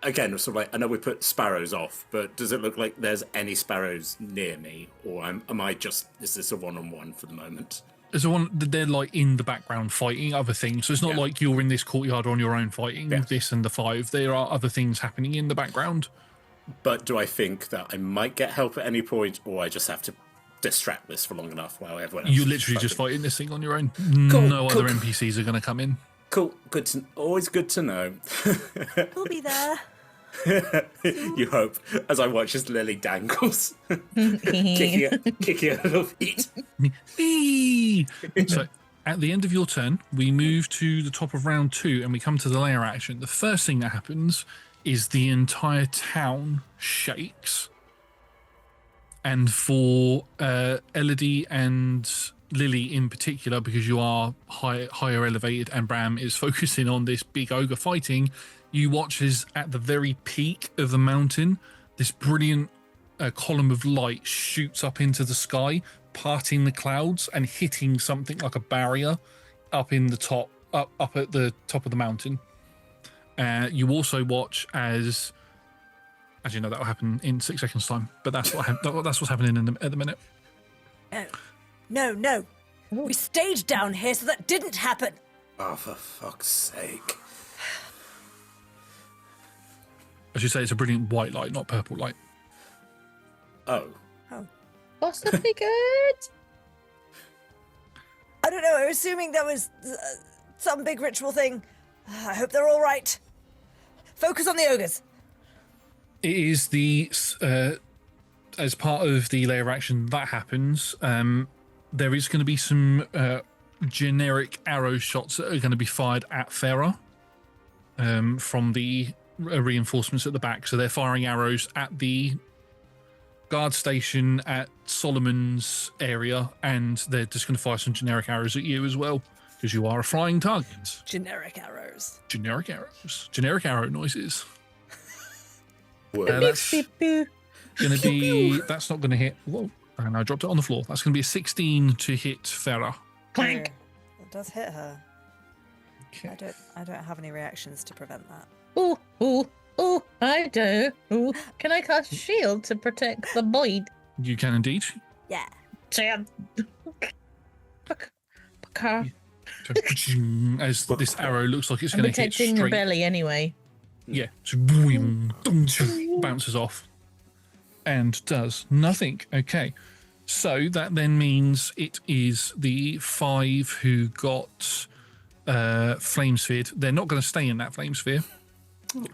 Again, sort of like I know we put sparrows off, but does it look like there's any sparrows near me, or am I just? Is this a one-on-one for the moment? There's one. They're like in the background fighting other things. So it's not like you're in this courtyard on your own fighting this and the 5. There are other things happening in the background. But do I think that I might get help at any point, or I just have to distract this for long enough while everyone else You're literally just fighting this thing on your own. Cool, no cool. other NPCs are going to come in. Cool. Good. Always good to know. We'll be there. You hope, as I watch as Lilly dangles, kicking her little feet. So at the end of your turn, we move to the top of round 2 and we come to the layer action. The first thing that happens is the entire town shakes. And for Elodie and Lilly in particular, because you are higher elevated and Brahm is focusing on this big ogre fighting, you watch as at the very peak of the mountain, this brilliant column of light shoots up into the sky, parting the clouds and hitting something like a barrier up in the top, up at the top of the mountain. You also watch as you know, that will happen in 6 seconds time, but that's what's happening at the minute. No. We stayed down here, so that didn't happen. Oh, for fuck's sake. I should say it's a brilliant white light, not purple light. Oh. Possibly good. I don't know. I'm assuming that was some big ritual thing. I hope they're all right. Focus on the ogres. It is the as part of the layer action that happens. There is going to be some generic arrow shots that are going to be fired at Farah from the reinforcements at the back. So they're firing arrows at the guard station at Solomon's area, and they're just going to fire some generic arrows at you as well, because you are a flying target. Generic arrows. Generic arrows. Generic arrow noises. Words. That's going to be... That's not going to hit... Whoa. And I dropped it on the floor. That's going to be a 16 to hit Farah. Clank. It does hit her. Okay. I don't have any reactions to prevent that. Ooh. I do. Ooh, can I cast shield to protect the void? You can indeed. Yeah. Damn. As this arrow looks like it's I'm going to hit protecting the straight. belly anyway. Yeah. So boom, bounces off and does nothing. Okay. So that then means it is the 5 who got flame sphered. They're not going to stay in that flame sphere.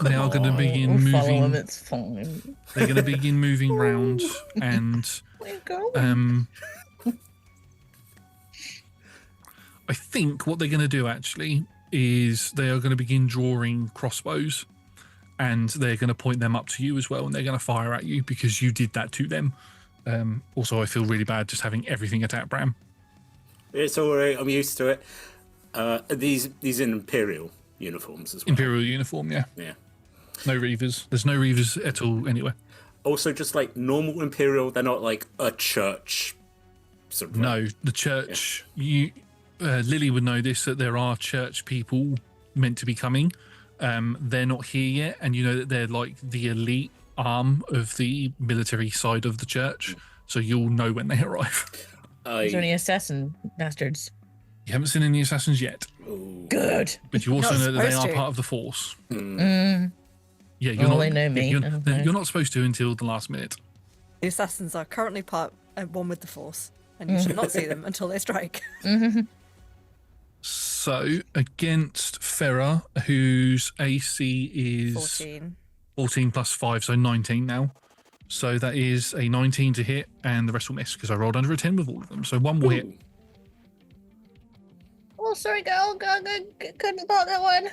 They are going to begin We'll follow him, moving. it's fine. They're going to begin moving round and Where you going? I think what they're going to do actually is they are going to begin drawing crossbows, and they're going to point them up to you as well, and they're going to fire at you because you did that to them. Also, I feel really bad just having everything attack Brahm. It's all right. I'm used to it. These in Imperial uniforms as well. Imperial uniform, yeah. Yeah. No Reavers. There's no Reavers at all anywhere. Also, just like normal Imperial, they're not like a church. Sort of No, the church. Lily would know this, that there are church people meant to be coming. They're not here yet, and you know that they're like the elite arm of the military side of the church. So you'll know when they arrive. Is there any assassin bastards? You haven't seen any assassins yet, Good. but you also Not know that they supposed are to. part of the force. Mm. Yeah, you're Oh, not. they know me. yeah, Okay. you're not supposed to until the last minute. The assassins are currently one with the Force, and you should not see them until they strike. So against Farah, whose AC is 14. 14 plus 5, so 19 now. So that is a 19 to hit, and the rest will miss because I rolled under a 10 with all of them. So one will hit. Oh, sorry, girl. Couldn't spot that one.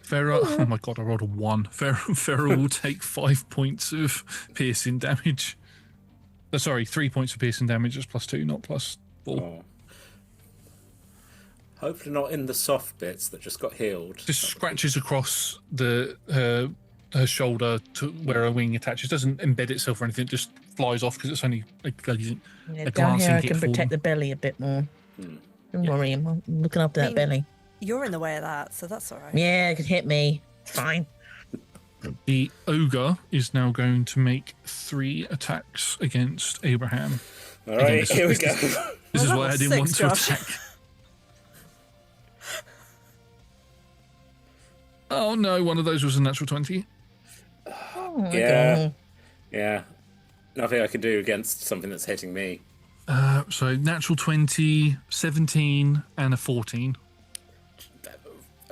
Farah, oh my god, I rolled a 1. Farah will take 5 points of piercing damage. Sorry, 3 points of piercing damage. It's plus 2, not plus 4. Oh. Hopefully not in the soft bits that just got healed. Just scratches across her shoulder to where her wing attaches. Doesn't embed itself or anything. It just flies off because it's only a Yeah, down glancing here I hit can for protect them. the belly a bit more. Don't worry, I'm looking after that belly. You're in the way of that, so that's all right. Yeah, it could hit me. Fine. The ogre is now going to make 3 attacks against Abraham. All right, this- here we this- go. This is that why I was didn't want 6, to Josh. attack. Oh no, one of those was a natural 20. Oh, my Yeah. God. Yeah. Nothing I can do against something that's hitting me. So natural 20, 17, and a 14.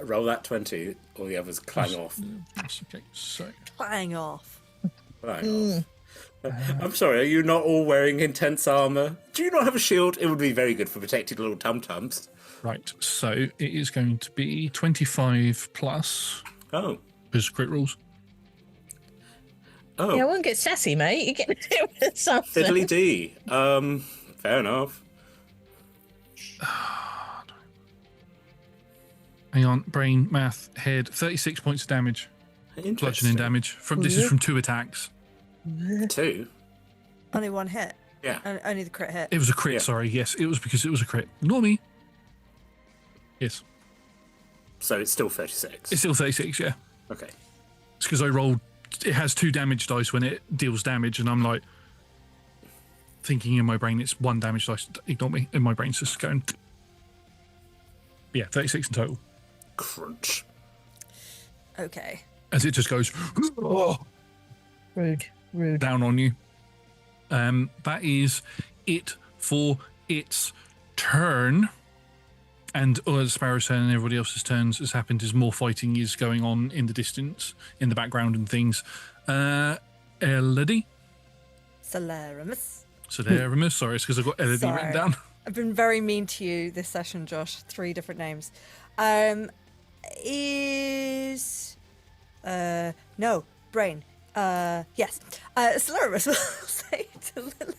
Roll that 20, all the others clang off. That's okay, so Flying off. Clang off. I'm sorry, are you not all wearing intense armour? Do you not have a shield? It would be very good for protecting little tum-tums. right, so it is going to be 25 plus Oh. because crit rules. Oh. Yeah, I won't get sassy, mate. You get to do it with something. Fiddly D. Fair enough. Hang on, brain, math, head, 36 points of damage, bludgeoning Interesting. damage. This is from 2 attacks. 2? Only one hit. Yeah. Only the crit hit. It was a crit, Yeah. sorry. Yes, it was because it was a crit. Ignore me. Yes, So it's still 36. it's still 36, yeah. Okay. It's because I rolled. It has 2 damage dice when it deals damage, and I'm like thinking in my brain it's 1 damage dice. Ignore me. In my brain's just going. Yeah, 36 in total. Crunch. Okay. As it just goes Rude. down on you. That is it for its turn. And as Sparrow's turn and everybody else's turns has happened, is more fighting is going on in the distance, in the background and things. Elodie? Solarimus. So there, sorry, it's because I've got Elodie written Sorry. down. I've been very mean to you this session, Josh. 3 different names. No, brain. Yes. Solarimus will say to Lily.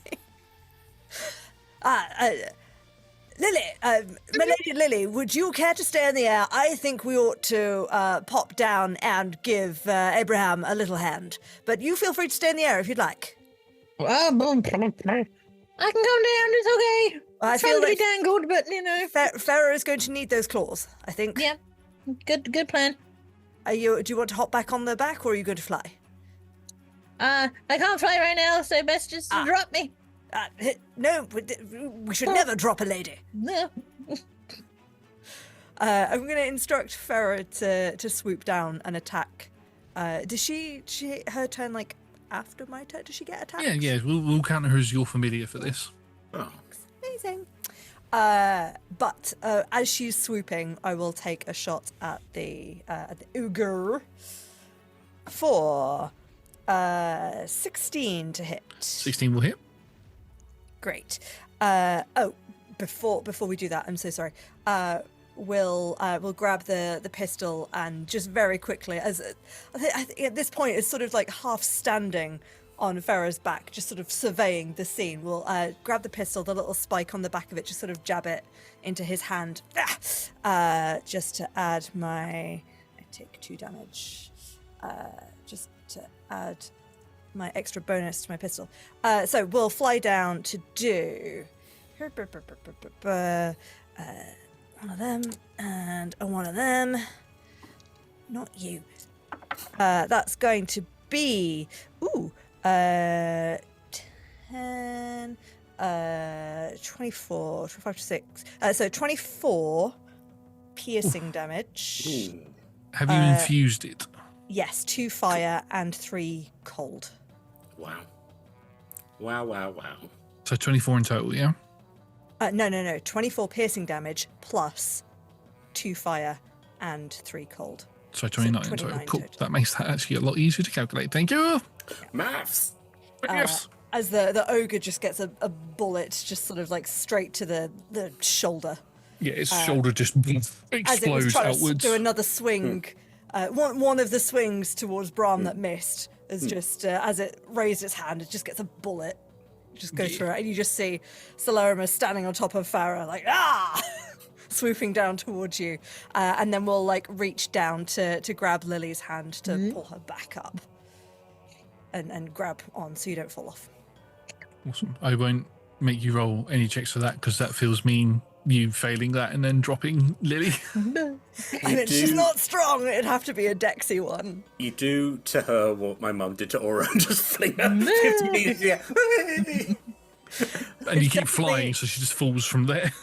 Lily, my lady Lily, would you care to stay in the air? I think we ought to pop down and give Abraham a little hand. But you feel free to stay in the air if you'd like. I can come down, it's okay. I It's feel fun to be like dangled, but you know. Farah is going to need those claws, I think. Yeah. Good plan. Do you want to hop back on the back, or are you going to fly? I can't fly right now, so best just drop me. No, we should never drop a lady. No. I'm going to instruct Farah to swoop down and attack. Does she her turn like after my turn? Does she get attacked? Yeah. We'll count her as your familiar for this. Oh. Amazing. But as she's swooping, I will take a shot at the ogre for 16 to hit. 16 will hit. Great. Before we do that, I'm so sorry. We'll grab the pistol and just very quickly, I think at this point it's sort of like half standing on Farah's back, just sort of surveying the scene. We'll grab the pistol, the little spike on the back of it, just sort of jab it into his hand. Just to add I take 2 damage. Just to add my extra bonus to my pistol. So we'll fly down to do one of them and one of them. Not you. That's going to be 10, 24, 25 to 6. So 24 piercing damage. Ooh. Have you infused it? Yes, 2 fire and 3 cold. Wow. Wow. So 24 in total, yeah? No. 24 piercing damage plus 2 fire and 3 cold. So 29 in total. Cool. That makes that actually a lot easier to calculate. Thank you. Maths. Yes. As the ogre just gets a bullet just sort of like straight to the shoulder. Yeah, its shoulder just As it was explodes trying outwards. to do another swing. One of the swings towards Brahm that missed is just as it raised its hand, it just gets a bullet. Just goes through it, and you just see Solarima standing on top of Farah, like swooping down towards you, and then we'll like reach down to grab Lily's hand to pull her back up, and grab on so you don't fall off. Awesome. I won't make you roll any checks for that because that feels mean. You failing that and then dropping Lily. And she's not strong. It'd have to be a Dexy one. You do to her what my mum did to Aura and just fling her 50 meters. Yeah. And you keep flying, so she just falls from there.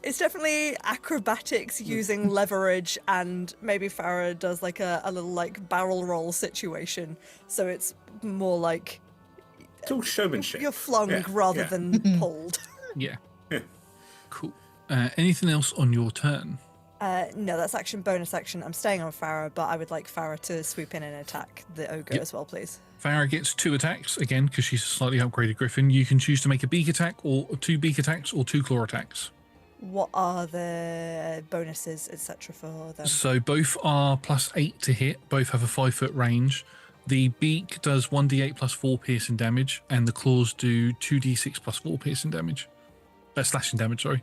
It's definitely acrobatics using leverage, and maybe Farah does like a little like barrel roll situation. So it's more like It's all showmanship. you're flung rather than pulled. Yeah. Cool. Anything else on your turn? No, that's action, bonus action. I'm staying on Farah, but I would like Farah to swoop in and attack the ogre as well, please. Farah gets 2 attacks, again, because she's a slightly upgraded griffin. You can choose to make a beak attack, or 2 beak attacks, or 2 claw attacks. What are the bonuses, etc. for them? So both are +8 to hit. Both have a 5-foot range. The beak does 1d8 plus 4 piercing damage, and the claws do 2d6 plus 4 piercing damage. Slashing damage, sorry.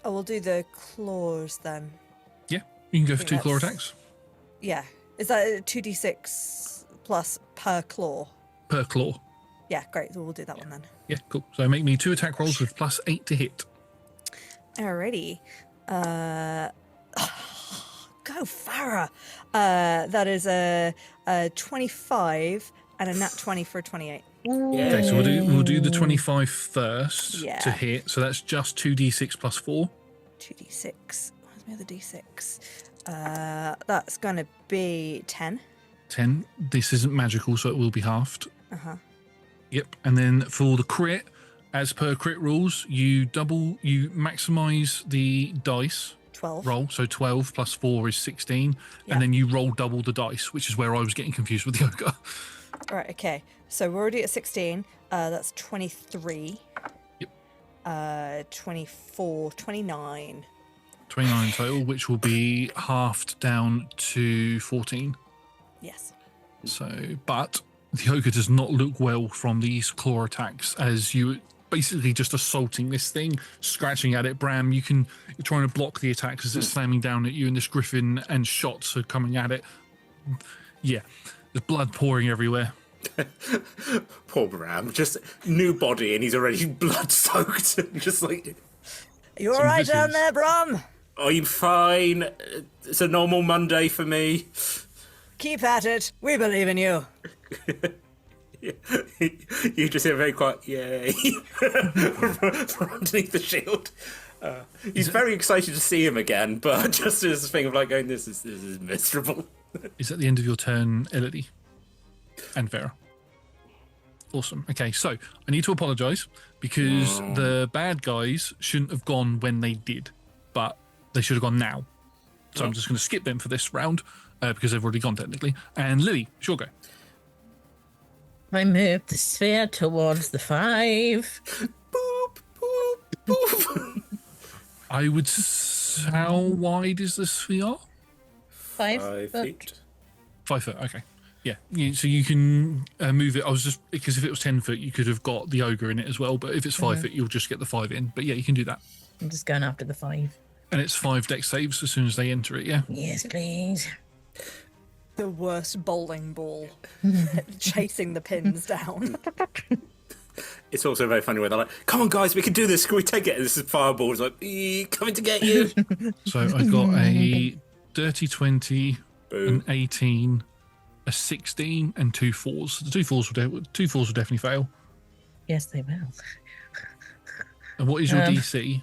Oh, we'll do the claws then. Yeah, you can go for think 2 claw that's- attacks. Yeah. Is that 2d6 plus per claw? Per claw. Yeah, great. So we'll do that one then. Yeah, cool. So make me 2 attack rolls with +8 to hit. Alrighty. Go, Farah. That is a 25 and a nat 20 for a 28. Okay, so we'll do the 25 first Yeah. to hit. So that's just 2d6 plus 4. 2d6. Where's my other d6? That's going to be 10. 10. This isn't magical, so it will be halved. Uh-huh. Yep. And then for the crit, as per crit rules, you maximize the dice 12. roll. So 12 plus 4 is 16. Yeah. And then you roll double the dice, which is where I was getting confused with the ogre. Right, okay. So we're already at 16. That's 23. Yep. 24, 29. 29 in total, which will be halved down to 14. Yes. So, but the ogre does not look well from these claw attacks as you basically just assaulting this thing, scratching at it. Bram, you're trying to block the attacks as it's slamming down at you, and this griffin and shots are coming at it. Yeah, there's blood pouring everywhere. Poor Bram, just new body and he's already blood soaked. Just like You all right this down is- there, Brom? I'm fine. It's a normal Monday for me. Keep at it. We believe in you. You just hear very quiet, yay, from underneath the shield. He's very excited to see him again, but just as a thing of like going, this is miserable. Is that the end of your turn, Elodie? And Vera. Awesome. Okay, so I need to apologise because the bad guys shouldn't have gone when they did, but they should have gone now. So I'm just going to skip them for this round because they've already gone technically. And Lily, sure go. I moved the sphere towards the 5. Boop, boop, boop. I would. How wide is the sphere? 5 5 foot. feet. 5 foot. Okay. Yeah. So you can move it. I was just because if it was 10 foot, you could have got the ogre in it as well. But if it's 5 foot, you'll just get the 5 in. But yeah, you can do that. I'm just going after the 5. And it's 5 dex saves as soon as they enter it. Yeah. Yes, please. The worst bowling ball. Chasing the pins down. It's also very funny where they're like, come on guys, we can do this, can we take it? And this is Fireball, it's like, coming to get you. So I got a dirty 20, Boom. an 18, a 16, and 2 4s. The 2 4s will definitely fail. Yes, they will. And what is your DC?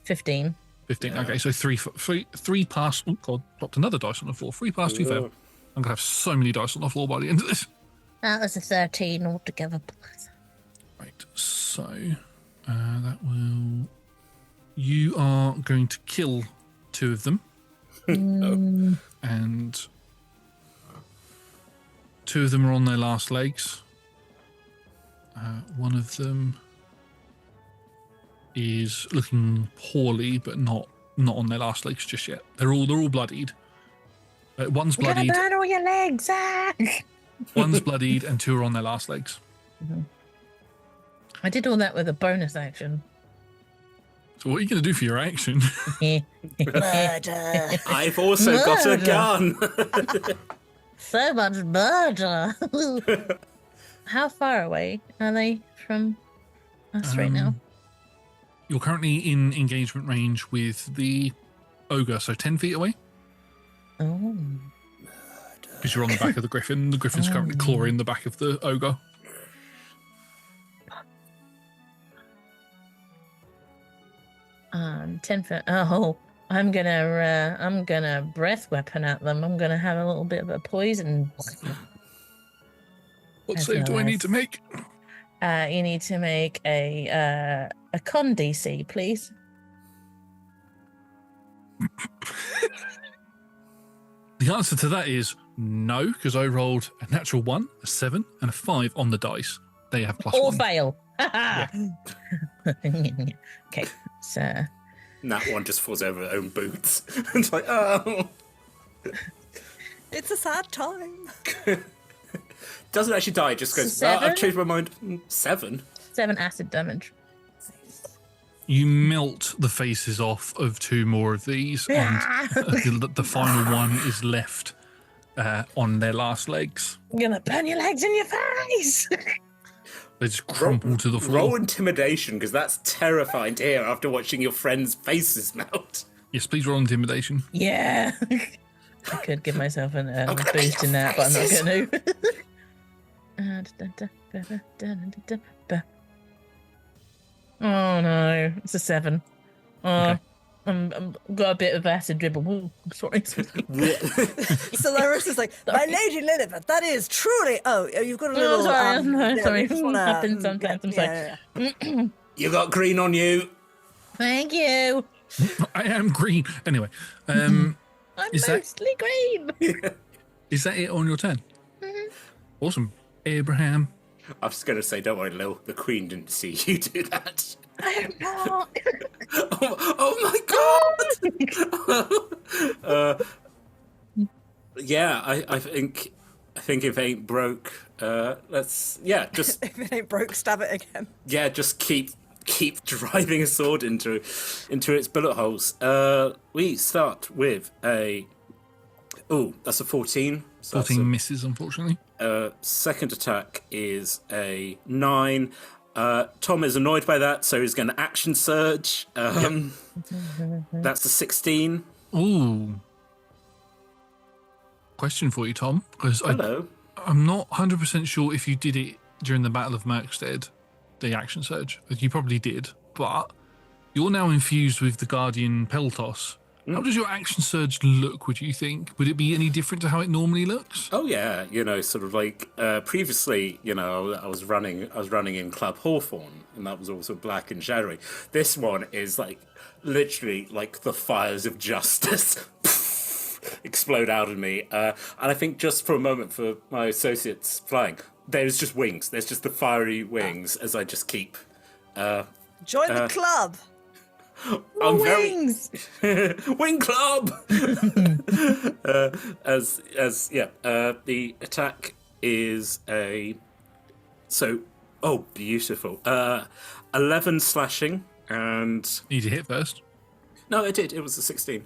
15. 15. Okay, so three pass. Oh god, dropped another dice on the floor. 3 pass, 2 fail. I'm gonna have so many dice on the floor by the end of this. That was a 13 altogether. Right, so that will. You are going to kill 2 of them, and 2 of them are on their last legs. One of them is looking poorly, but not on their last legs just yet. They're all bloodied. One's You're gonna bloodied. burn all your legs, ah! One's bloodied, and 2 are on their last legs. I did all that with a bonus action. So what are you going to do for your action? Murder. I've also got a gun. So much murder. How far away are they from us right now? You're currently in engagement range with the ogre, so 10 feet away. Oh. Because you're on the back of the griffin. The griffin's currently clawing the back of the ogre. Um, 10 foot. Oh, I'm gonna breath weapon at them. I'm gonna have a little bit of a poison. What As save do I well need to make? You need to make a con DC, please. The answer to that is no, because I rolled a natural 1, a 7, and a 5 on the dice. They have plus Or 1. fail. Okay, so That one just falls over her own boots. It's like, oh. It's a sad time. Doesn't actually die, it just goes, Seven? I've changed my mind. 7? 7 acid damage. You melt the faces off of 2 more of these, and the final one is left on their last legs. I'm gonna burn your legs in your face. They just crumple to the floor. Roll intimidation, because that's terrifying to hear after watching your friends' faces melt. Yes, please roll intimidation. Yeah. I could give myself a gonna boost make in that, but I'm not faces. going to. Oh no, it's a 7. Okay. I'm got a bit of acid dribble. Ooh, sorry. Solaris is like, my lady Lilibet, that is truly. Oh, you've got a little. sorry, no, yeah, sorry. you just wanna, Happens sometimes, I'm sorry. yeah. You got green on you. Thank you. I am green. Anyway, I'm Is that- mostly green. is that it on your turn? Awesome. Abraham. I was going to say, don't worry, Lil, the Queen didn't see you do that. I'm not. Oh my god! Yeah, I think if it ain't broke, just If it ain't broke, stab it again. just keep driving a sword into its bullet holes. We start with that's a 14. So 14 misses, unfortunately. second attack is a 9, Tom is annoyed by that, so he's going to action surge. That's the 16. Ooh. Question for you, Tom, because Hello. I'm not 100% sure if you did it during the Battle of Murkstead, the action surge. You probably did, but you're now infused with the Guardian Peltos. How does your action surge look, would you think? Would it be any different to how it normally looks? Oh yeah, sort of like previously, I was running in Club Hawthorne, and that was also black and shadowy. This one is like literally like the fires of justice explode out of me, and I think just for a moment for my associates flying, there's just wings. There's just the fiery wings as I just keep. Join the club. I'm Wings! Wing Club. The attack is beautiful. 11 slashing and Need to hit first. no, it did. It was a 16.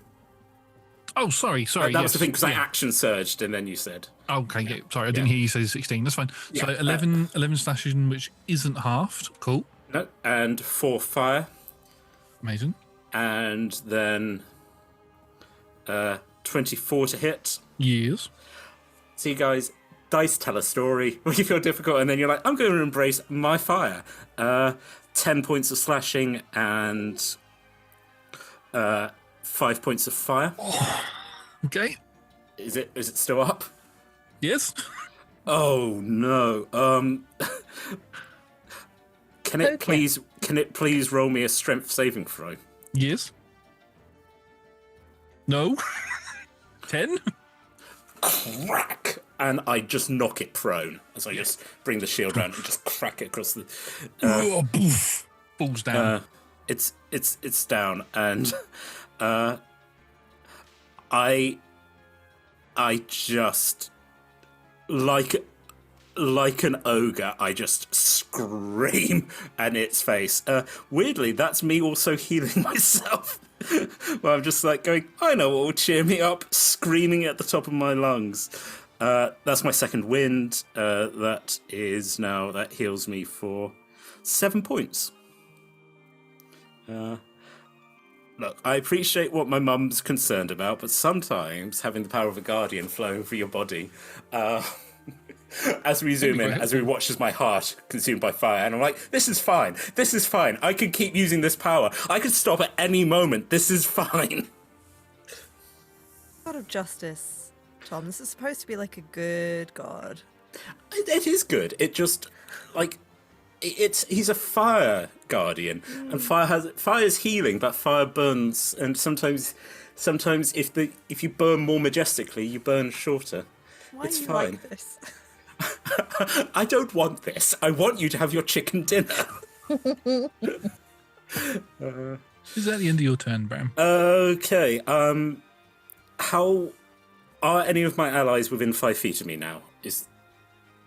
Oh, sorry. That was the thing because I action surged and then you said. Okay, yeah. Sorry, I didn't hear you say 16. That's fine. So 11 slashing, which isn't halved. Cool. No, and 4 fire. Amazing. And then 24 to hit. Years. See, guys, dice tell a story when you feel difficult, and then you're like, I'm going to embrace my fire. 10 points of slashing and 5 points of fire. Okay. Is it still up? Yes. Oh no. Can it please roll me a strength saving throw? Yes. No. 10. Crack! And I just knock it prone as I just bring the shield around and just crack it across the. Poof. Falls down. It's down, and I just like an ogre, I just scream at its face. Weirdly, that's me also healing myself. Well, I'm just like going, I know what will cheer me up, screaming at the top of my lungs. That's my second wind. That heals me for 7 points. Look, I appreciate what my mum's concerned about, but sometimes having the power of a guardian flowing through your body, as we zoom in, as we watch as my heart consumed by fire, and I'm like, this is fine, I can keep using this power, I can stop at any moment, this is fine. God of justice, Tom, this is supposed to be like a good god. It is good, it just, like, he's a fire guardian, and fire's healing, but fire burns, and sometimes if you burn more majestically, you burn shorter. Why It's do you fine. like this? I don't want this. I want you to have your chicken dinner. Is that the end of your turn, Bram? Okay. How are any of my allies within 5 feet of me now?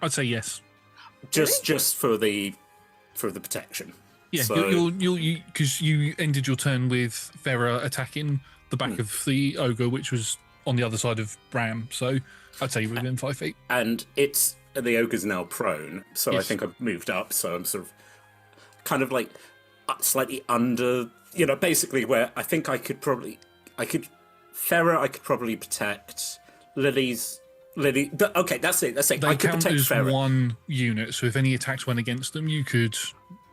I'd say yes. Just for the protection. Yeah, So- you because you ended your turn with Farah attacking the back of the ogre, which was on the other side of Bram. So I'd say you're within 5 feet. And the ogre's now prone, so I Yes. think I've moved up. So I'm sort of kind of like slightly under, basically where I think Farah I could probably protect. Lily. Okay, that's it. They I could count protect as Farah. one unit, so if any attacks went against them, you could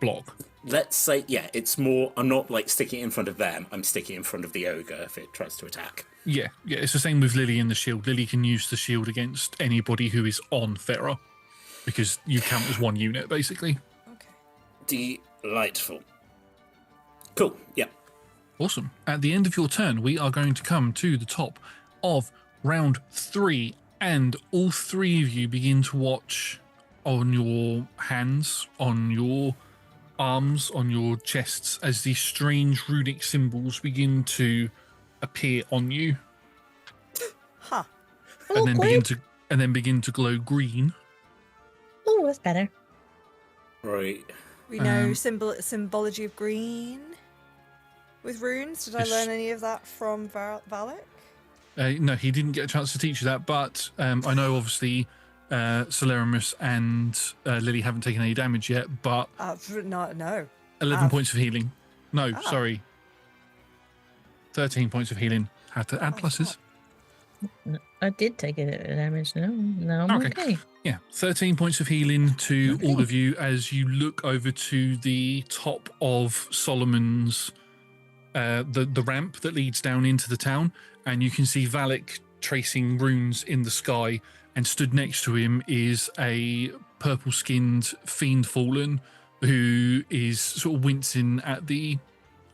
block. Let's say, it's more. I'm not like sticking it in front of them. I'm sticking it in front of the ogre if it tries to attack. Yeah, it's the same with Lily and the shield. Lily can use the shield against anybody who is on Farah, because you count as one unit, basically. Okay. Delightful. Cool. Yeah. Awesome. At the end of your turn, we are going to come to the top of round 3, and all 3 of you begin to watch on your hands, on your arms, on your chests, as these strange runic symbols begin to appear on you, Huh. and then begin to glow green. Oh, that's better. Right. We know symbology of green with runes. Did I Yes. learn any of that from Valak? No, he didn't get a chance to teach you that, but I know obviously Celerimus and Lily haven't taken any damage yet, but No. 11 points of healing. No, sorry. 13 points of healing. Had to add pluses. I did take a damage. No, I'm okay. Yeah, 13 points of healing to all of you as you look over to the top of Solomon's, the ramp that leads down into the town, and you can see Valak tracing runes in the sky, and stood next to him is a purple-skinned fiend fallen who is sort of wincing at the...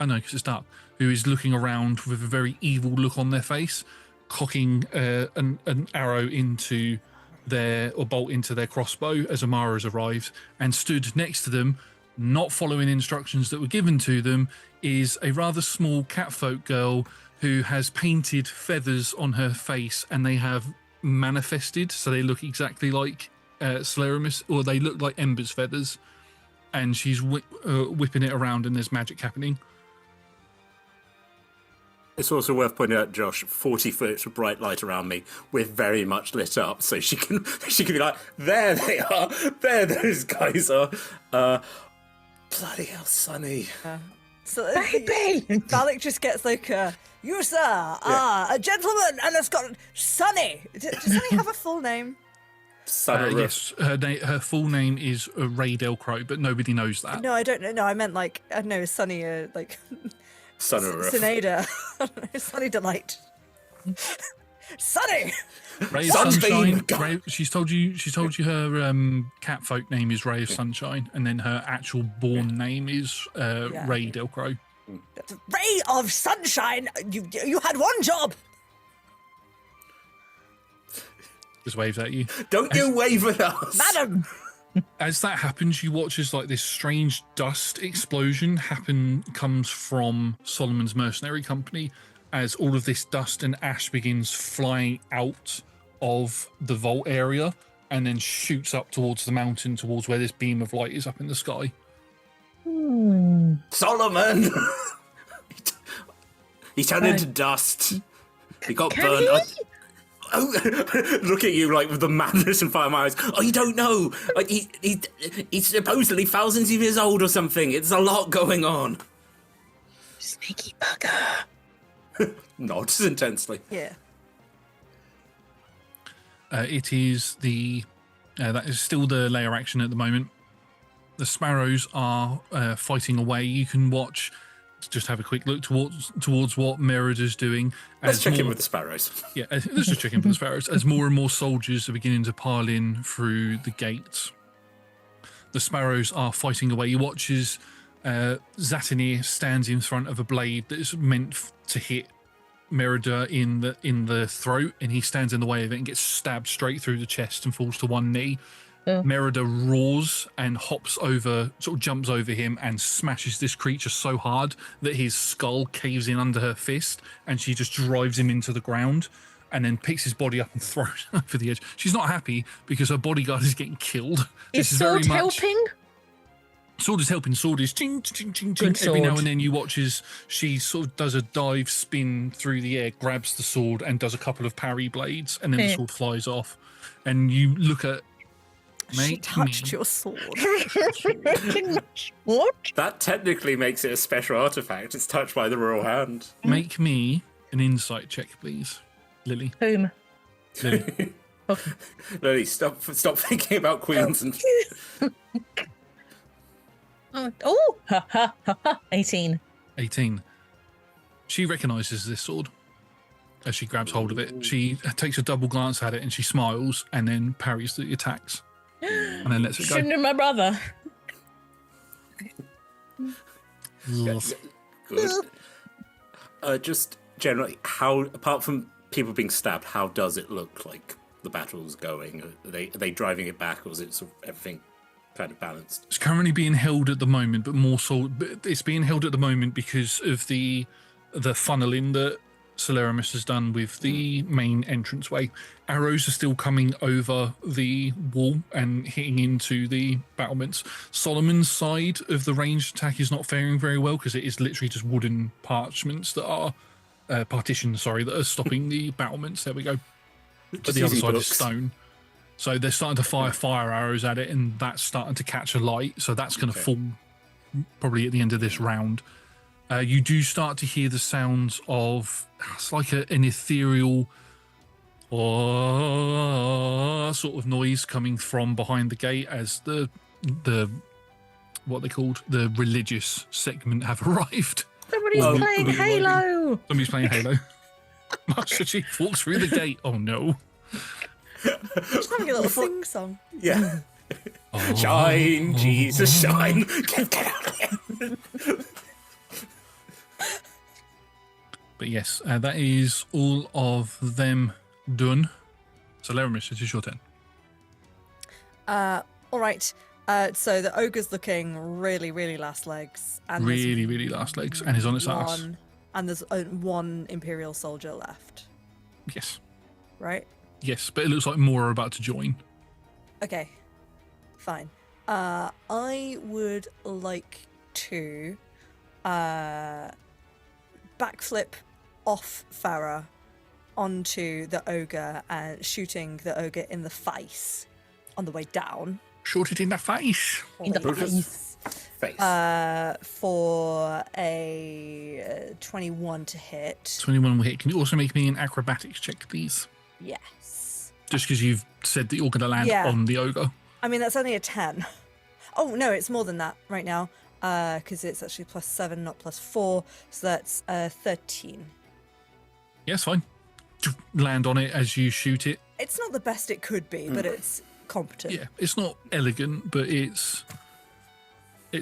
I know, because it's dark. Who is looking around with a very evil look on their face, cocking an arrow into their, or bolt into their crossbow as Amara has arrived, and stood next to them, not following instructions that were given to them, is a rather small catfolk girl who has painted feathers on her face, and they have manifested, so they look exactly like Celerimus, or they look like Ember's feathers, and she's whipping it around, and there's magic happening. It's also worth pointing out, Josh, 40 foot of bright light around me. We're very much lit up, so she can be like, there they are, there those guys are. Bloody hell, Sonny. So Baby! Valak just gets like, you sir are a gentleman and has got Sonny. Does Sonny have a full name? Yes, her full name is Ray Del Crow, but nobody knows that. No, I don't know. No, I meant like, I don't know, Sonny, like... Son of a... Sinada. Sunny Delight. Sunny! Ray of Sunshine. She's told you her catfolk name is Ray of Sunshine, and then her actual born name is Ray Del Crow. Ray of Sunshine! You had one job! Just waves at you. Don't you wave at us! Madam! As that happens, you watch as like this strange dust explosion comes from Solomon's mercenary company, as all of this dust and ash begins flying out of the vault area and then shoots up towards the mountain, towards where this beam of light is up in the sky. Solomon! He turned into dust. He got burned. Oh, look at you, like, with the madness and fire in my eyes. Oh, you don't know. Like, he's supposedly thousands of years old or something. It's a lot going on. Sneaky bugger. Nods intensely. Yeah. It is that is still the layer action at the moment. The sparrows are fighting away. You can watch... Just have a quick look towards what Merida's doing. Let's check in with the sparrows. Yeah, let's just check in for the sparrows. As more and more soldiers are beginning to pile in through the gates, the sparrows are fighting away. You watch as Zatanir stands in front of a blade that is meant to hit Merida in the throat, and he stands in the way of it and gets stabbed straight through the chest and falls to one knee. Merida roars and hops over, sort of jumps over him and smashes this creature so hard that his skull caves in under her fist, and she just drives him into the ground and then picks his body up and throws it over the edge. She's not happy because her bodyguard is getting killed. Is sword helping? Sword is helping. Sword is ching, ching, ching, ching. Good Every now sword. and then you watch as she sort of does a dive spin through the air, grabs the sword and does a couple of parry blades, and then the sword flies off. And you look at... She touched your sword. What? That technically makes it a special artifact. It's touched by the royal hand. Make me an insight check, please, Lily. Whom? Lily. Okay. Lily, stop thinking about queens and... Oh! 18. 18. She recognises this sword as she grabs hold of it. She takes a double glance at it and she smiles and then parries the attacks and then lets it go. Shouldn't have my brother. Yes. Good. Just generally, how, apart from people being stabbed, how does it look like the battle's going? Are they driving it back, or is it sort of everything kind of balanced? It's currently being held at the moment, but it's being held at the moment because of the funneling that Celerimus has done with the main entranceway. Arrows are still coming over the wall and hitting into the battlements. Solomon's side of the ranged attack is not faring very well because it is literally just wooden parchments that are partitions, that are stopping the battlements. There we go. But the other side is stone. So they're starting to fire arrows at it, and that's starting to catch a light. So that's going to fall probably at the end of this round. You do start to hear the sounds of, it's like an ethereal sort of noise coming from behind the gate as the what they called the religious segment have arrived. Somebody's playing Halo. Somebody's playing Halo. Master Chief walks through the gate. Oh no. Just having a little sing song. Yeah. Shine, Jesus, shine. Get out of here. But yes, that is all of them done. So Laramis, it is your turn. All right. So the ogre's looking really, really last legs. And Really, really last legs, and he's on its ass. And there's one Imperial soldier left, Yes. right? Yes, but it looks like more are about to join. Okay, fine. I would like to backflip off Farah onto the ogre and shooting the ogre in the face on the way down. Shoot it in the face. In the face. For a 21 to hit. 21 will hit. Can you also make me an acrobatics check, please? Yes. Just because you've said that you're going to land on the ogre. I mean, that's only a 10. Oh, no, it's more than that right now. Because it's actually +7, not +4. So that's 13. Yes, fine. Land on it as you shoot it. It's not the best it could be, but it's competent. Yeah, it's not elegant, but it's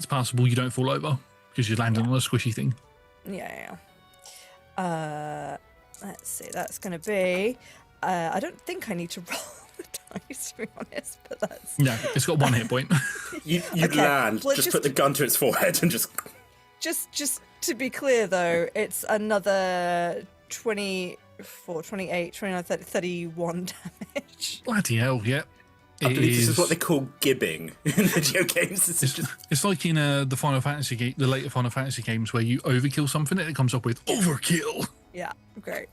passable. You don't fall over because you're landing on a squishy thing. Yeah. Let's see. That's going to be... I don't think I need to roll the dice, to be honest, but that's... No, it's got 1 hit point. You'd Okay, land, well, just put the gun to its forehead and just... Just to be clear, though, it's another 24, 28, 29, 30, 31 damage. Bloody hell, yeah. I believe this is what they call gibbing in video games. It's like in the Final Fantasy game, the later Final Fantasy games, where you overkill something and it comes up with overkill. Yeah, great.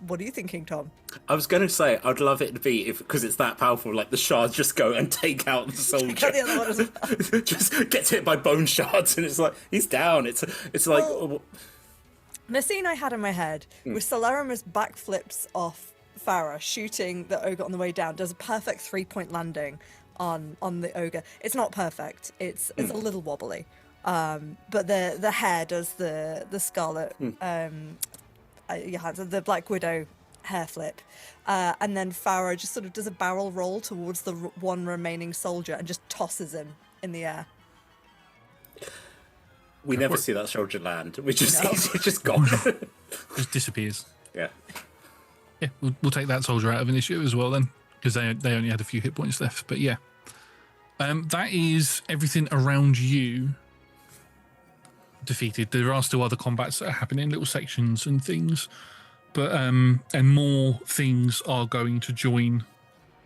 What are you thinking, Tom? I was going to say, I'd love it to be, because it's that powerful, like the shards just go and take out the soldier. Got the other one as well. Just gets hit by bone shards and it's like, he's down. It's like... Well, the scene I had in my head was Solarimus backflips off Farah, shooting the ogre on the way down, does a perfect 3-point landing on the ogre. It's not perfect. It's a little wobbly. But the hair does the Scarlet... the Black Widow hair flip, and then Farah just sort of does a barrel roll towards the one remaining soldier and just tosses him in the air. We never see that soldier land. We just he's just gone. Just disappears. Yeah. Yeah, we'll take that soldier out of initiative as well then, because they only had a few hit points left. But yeah, that is everything around you defeated. There are still other combats that are happening, little sections and things, but and more things are going to join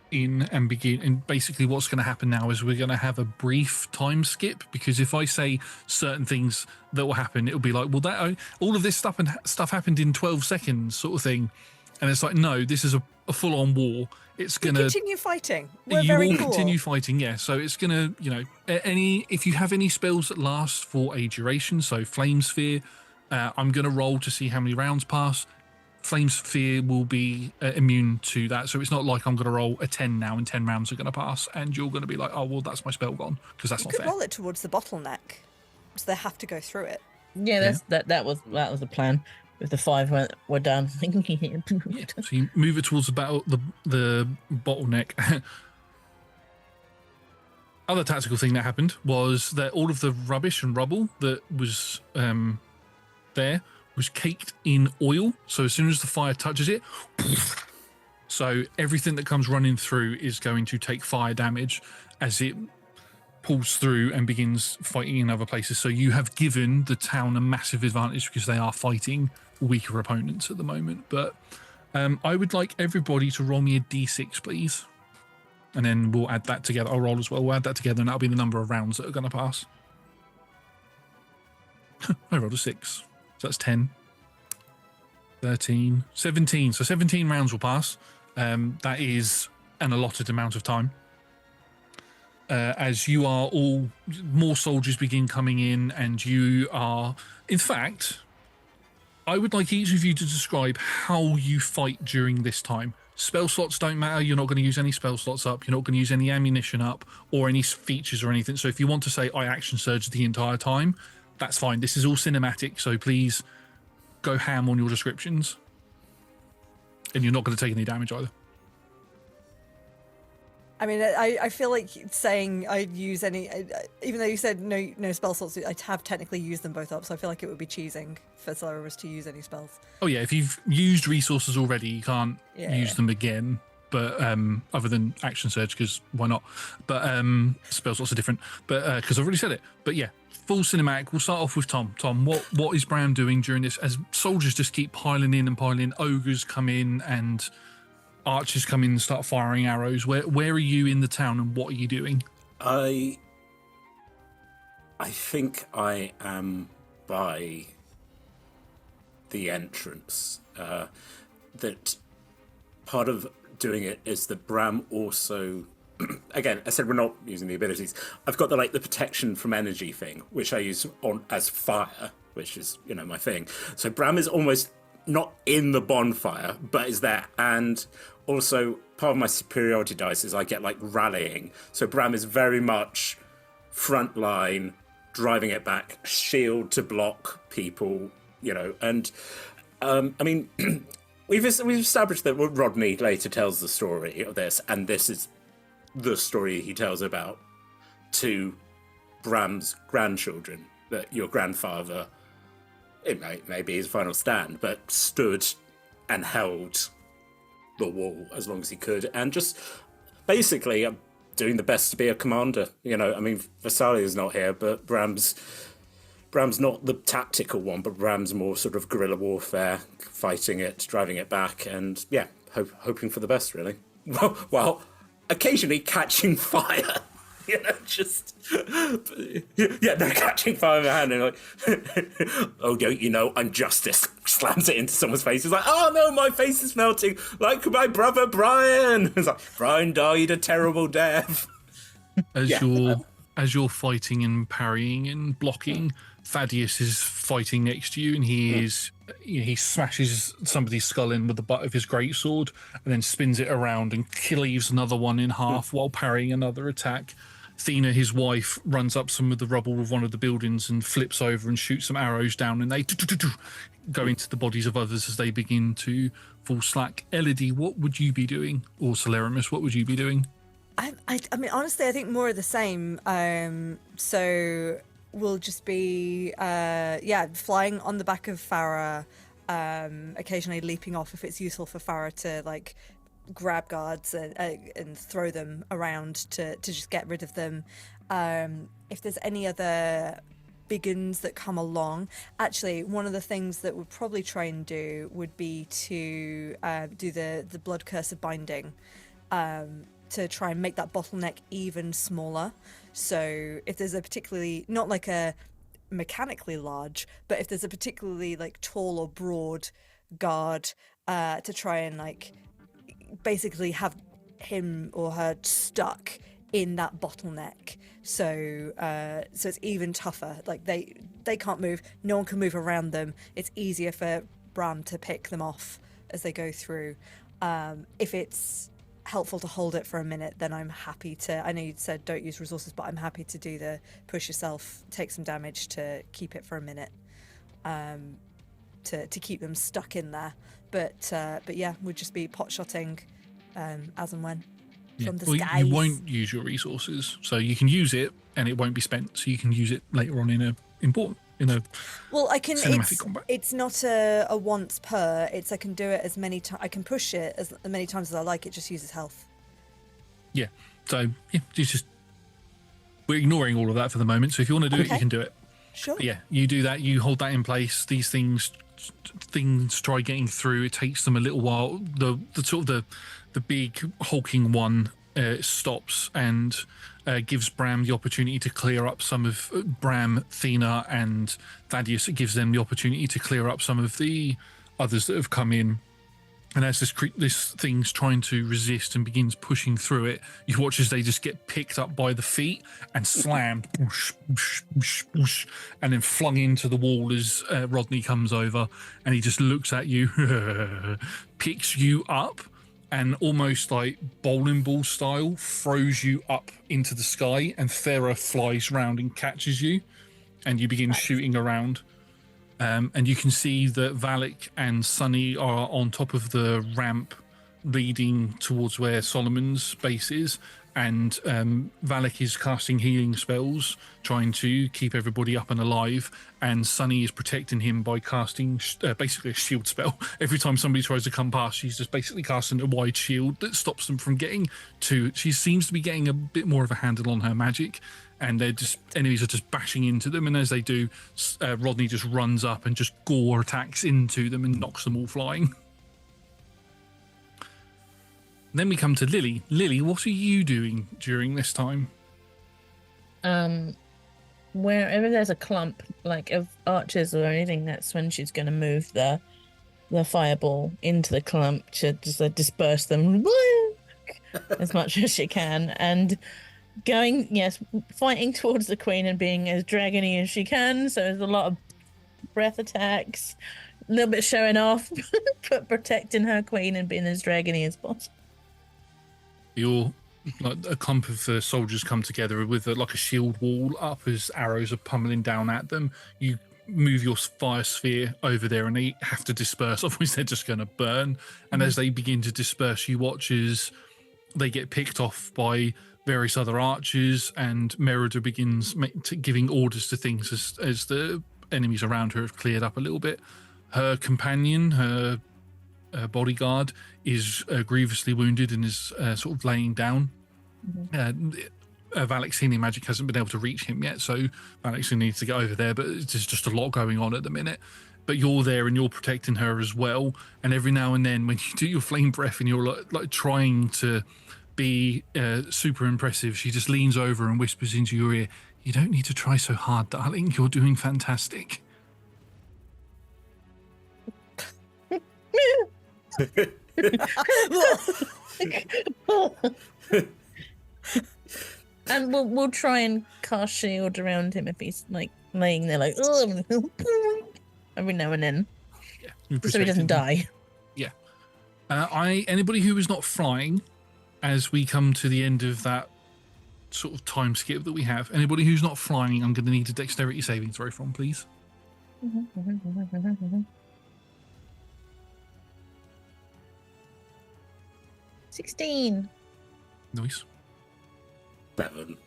in and begin. And basically what's going to happen now is we're going to have a brief time skip, because if I say certain things that will happen, it'll be like, well, that all of this stuff happened in 12 seconds sort of thing. And it's like, no, this is a full-on war. It's going to continue fighting. We're you very will cool. continue fighting, yeah. So it's going to, if you have any spells that last for a duration, so Flame Sphere, I'm going to roll to see how many rounds pass. Flame Sphere will be immune to that. So it's not like I'm going to roll a 10 now and 10 rounds are going to pass and you're going to be like, oh, well, that's my spell gone, because that's not You could fair. roll it towards the bottleneck, so they have to go through it. Yeah, that was the plan. If the 5 were done. Yeah, so you move it towards the bottleneck. Other tactical thing that happened was that all of the rubbish and rubble that was there was caked in oil. So as soon as the fire touches it, so everything that comes running through is going to take fire damage as it pulls through and begins fighting in other places. So you have given the town a massive advantage because they are fighting weaker opponents at the moment. But I would like everybody to roll me a d6, please. And then we'll add that together. I'll roll as well. We'll add that together and that'll be the number of rounds that are going to pass. I rolled a 6. So that's 10, 13, 17. So 17 rounds will pass. That is an allotted amount of time. As you are all, more soldiers begin coming in, and you are, in fact, I would like each of you to describe how you fight during this time. Spell slots don't matter. You're not going to use any spell slots up. You're not going to use any ammunition up or any features or anything. So if you want to say, I action surge the entire time, that's fine. This is all cinematic, so please go ham on your descriptions. And you're not going to take any damage either. I mean, I feel like saying I'd use any, even though you said no spell slots, I have technically used them both up, so I feel like it would be cheating for Celerus to use any spells. Oh yeah, if you've used resources already, you can't use them again. But other than action surge, because why not? But spell slots are different. But because I've already said it. But yeah, full cinematic. We'll start off with Tom. Tom, what is Brahm doing during this? As soldiers just keep piling in and piling in, ogres come in and archers come in and start firing arrows. Where are you in the town and what are you doing? I think I am by the entrance. That part of doing it is that Brahm also, again, I said we're not using the abilities. I've got the protection from energy thing, which I use on as fire, which is my thing. So Brahm is almost not in the bonfire, but is there. And also part of my superiority dice is I get rallying. So Brahm is very much front line, driving it back, shield to block people, and I mean, we've established that Rodney later tells the story of this, and this is the story he tells about to Bram's grandchildren, that your grandfather, it may be his final stand, but stood and held the wall as long as he could, and just basically doing the best to be a commander. I mean, Vasalia's not here, but Bram's not the tactical one, but Bram's more sort of guerrilla warfare, fighting it, driving it back, and hoping for the best, really. Well, occasionally catching fire. Catching fire in the hand and oh, don't you know, injustice, slams it into someone's face. It's like, oh no, my face is melting, like my brother Brian. It's like, Brian died a terrible death. As you're fighting and parrying and blocking, Thaddeus is fighting next to you, and he smashes somebody's skull in with the butt of his greatsword, and then spins it around and cleaves another one in half while parrying another attack. Thena, his wife, runs up some of the rubble of one of the buildings and flips over and shoots some arrows down, and they go into the bodies of others as they begin to fall slack. Elodie, what would you be doing? Or Celeramus, what would you be doing? I mean, honestly, I think more of the same. So we'll just be, flying on the back of Farah, occasionally leaping off if it's useful for Farah to grab guards and throw them around to just get rid of them. If there's any other big uns that come along, actually, one of the things that we'd probably try and do would be to do the blood curse of binding. To try and make that bottleneck even smaller. So if there's a particularly, not a mechanically large, but if there's a particularly tall or broad guard, to try and basically have him or her stuck in that bottleneck. So it's even tougher. They can't move, no one can move around them. It's easier for Brahm to pick them off as they go through. If it's helpful to hold it for a minute, then I'm happy to, I know you said don't use resources, but I'm happy to do the push yourself, take some damage to keep it for a minute, to keep them stuck in there. But yeah, we'd just be pot-shotting as and when from the skies. You won't use your resources, so you can use it and it won't be spent, so you can use it later on in a cinematic combat. It's not a once per. It's I can do it as many times. I can push it as many times as I like. It just uses health. Yeah. So we're ignoring all of that for the moment. So if you want to do it, you can do it. Sure. But yeah, you do that. You hold that in place. These things try getting through. It takes them a little while. The big hulking one stops and gives Brahm the opportunity to clear up some of Brahm, Thena, and Thaddeus. It gives them the opportunity to clear up some of the others that have come in. And as this thing's trying to resist and begins pushing through it, you watch as they just get picked up by the feet and slammed, whoosh, whoosh, whoosh, whoosh, and then flung into the wall as Rodney comes over, and he just looks at you, picks you up, and almost like bowling ball style throws you up into the sky, and Thera flies round and catches you, and you begin shooting around. And you can see that Valak and Sunny are on top of the ramp leading towards where Solomon's base is, and Valak is casting healing spells, trying to keep everybody up and alive, and Sunny is protecting him by casting basically a shield spell. Every time somebody tries to come past, she's just basically casting a wide shield that stops them from getting to... She seems to be getting a bit more of a handle on her magic, and enemies are just bashing into them, and as they do, Rodney just runs up and just Gore attacks into them and knocks them all flying. Then we come to Lilly. Lilly, what are you doing during this time? Wherever there's a clump like of archers or anything, that's when she's going to move the fireball into the clump to just disperse them as much as she can, and fighting towards the queen and being as dragony as she can. So there's a lot of breath attacks, a little bit showing off, but protecting her queen and being as dragony as possible. You're like a clump of soldiers come together with like a shield wall up as arrows are pummeling down at them. You move your fire sphere over there and they have to disperse, otherwise they're just going to burn. And as they begin to disperse, you watch as they get picked off by various other archers, and Merida begins giving orders to things as the enemies around her have cleared up a little bit. Her companion, her bodyguard, is grievously wounded and is sort of laying down. Valak's healing magic hasn't been able to reach him yet, so Valak needs to get over there, but there's just a lot going on at the minute. But you're there and you're protecting her as well, and every now and then when you do your flame breath and you're like trying to be super impressive, she just leans over and whispers into your ear, "You don't need to try so hard, darling. You're doing fantastic." And we'll try and cast shield around him if he's like laying there like every now and then, so he doesn't die. Yeah. Anybody who is not flying, as we come to the end of that sort of time skip that we have, anybody who's not flying, I'm going to need a dexterity saving throw from, please. 16. Nice. 7.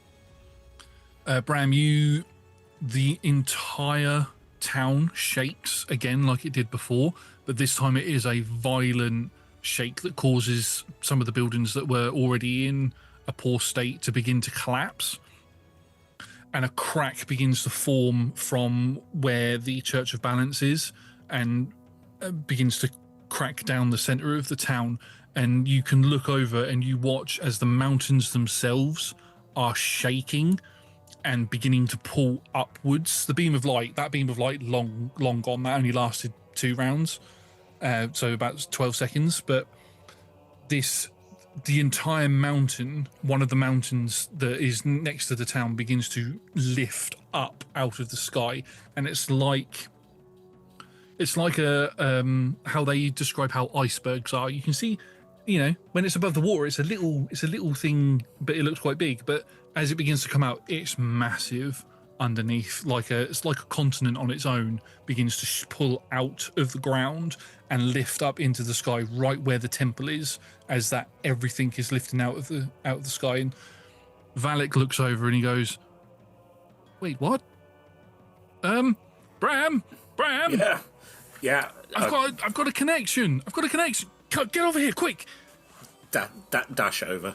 Bram, the entire town shakes again like it did before, but this time it is a violent shake that causes some of the buildings that were already in a poor state to begin to collapse, and a crack begins to form from where the Church of Balance is, and begins to crack down the center of the town. And you can look over and you watch as the mountains themselves are shaking and beginning to pull upwards. That beam of light, long gone. That only lasted 2 rounds, so about 12 seconds. But the entire mountain, one of the mountains that is next to the town, begins to lift up out of the sky, and it's like a how they describe how icebergs are. You can see, when it's above the water, it's a little thing, but it looks quite big. But as it begins to come out, it's massive underneath, it's like a continent on its own begins to pull out of the ground and lift up into the sky, right where the temple is, as that everything is lifting out of the sky. And Valak looks over and he goes, "Wait, what? Bram, yeah. I've got a connection. Get over here, quick!" Dash over.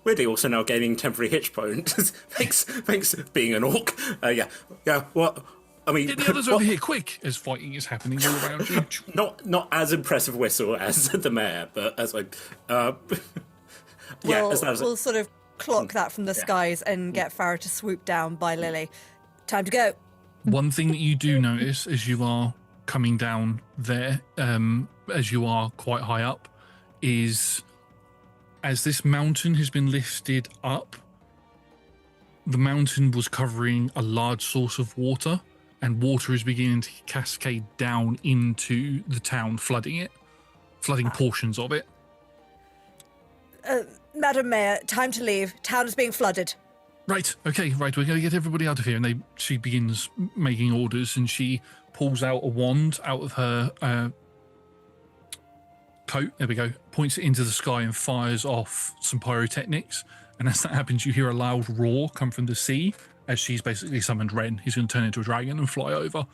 We're also now gaining temporary hitch points. thanks, being an orc. Yeah. What? I mean, get the others over here, quick! As fighting is happening all around you. Not as impressive whistle as the mayor, but as we'll sort of clock that from the skies and get Farah to swoop down by Lilly. Time to go. One thing that you do notice as you are coming down there, as you are quite high up, is as this mountain has been lifted up, the mountain was covering a large source of water, and water is beginning to cascade down into the town, flooding portions of it. Madam Mayor, time to leave. Town is being flooded. Right, okay, right, we're going to get everybody out of here. And she begins making orders, and she pulls out a wand out of her coat, there we go, points it into the sky and fires off some pyrotechnics. And as that happens, you hear a loud roar come from the sea as she's basically summoned Ren. He's going to turn into a dragon and fly over.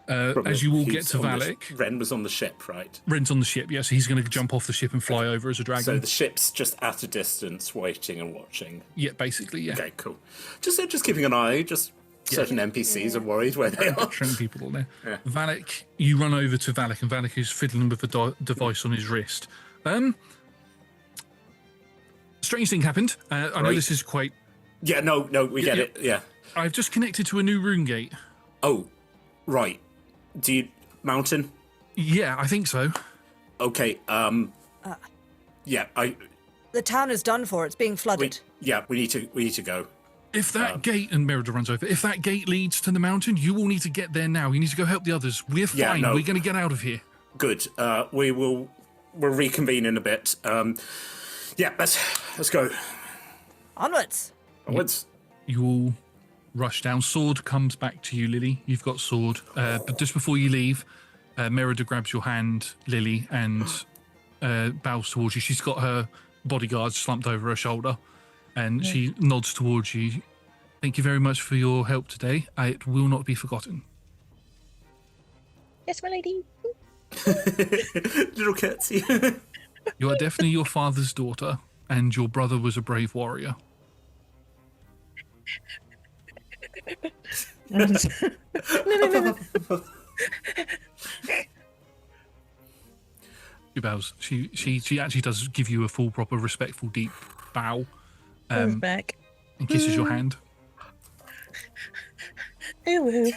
As you all get to Valak... Ren was on the ship, right? Ren's on the ship, yes. He's going to jump off the ship and fly over as a dragon. So the ship's just at a distance, waiting and watching. Yeah, basically, yeah. Okay, cool. Just keeping an eye, certain NPCs are worried where they are. Showing people on there. Yeah. Valak, you run over to Valak, and Valak is fiddling with the device on his wrist. Strange thing happened. I know this is quite... Yeah, no, we get it, yeah. I've just connected to a new rune gate. Oh, right. Do you... Mountain? Yeah, I think so. Okay, yeah, The town is done for. It's being flooded. we need to go. If that gate, and Merida runs over, if that gate leads to the mountain, you all need to get there now. You need to go help the others. We're fine. We're going to get out of here. Good. We'll reconvene in a bit. Yeah, let's go. Onwards. You all rush down. Sword comes back to you, Lily. You've got sword. But just before you leave, Merida grabs your hand, Lily, and bows towards you. She's got her bodyguards slumped over her shoulder, and she nods towards you. Thank you very much for your help today. It will not be forgotten. Yes, my lady. Little curtsy. You are definitely your father's daughter, and your brother was a brave warrior. No. She bows. She actually does give you a full, proper, respectful, deep bow. Back. And kisses your hand. Hello.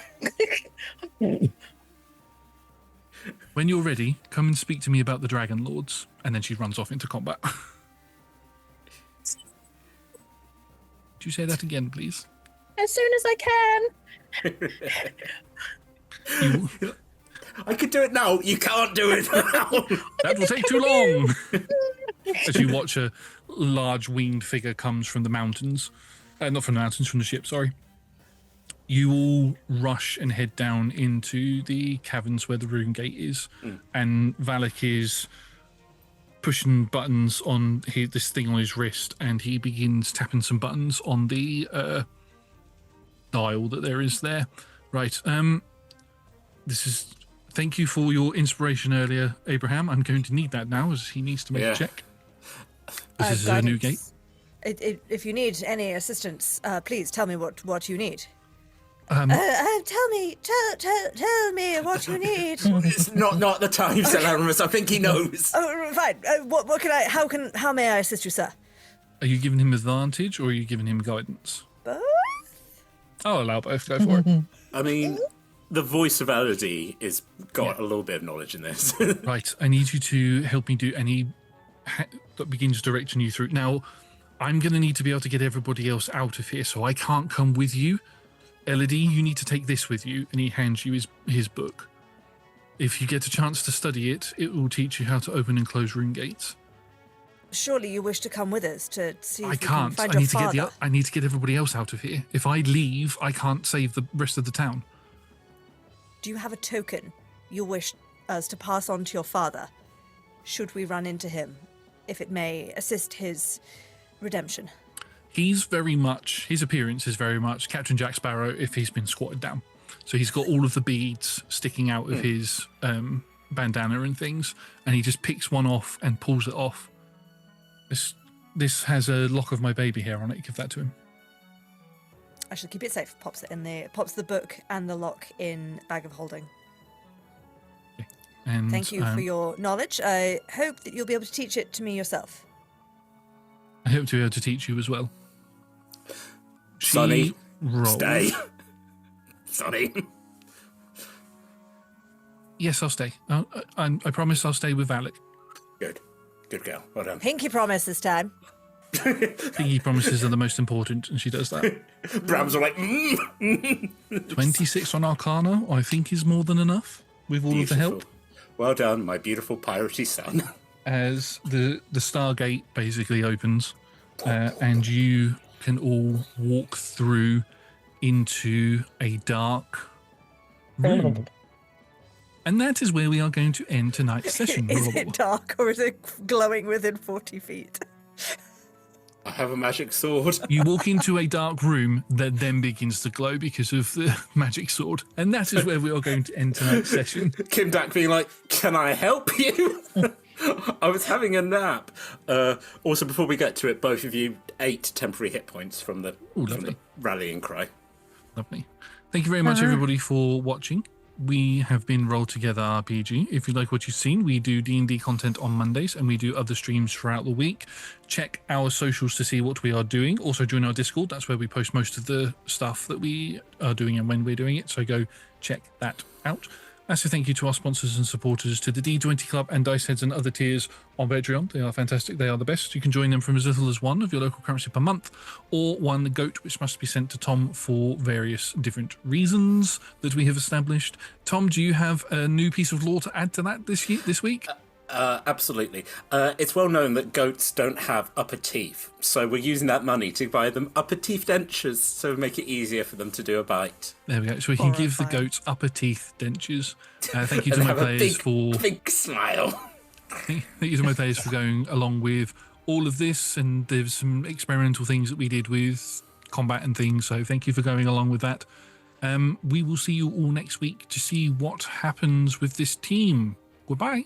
When you're ready, come and speak to me about the Dragon Lords. And then she runs off into combat. Could you say that again, please? As soon as I can. I could do it now. You can't do it now. That will take too long. As you watch a large winged figure comes from the mountains. Not from the mountains, from the ship, sorry. You all rush and head down into the caverns where the rune gate is. And Valak is pushing buttons on this thing on his wrist, and he begins tapping some buttons on the dial that there is there. Right. Thank you for your inspiration earlier, Abraham. I'm going to need that now, as he needs to make a check. This is a new gate. If you need any assistance, please tell me what you need. Tell me what you need. It's not the time, Salaramus. I think he knows. Oh, fine. What can I? How may I assist you, sir? Are you giving him advantage, or are you giving him guidance? Both. I'll allow both. Go for it. I mean, the voice of Elodie is got a little bit of knowledge in this. Right. I need you to help me do any that begins directing you through. Now, I'm going to need to be able to get everybody else out of here, so I can't come with you. Elodie, you need to take this with you, and he hands you his book. If you get a chance to study it, it will teach you how to open and close rune gates. Surely you wish to come with us to see if I you can't. can find your father. I need to get everybody else out of here. If I leave, I can't save the rest of the town. Do you have a token you wish us to pass on to your father, should we run into him, if it may assist his redemption? His appearance is very much Captain Jack Sparrow if he's been squatted down. So he's got all of the beads sticking out of his bandana and things, and he just picks one off and pulls it off. This has a lock of my baby hair on it. Give that to him. I shall keep it safe. Pops the book and the lock in bag of holding. Okay. And thank you for your knowledge. I hope that you'll be able to teach it to me yourself. I hope to be able to teach you as well. Sonny, stay. Sonny. Yes, I'll stay. I promise I'll stay with Alec. Good girl. Well done. Pinky promise this time. Pinky promises are the most important, and she does that. Bram's all like, 26 on Arcana, I think, is more than enough with all of the help. Well done, my beautiful piratey son. As the Stargate basically opens, and you can all walk through into a dark room. And that is where we are going to end tonight's session. Is it dark or is it glowing within 40 feet? I have a magic sword. You walk into a dark room that then begins to glow because of the magic sword. And that is where we are going to end tonight's session. Kim Dak being like, can I help you? I was having a nap. Also, before we get to it, both of you 8 temporary hit points from the rallying cry. Lovely. Thank you very much, everybody, for watching. We have been Roll Together RPG. If you like what you've seen, we do D&D content on Mondays and we do other streams throughout the week. Check our socials to see what we are doing. Also join our Discord. That's where we post most of the stuff that we are doing and when we're doing it. So go check that out. Massive thank you to our sponsors and supporters, to the D20 Club and Dice Heads and other tiers on Patreon. They are fantastic. They are the best. You can join them from as little as $1 of your local currency per month, or 1 goat, which must be sent to Tom for various different reasons that we have established. Tom, do you have a new piece of lore to add to that this week? Absolutely. It's well known that goats don't have upper teeth, so we're using that money to buy them upper teeth dentures, so make it easier for them to do a bite. There we go. So we can give the goats upper teeth dentures. Thank you to my players for big smile. Thank you to my players for going along with all of this, and there's some experimental things that we did with combat and things. So thank you for going along with that. We will see you all next week to see what happens with this team. Goodbye.